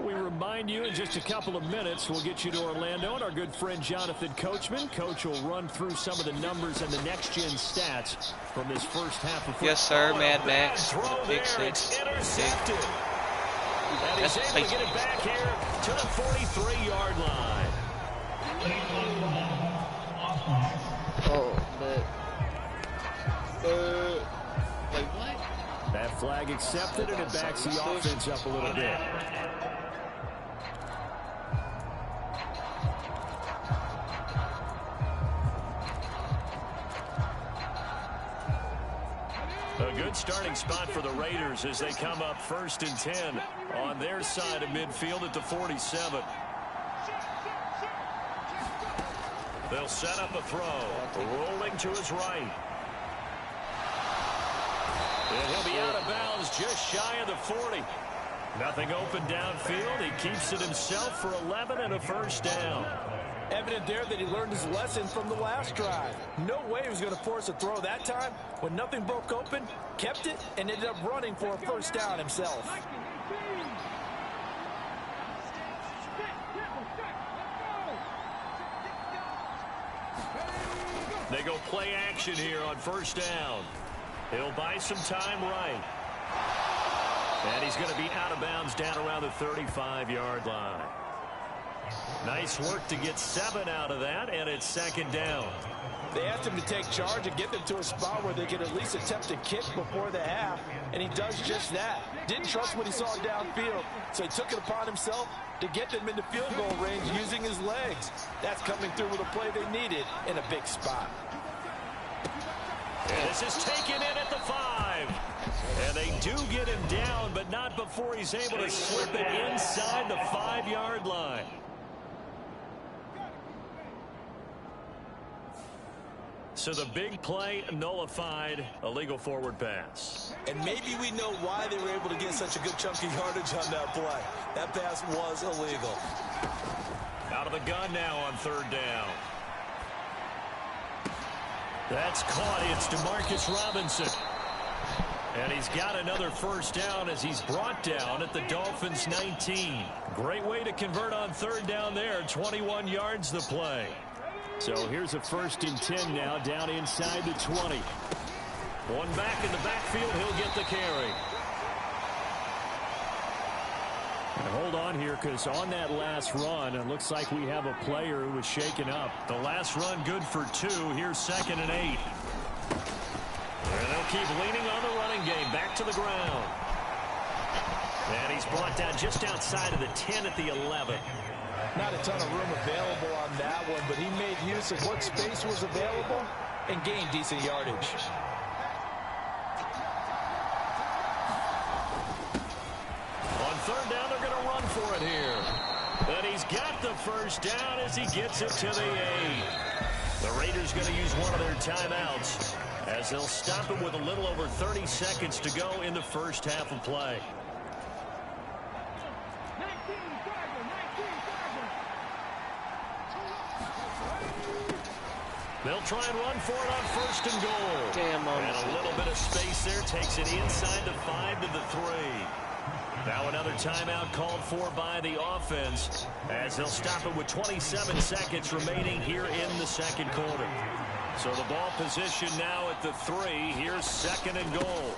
Speaker 12: We remind you in just a couple of minutes, we'll get you to Orlando and our good friend Jonathan Coachman. Coach will run through some of the numbers and the next-gen stats from this first half of football.
Speaker 1: Yes, sir, Mad Max. Big 6.
Speaker 12: It's intercepted. And he's able to get it back here to the 43-yard line.
Speaker 1: Oh, but wait, what?
Speaker 12: That flag accepted, and it backs the offense up a little bit. A good starting spot for the Raiders as they come up 1st and 10 on their side of midfield at the 47. They'll set up a throw. Rolling to his right. And he'll be out of bounds just shy of the 40. Nothing open downfield. He keeps it himself for 11 and a first down.
Speaker 13: Evident there that he learned his lesson from the last drive. No way he was going to force a throw that time. When nothing broke open, kept it, and ended up running for a first down himself.
Speaker 12: They go play action here on first down. He'll buy some time right. And he's going to be out of bounds down around the 35-yard line. Nice work to get 7 out of that, and it's 2nd down.
Speaker 13: They asked him to take charge and get them to a spot where they could at least attempt a kick before the half, and he does just that. Didn't trust what he saw downfield, so he took it upon himself to get them into field goal range using his legs. That's coming through with a play they needed in a big spot.
Speaker 12: And this is taken in at the 5. And they do get him down, but not before he's able to slip it inside the 5-yard line. So the big play nullified, illegal forward pass.
Speaker 13: And maybe we know why they were able to get such a good chunk of yardage on that play. That pass was illegal.
Speaker 12: Out of the gun now on 3rd down. That's caught. It's DeMarcus Robinson. And he's got another first down as he's brought down at the Dolphins' 19. Great way to convert on 3rd down there. 21 yards the play. So here's a 1st and 10 now down inside the 20. One back in the backfield. He'll get the carry. And hold on here, because on that last run, it looks like we have a player who was shaken up. The last run good for 2. Here's 2nd and 8. And they'll keep leaning on the running game. Back to the ground. And he's brought down just outside of the 10 at the 11.
Speaker 13: Not a ton of room available on that one, but he made use of what space was available and gained decent yardage.
Speaker 12: On 3rd down, they're going to run for it here. And he's got the first down as he gets it to the 8. The Raiders going to use one of their timeouts as they'll stop it with a little over 30 seconds to go in the first half of play. They'll try and run for it on 1st and goal. And a little bit of space there. Takes it inside the 5 to the 3. Now another timeout called for by the offense as they'll stop it with 27 seconds remaining here in the 2nd quarter. So the ball position now at the 3. Here's 2nd and goal.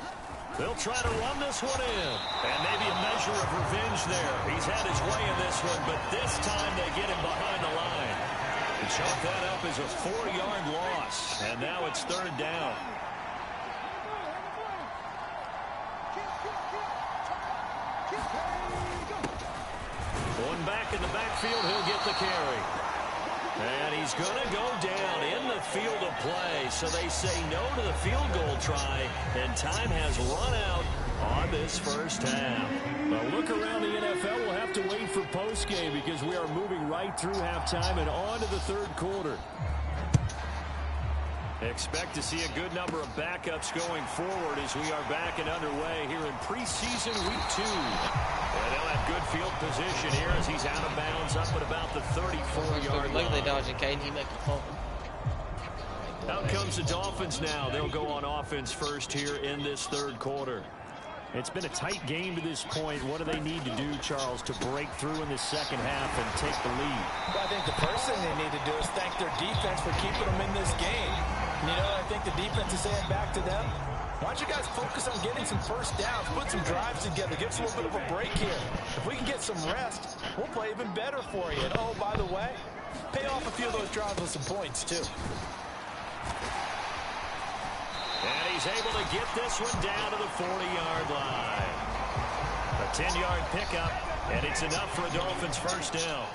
Speaker 12: They'll try to run this one in. And maybe a measure of revenge there. He's had his way in this one, but this time they get him behind the line. And chalk that up as a 4-yard loss. And now it's 3rd down. One back in the backfield, he'll get the carry. And he's going to go down in the field of play. So they say no to the field goal try, and time has run out on this first half. A look around the NFL, we'll have to wait for postgame because we are moving right through halftime and on to the 3rd quarter. Expect to see a good number of backups going forward as we are back and underway here in preseason week 2. And they'll have good field position here as he's out of bounds up at about the 34-yard line.
Speaker 1: Look at the dodging, Kane. He make a phone.
Speaker 12: Out comes the Dolphins now. They'll go on offense first here in this third quarter. It's been a tight game to this point. What do they need to do, Charles, to break through in the second half and take the lead?
Speaker 13: Well, I think the first thing they need to do is thank their defense for keeping them in this game. You know, I think the defense is saying back to them, why don't you guys focus on getting some first downs, put some drives together, give us a little bit of a break here. If we can get some rest, we'll play even better for you. And, oh, by the way, pay off a few of those drives with some points, too.
Speaker 12: And he's able to get this one down to the 40-yard line. A 10-yard pickup, and it's enough for a Dolphins first down.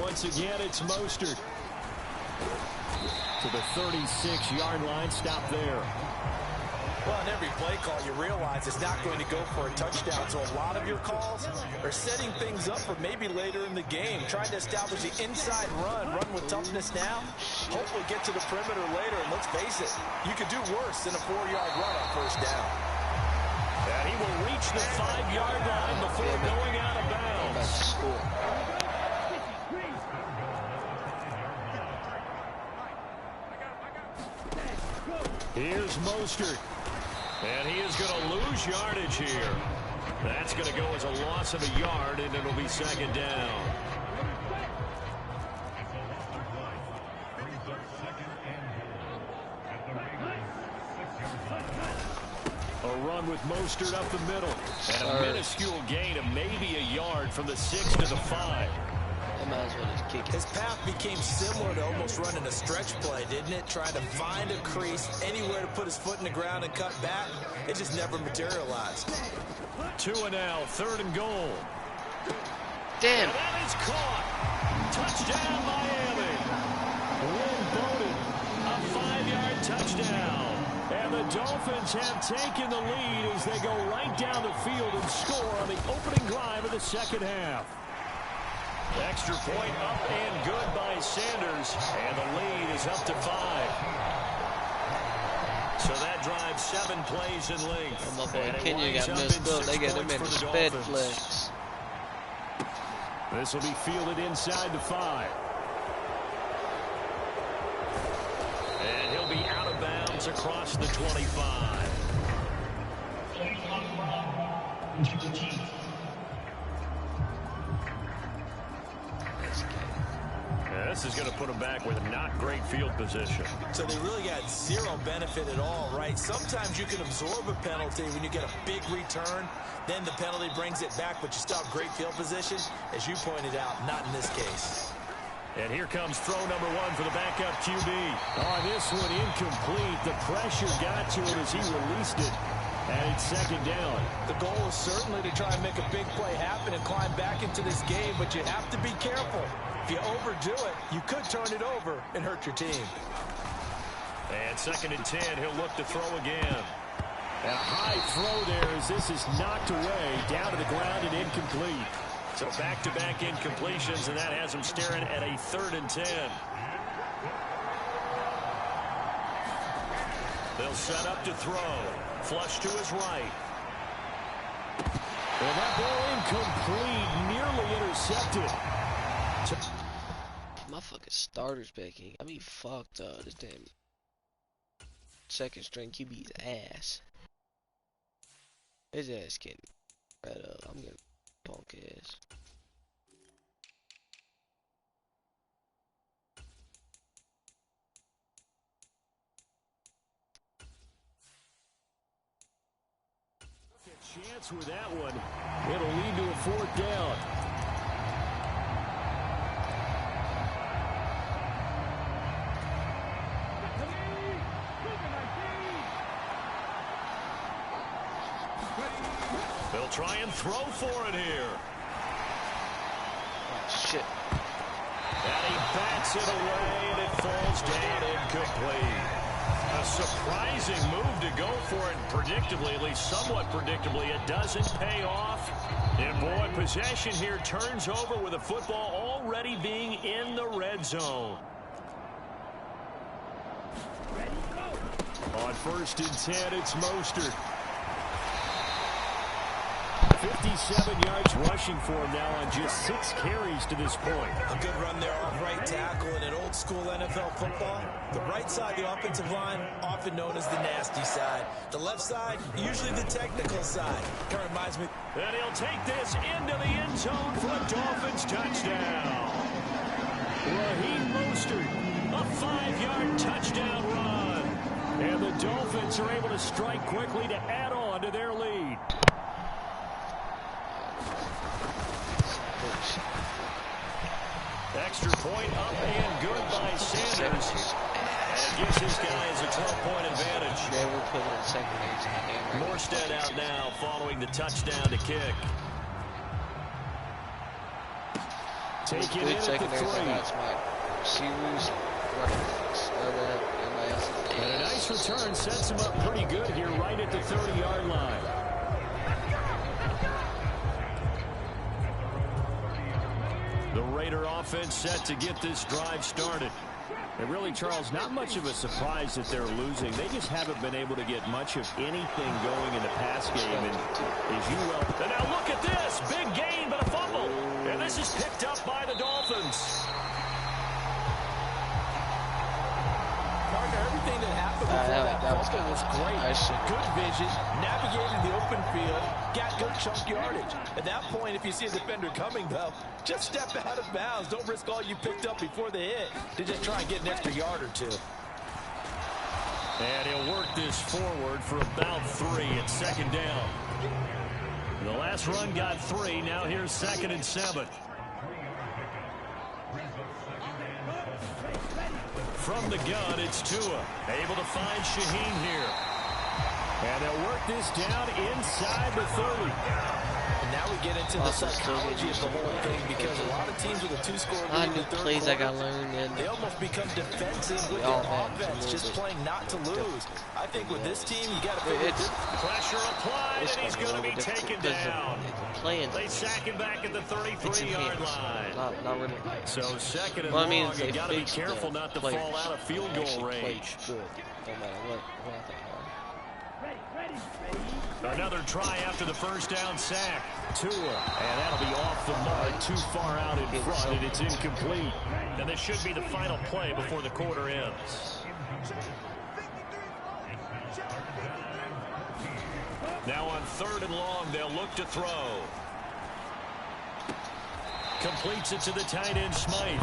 Speaker 12: Once again, it's Mostert. To the 36-yard line, stop there.
Speaker 13: Well, in every play call, you realize it's not going to go for a touchdown. So a lot of your calls are setting things up for maybe later in the game, trying to establish the inside run with toughness now, hopefully get to the perimeter later. And let's face it, you could do worse than a 4-yard run on first down.
Speaker 12: And he will reach the 5-yard line before going out of bounds. Here's Mostert. And he is going to lose yardage here. That's going to go as a loss of a yard, and it'll be second down. A run with Mostert up the middle. And a minuscule gain of maybe a yard from the 6 to the 5.
Speaker 1: Might as well just kick it.
Speaker 13: His path became similar to almost running a stretch play, didn't it? Trying to find a crease, anywhere to put his foot in the ground and cut back. It just never materialized.
Speaker 12: 2 and now, 3rd and goal.
Speaker 1: Damn.
Speaker 12: And that is caught. Touchdown, Miami. Lynn Bowden, a 5-yard touchdown. And the Dolphins have taken the lead as they go right down the field and score on the opening drive of the second half. Extra point up and good by Sanders, and the lead is up to 5. So that drives 7 plays in length.
Speaker 1: My boy Kenya got messed up. They got him in the sped flex.
Speaker 12: This will be fielded inside the 5. And he'll be out of bounds across the 25. This is going to put them back with not great field position.
Speaker 13: So they really got zero benefit at all, right? Sometimes you can absorb a penalty when you get a big return. Then the penalty brings it back, but you still have great field position. As you pointed out, not in this case.
Speaker 12: And here comes throw number 1 for the backup QB. Oh, this one incomplete. The pressure got to him as he released it. And it's second down.
Speaker 13: The goal is certainly to try and make a big play happen and climb back into this game, but you have to be careful. If you overdo it, you could turn it over and hurt your team.
Speaker 12: And 2nd and 10, he'll look to throw again. A high throw there as this is knocked away, down to the ground and incomplete. So back-to-back incompletions, and that has him staring at a 3rd and 10. They'll set up to throw. Flush to his right. And that ball incomplete, nearly intercepted.
Speaker 1: My fucking starter's backing. I mean, fucked up. This damn second string QB's ass. His ass getting right up. I'm getting punk ass.
Speaker 12: Chance with that one. It'll lead to a 4th down. They'll try and throw for it here.
Speaker 1: Oh, shit.
Speaker 12: And he bats it away, and it falls down incomplete. A surprising move to go for it, predictably, at least somewhat predictably. It doesn't pay off. And boy, possession here turns over with a football already being in the red zone. On 1st and 10, it's Mostert. 57 yards rushing for him now on just 6 carries to this point.
Speaker 13: A good run there off right tackle in an old school NFL football. The right side, the offensive line, often known as the nasty side. The left side, usually the technical side. Kind of reminds me.
Speaker 12: And he'll take this into the end zone for a Dolphins touchdown. Raheem Mostert, a 5-yard touchdown run. And the Dolphins are able to strike quickly to add on to their lead. Extra point up and good by Sanders. And it gives his guys a 12-point advantage.
Speaker 1: They were putting in secondary.
Speaker 12: Morstead out now following the touchdown to kick. Taking it at the 3.
Speaker 1: That's my receivers.
Speaker 12: And a nice return sets him up pretty good here right at the 30-yard line. The Raider offense set to get this drive started. And really, Charles, not much of a surprise that they're losing. They just haven't been able to get much of anything going in the pass game. And as you well... And now look at this. Big gain, but a fumble. And this is picked up by the Dolphins.
Speaker 13: Partner, everything that happened before that fumble was great. Good vision, navigating the open field, got good chunk yardage. At that point, if you see a defender coming, though, just step out of bounds. Don't risk all you picked up before the hit to just try and get an extra yard or 2.
Speaker 12: And he'll work this forward for about 3 at 2nd down. The last run got 3. Now here's 2nd and 7. From the gun, it's Tua. Able to find Shaheen here. And they'll work this down inside the 30.
Speaker 13: And now we get into the psychology of the whole thing, because a lot of teams with a 2-score lead in the third
Speaker 1: plays
Speaker 13: quarter,
Speaker 1: I got learned in.
Speaker 13: They almost become defensive with their offense, just playing not to lose. I think with this team, you got to figure
Speaker 12: pressure applied, and he's going to be taken down. They sack him back at the 33-yard line.
Speaker 1: Not really.
Speaker 12: So 2nd and long, you got to be careful not to fall out of field goal range.
Speaker 1: No matter what.
Speaker 12: Another try after the first down sack. Tua, and that'll be off the mark, too far out in front, and it's incomplete. And this should be the final play before the quarter ends. Now on 3rd and long, they'll look to throw. Completes it to the tight end, Smythe.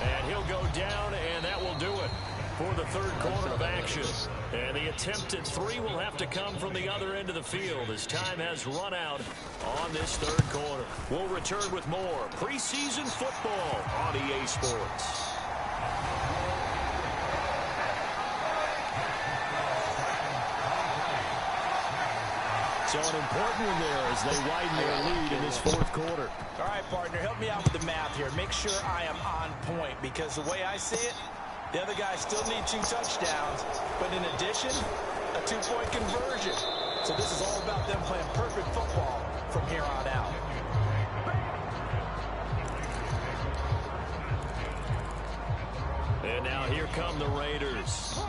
Speaker 12: And he'll go down, and that will do it for the 3rd quarter of action. And the attempt at 3 will have to come from the other end of the field as time has run out on this 3rd quarter. We'll return with more preseason football on EA Sports. So an important one there as they widen their lead in this 4th quarter.
Speaker 13: All right, partner, help me out with the math here. Make sure I am on point, because the way I see it, the other guys still need 2 touchdowns, but in addition, a 2-point conversion. So this is all about them playing perfect football from here on out.
Speaker 12: And now here come the Raiders.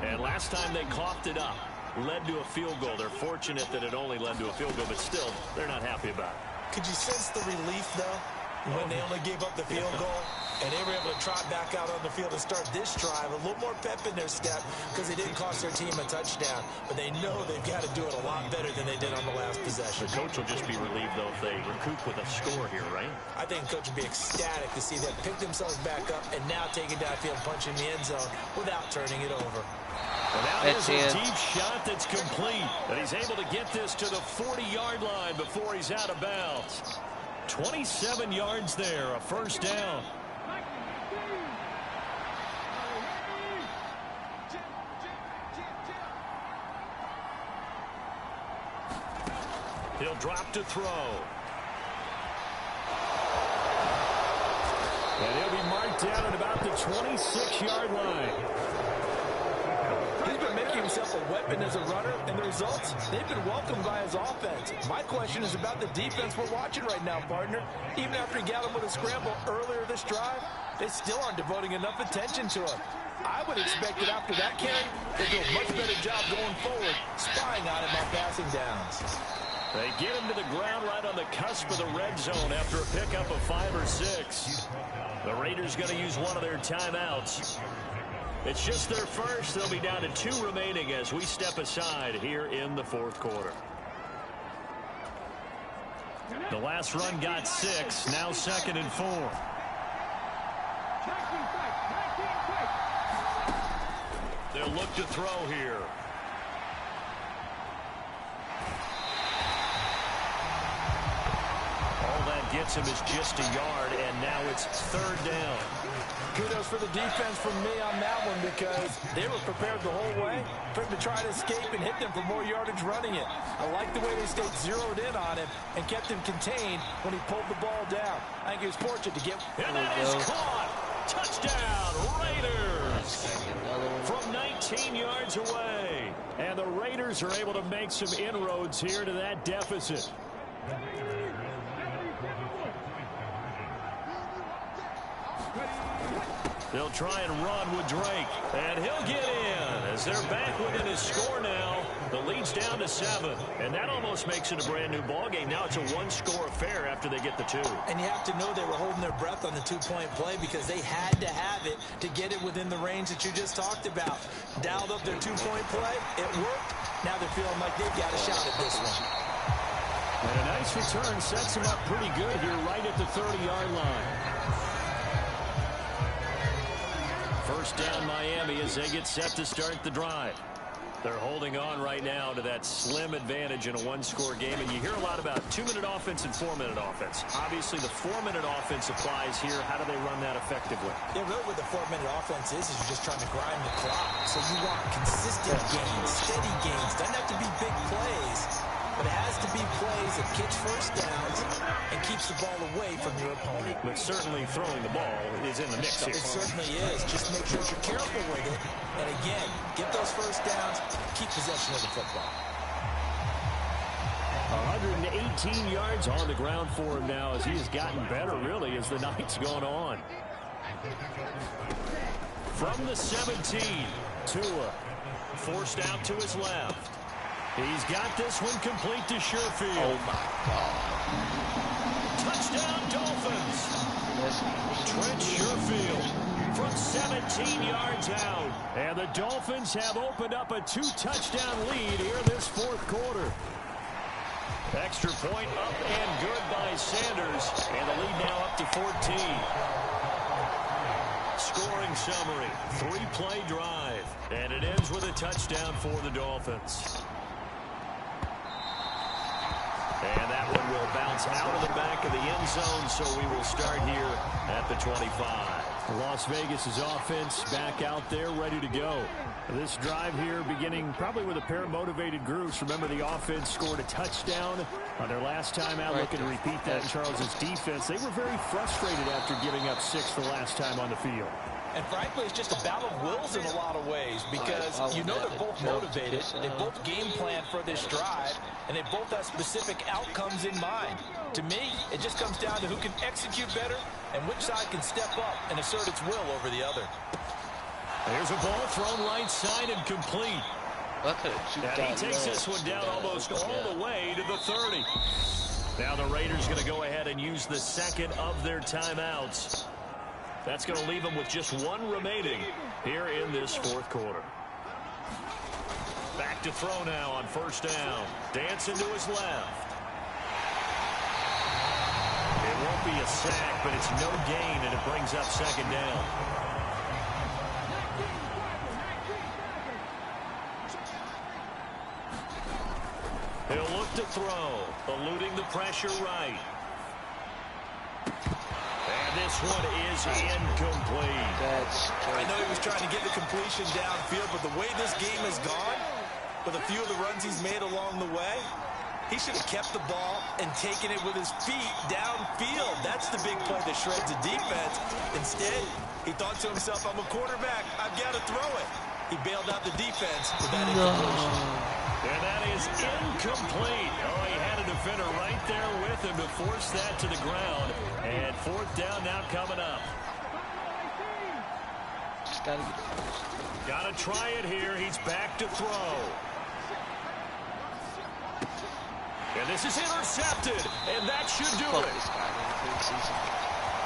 Speaker 12: And last time they coughed it up, led to a field goal. They're fortunate that it only led to a field goal, but still, they're not happy about it.
Speaker 13: Could you sense the relief, though, when they only gave up the field goal? And they were able to trot back out on the field and start this drive. A little more pep in their step, because they didn't cost their team a touchdown. But they know they've got to do it a lot better than they did on the last possession.
Speaker 12: The coach will just be relieved, though, if they recoup with a score here, right?
Speaker 13: I think the coach will be ecstatic to see them pick themselves back up and now take it downfield, punch in the end zone without turning it over.
Speaker 12: And now there's a deep shot that's complete. And he's able to get this to the 40-yard line before he's out of bounds. 27 yards there, a 1st down. He'll drop to throw. And he'll be marked down at about the 26-yard line.
Speaker 5: He's been making himself a weapon as a runner, and the results, they've been welcomed by his offense. My question is about the defense we're watching right now, partner. Even after he got him with a scramble earlier this drive, they still aren't devoting enough attention to him. I would expect that after that carry, they do a much better job going forward, spying on him on passing downs.
Speaker 12: They get him to the ground right on the cusp of the red zone after a pickup of 5 or 6. The Raiders going to use one of their timeouts. It's just their first. They'll be down to 2 remaining as we step aside here in the fourth quarter. The last run got 6. Now 2nd and 4. They'll look to throw here. All that gets him is just a yard, and now it's 3rd down.
Speaker 5: Kudos for the defense from me on that one because they were prepared the whole way for him to try to escape and hit them for more yardage running it. I like the way they stayed zeroed in on him and kept him contained when he pulled the ball down. I think he was fortunate to get...
Speaker 12: And that is caught! Touchdown, Raiders! From 19 yards away. And the Raiders are able to make some inroads here to that deficit. They'll try and run with Drake. And he'll get in as they're back within his score now. The lead's down to 7. And that almost makes it a brand new ball game. Now it's a 1-score affair after they get the 2.
Speaker 5: And you have to know they were holding their breath on the 2-point play because they had to have it to get it within the range that you just talked about. Dialed up their 2-point play. It worked. Now they're feeling like they've got a shot at this one.
Speaker 12: And a nice return sets him up pretty good here right at the 30-yard line. First down Miami as they get set to start the drive. They're holding on right now to that slim advantage in a 1-score game. And you hear a lot about 2-minute offense and 4-minute offense. Obviously, the 4-minute offense applies here. How do they run that effectively?
Speaker 5: Yeah, really what the 4-minute offense is you're just trying to grind the clock. So you want consistent gains, steady gains. Doesn't have to be big plays, but it has to be plays that gets first downs and keeps the ball away from your opponent.
Speaker 12: But certainly throwing the ball is in the mix here.
Speaker 5: It certainly is. Just make sure you're careful with it. And again, get those first downs, keep possession of the football.
Speaker 12: 118 yards on the ground for him now as he has gotten better, really, as the night's gone on. From the 17, Tua forced out to his left. He's got this one complete to Sherfield.
Speaker 1: Oh, my God.
Speaker 12: Touchdown, Dolphins. Trent Sherfield from 17 yards out. And the Dolphins have opened up a 2-touchdown lead here this fourth quarter. Extra point up and good by Sanders. And the lead now up to 14. Scoring summary, 3-play drive. And it ends with a touchdown for the Dolphins. And that one will bounce out of the back of the end zone, so we will start here at the 25. Las Vegas' offense back out there, ready to go. This drive here beginning probably with a pair of motivated groups. Remember, the offense scored a touchdown on their last time out. Looking to repeat that in Charles' defense. They were very frustrated after giving up 6 the last time on the field.
Speaker 5: And frankly, it's just a battle of wills in a lot of ways because you know they're both motivated. They both game plan for this drive, and they both have specific outcomes in mind. To me, it just comes down to who can execute better and which side can step up and assert its will over the other.
Speaker 12: There's a ball thrown right side and complete. And he takes this one down almost all the way to the 30. Now the Raiders going to go ahead and use the second of their timeouts. That's going to leave them with just 1 remaining here in this fourth quarter. Back to throw now on first down. Dancing to his left. It won't be a sack, but it's no gain, and it brings up second down. He'll look to throw, eluding the pressure right. And this one is incomplete.
Speaker 5: I know he was trying to get the completion downfield, but the way this game has gone, with a few of the runs he's made along the way, he should have kept the ball and taken it with his feet downfield. That's the big play that shreds the defense. Instead, he thought to himself, I'm a quarterback. I've got to throw it.
Speaker 13: He bailed out the defense with that incompletion.
Speaker 12: And that is incomplete. Oh, he had a defender right there with him to force that to the ground. And fourth down now coming up.
Speaker 1: Just gotta get it.
Speaker 12: Gotta try it here. He's back to throw. And this is intercepted. And that should do it.
Speaker 1: This guy in the preseason.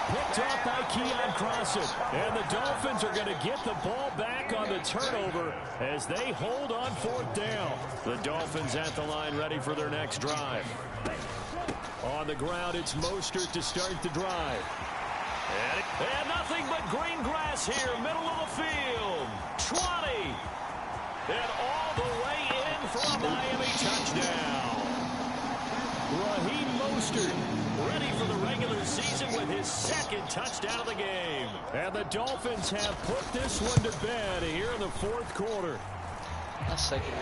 Speaker 12: Picked off by Keon Crossan. And the Dolphins are going to get the ball back on the turnover as they hold on fourth down. The Dolphins at the line ready for their next drive. On the ground, it's Mostert to start the drive. And nothing but green grass here, middle of the field. 20. And all the way in for a Miami touchdown. Raheem Mostert ready for the regular season with his second touchdown of the game. And the Dolphins have put this one to bed here in the fourth quarter.
Speaker 1: That's second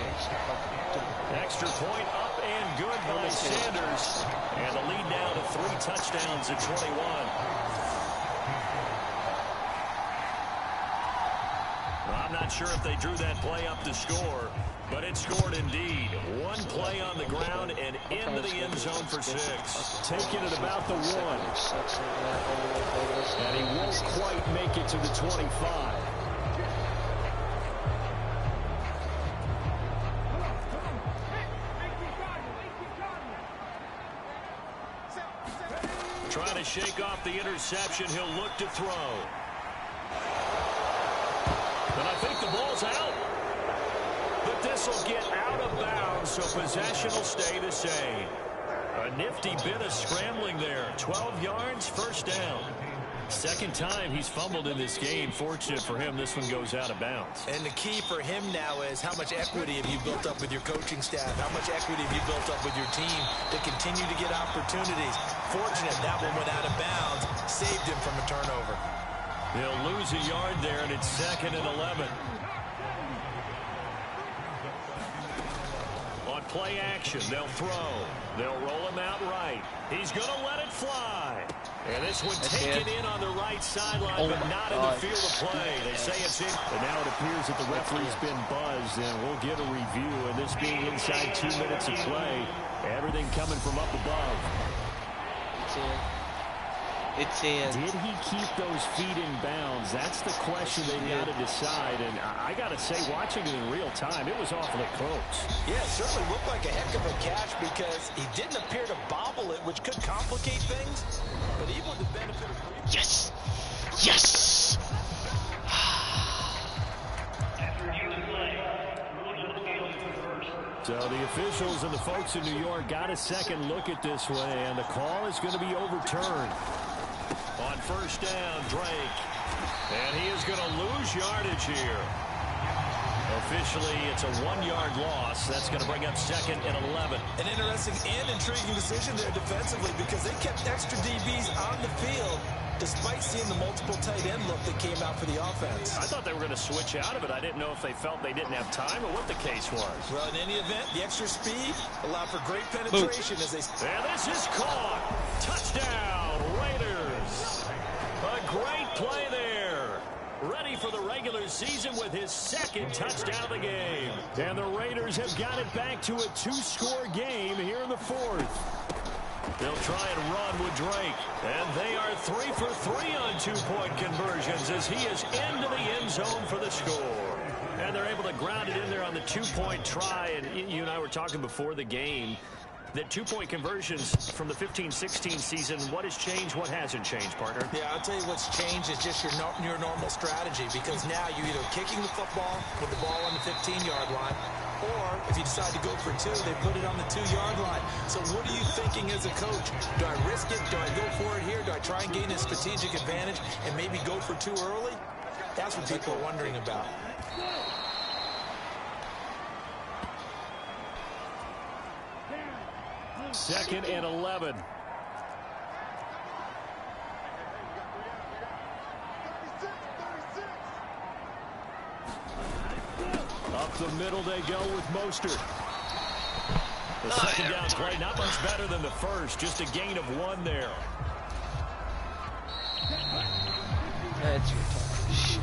Speaker 12: Extra point up and good by Sanders. And the lead now to 3 touchdowns at 21. I'm not sure if they drew that play up to score, but it scored indeed. One play on the ground and into the end zone for 6. Taking it about the 1. And he won't quite make it to the 25. Trying to shake off the interception. He'll look to throw. And I think the ball's out. But this will get out of bounds, so possession will stay the same. A nifty bit of scrambling there. 12 yards, first down. Second time he's fumbled in this game. Fortunate for him, this one goes out of bounds.
Speaker 13: And the key for him now is how much equity have you built up with your coaching staff? How much equity have you built up with your team to continue to get opportunities? Fortunate that one went out of bounds, saved him from a turnover.
Speaker 12: They'll lose a yard there, and it's 2nd and 11. On play action, they'll throw. They'll roll him out right. He's going to let it fly. And this one taken in on the right sideline, but not in the field of play. They say it's in. And now it appears that the referee's been buzzed, and we'll get a review. And this being inside 2 minutes of play, everything coming from up above.
Speaker 1: It's in. It's in.
Speaker 12: Did he keep those feet in bounds? That's the question they've got to decide. And I got to say, watching it in real time, it was awfully close.
Speaker 13: Yeah, it certainly looked like a heck of a catch because he didn't appear to bobble it, which could complicate things. But even with the benefit of...
Speaker 1: Yes! Yes!
Speaker 12: So the officials and the folks in New York got a second look at this one, and the call is going to be overturned. On first down, Drake. And he is going to lose yardage here. Officially, it's a 1-yard loss. That's going to bring up 2nd and 11.
Speaker 13: An interesting and intriguing decision there defensively because they kept extra DBs on the field despite seeing the multiple tight end look that came out for the offense.
Speaker 12: I thought they were going to switch out of it. I didn't know if they felt they didn't have time or what the case was.
Speaker 13: Well, in any event, the extra speed allowed for great penetration as they...
Speaker 12: And this is caught. Touchdown, Raiders. A great play there. Ready for the regular season with his 2nd touchdown of the game. And the Raiders have got it back to a 2-score game here in the 4th. They'll try and run with Drake. And they are 3 for 3 on 2-point conversions as he is into the end zone for the score. And they're able to ground it in there on the 2-point try. And you and I were talking before the game that 2-point conversions from the 15-16 season, what has changed, what hasn't changed, partner?
Speaker 13: Yeah, I'll tell you what's changed is just your normal strategy because now you're either kicking the football with the ball on the 15-yard line, or if you decide to go for 2, they put it on the 2-yard line. So what are you thinking as a coach? Do I risk it? Do I go for it here? Do I try and gain a strategic advantage and maybe go for 2 early? That's what people are wondering about.
Speaker 12: Second and 11. Up the middle they go with Mostert. The second down play, not much better than the first. Just a gain of 1 there.
Speaker 1: That's your talking shit.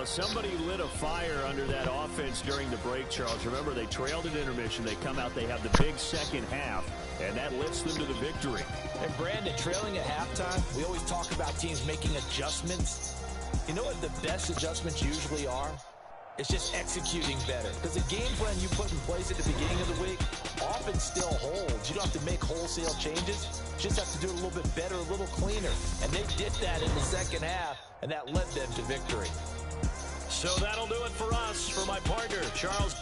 Speaker 12: Well, somebody lit a fire under that offense during the break, Charles. Remember, they trailed at intermission. They come out, they have the big second half, and that lifts them to the victory.
Speaker 13: And Brandon, trailing at halftime, we always talk about teams making adjustments. You know what the best adjustments usually are? It's just executing better. Because the game plan you put in place at the beginning of the week often still holds. You don't have to make wholesale changes. You just have to do it a little bit better, a little cleaner. And they did that in the second half, and that led them to victory.
Speaker 12: So that'll do it for us. For my partner, Charles.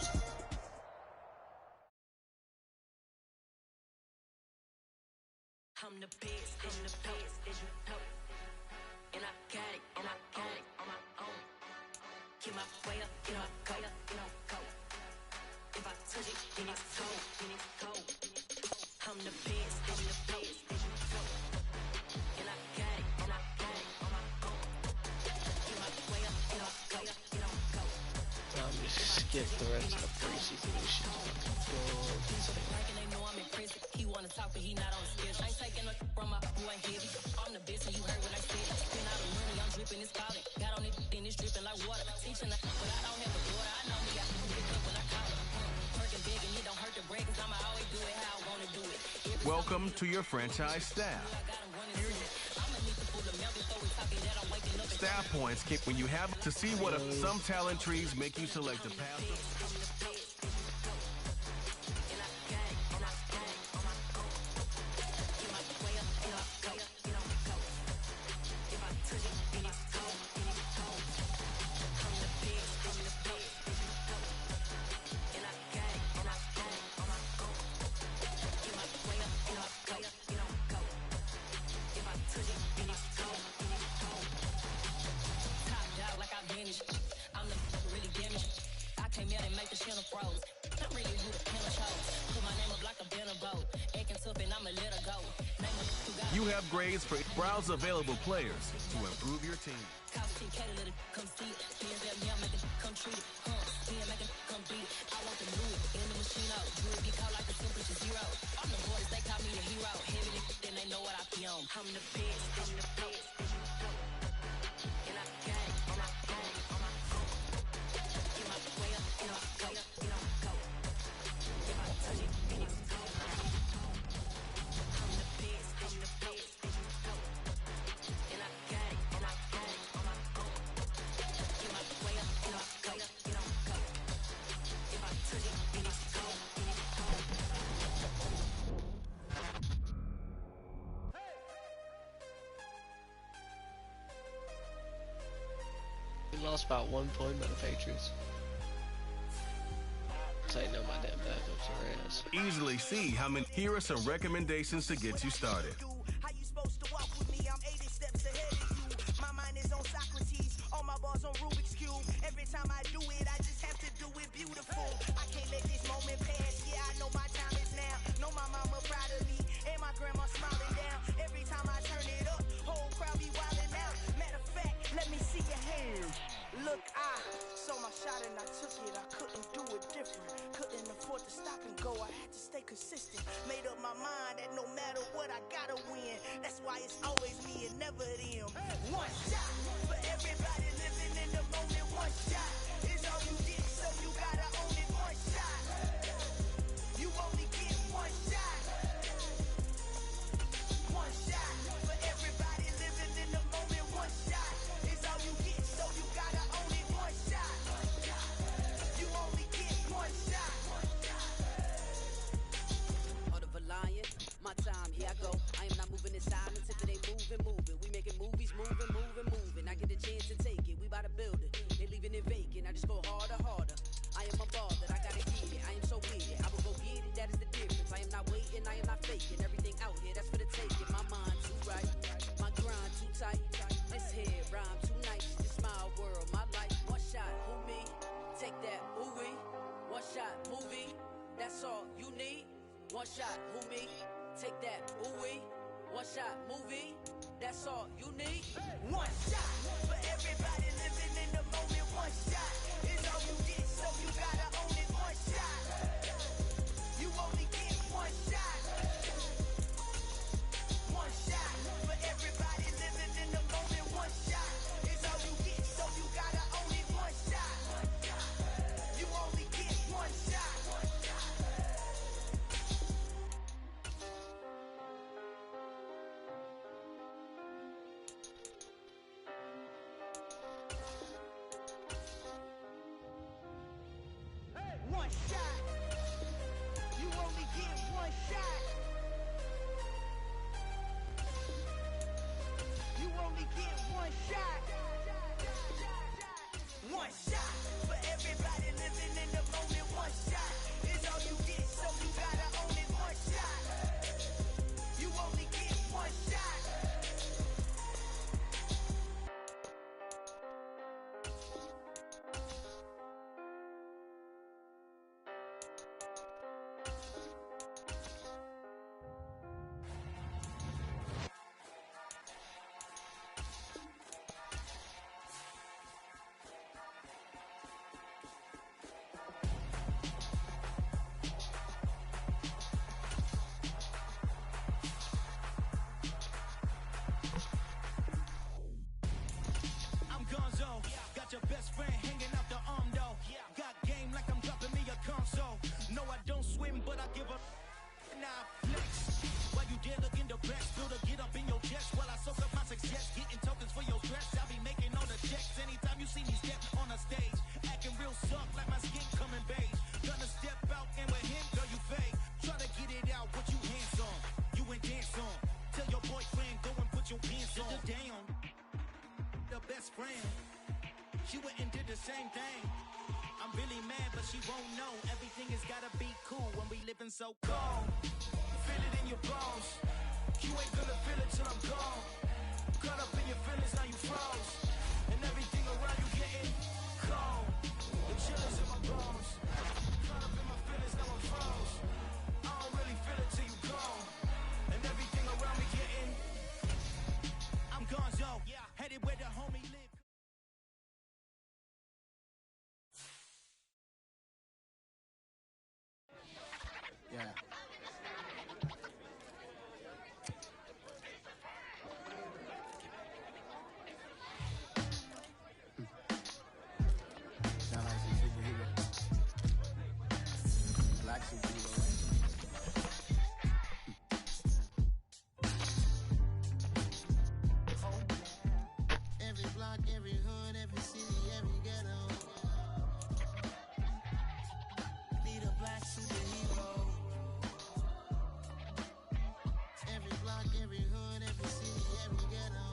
Speaker 6: I'm the best, and you know. And I got it, on my own. Get my way up, get up, go. If I touch it, then it's cold. I'm the best, and you know. And I got it, on my own. Get my way up, get up, go.
Speaker 1: I'm just skip the rest of the preseason. This shit's fucking
Speaker 6: They know I'm in prison. He wanna talk, but he not on the schedule. I ain't taking no from my who ain't heavy. I'm the best, and you heard what I said. Spend all the money, I'm dripping, it's falling. Got on it, then it's dripping like water. Teaching but I don't have a daughter. I know me, I can pick up when I call her. Working big, and it don't hurt the break, cause I'ma always do it how I wanna do it.
Speaker 11: Welcome to your franchise staff. Staff points kick when you have to see what some talent trees make you select a path.
Speaker 6: I'm the really damaged. I came out and make the channel froze. I'm really who the panel chose. Put my name up like a banner boat. Acting tough and I'ma let her go.
Speaker 11: You have grades for browse available players to improve your team.
Speaker 6: Come see it. Make it come treat it. Make it come beat it. I want the new in the machine out. Drew get caught like the temperature zero. I'm the boys, they call me a hero. Heavy then they know what I be on. I'm the best. And I got it on my own. Get my way up, go. If I touch it, then it's cold. I'm the best. And I got it on my own. Get my way up, go. If I touch it, then it's cold.
Speaker 1: We lost about 1 point by the Patriots. Tighten up my damn backups or ass.
Speaker 11: Easily see how many. Here are some recommendations to get you started.
Speaker 2: How you supposed to walk with me? I'm 80 steps ahead of you. My mind is on Socrates, all my bars on Rubik's Cube. Every time I do it, I just have to do it beautiful. I can't let this moment pass. Yeah, I know my time is now. Know my mama proud of me, and my grandma smiling down. Every time I turn it up, whole crowd be wildin' out. Matter of fact, let me see your hands. Look, I saw my shot and I took it. I couldn't do it different. Couldn't afford to stop and go. I had to stay consistent. Made up my mind that no matter what, I gotta win. That's why it's always me and never them. One shot for everybody living in the moment. One shot is all you get, so you gotta own it. One shot. You only get one shot. One shot for everybody living in the moment. One shot is all you get, so you gotta own it. One shot. You only get one shot.
Speaker 14: Heart of a lion, my time, here I go. I am not moving in silence if it ain't moving. We making movies, moving. I get a chance to take it, we bout to build it. They leaving it vacant, I just go harder. I am a baller, I gotta get it. I am so with it, I will go get it, that is the difference. I am not waiting, I am not faking. Everything out here, that's for the taking. My mind too right, my grind too tight. This head rhyme too nice, this my world, my life. One shot, who me? Take that, ooh wee. One shot, movie, that's all you need. One shot, who me? Take that, ooh wee. One shot, movie, that's all you need.
Speaker 2: One shot for everybody living in the moment. One shot is all you get, so you gotta own it. One shot. You only get one shot. One shot for everybody living in the moment. One shot is all you get, so you gotta own it. one shot. One shot for everybody living in the moment. One shot is all you get, so you gotta own it. One shot. You only get one shot. Your best friend hanging out the arm though. Got game like I'm dropping me a console. No, I don't swim, but I give a nah flex. While you dare look in the press, build a get up in your chest while I soak up my success. Getting tokens for your stress. I'll be making all the checks anytime you see me step on a stage. Acting real soft like my skin coming beige. Gonna step out and with him, girl, you fake. Try to get it out, what you hands on. You ain't dance on. Tell your boyfriend, go and put your pants on. Down. The best friend. She went and did the same thing. I'm really mad, but she won't know. Everything has gotta be cool when we living so cold. Feel it in your bones. You ain't gonna feel it till I'm gone. Caught up in your feelings, now you froze. And everything around you getting cold. The chillers in my bones. Caught up in my feelings, now I'm froze. I don't really feel it till you gone. And everything around me getting. I'm gonzo. Headed where the homie live.
Speaker 15: Yeah. Sound like some superhero. Black superhero. Every block, every hood, every city, every ghetto. Need a black superhero. Every block, every hood, every city, every ghetto.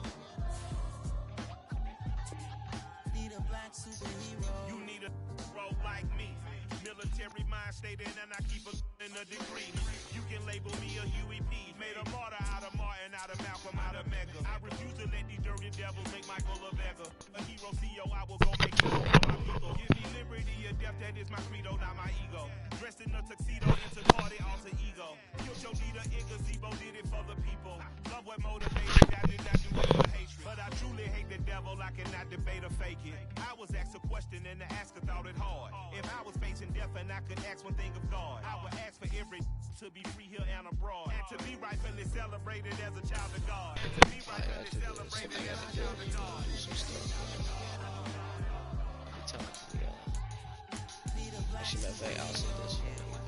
Speaker 15: Need a black superhero.
Speaker 16: You need a role like me. Military mind stated, and I keep in a degree. You can label me a UEP. Made a martyr out of Martin, out of Malcolm, out of Mega. I refuse to let these dirty devils make Michael a beggar. A hero CEO, I will go make you my people. Give me liberty or death, that is my credo, not my ego. Dressed in a tuxedo, into party, alter ego. Killed your leader, in gazebo, did it for the people. Love what motivated, I did not do it for hatred. But I truly hate the devil, I cannot debate or fake it. I was asked a question and the asker thought it hard. If I was facing death and I could ask one thing of God, I would ask for every to be free here and abroad. And to be rightfully celebrated as a child of God. And to be rightfully celebrated as a child of God.
Speaker 1: Actually, that Veiwer, I'll say this one.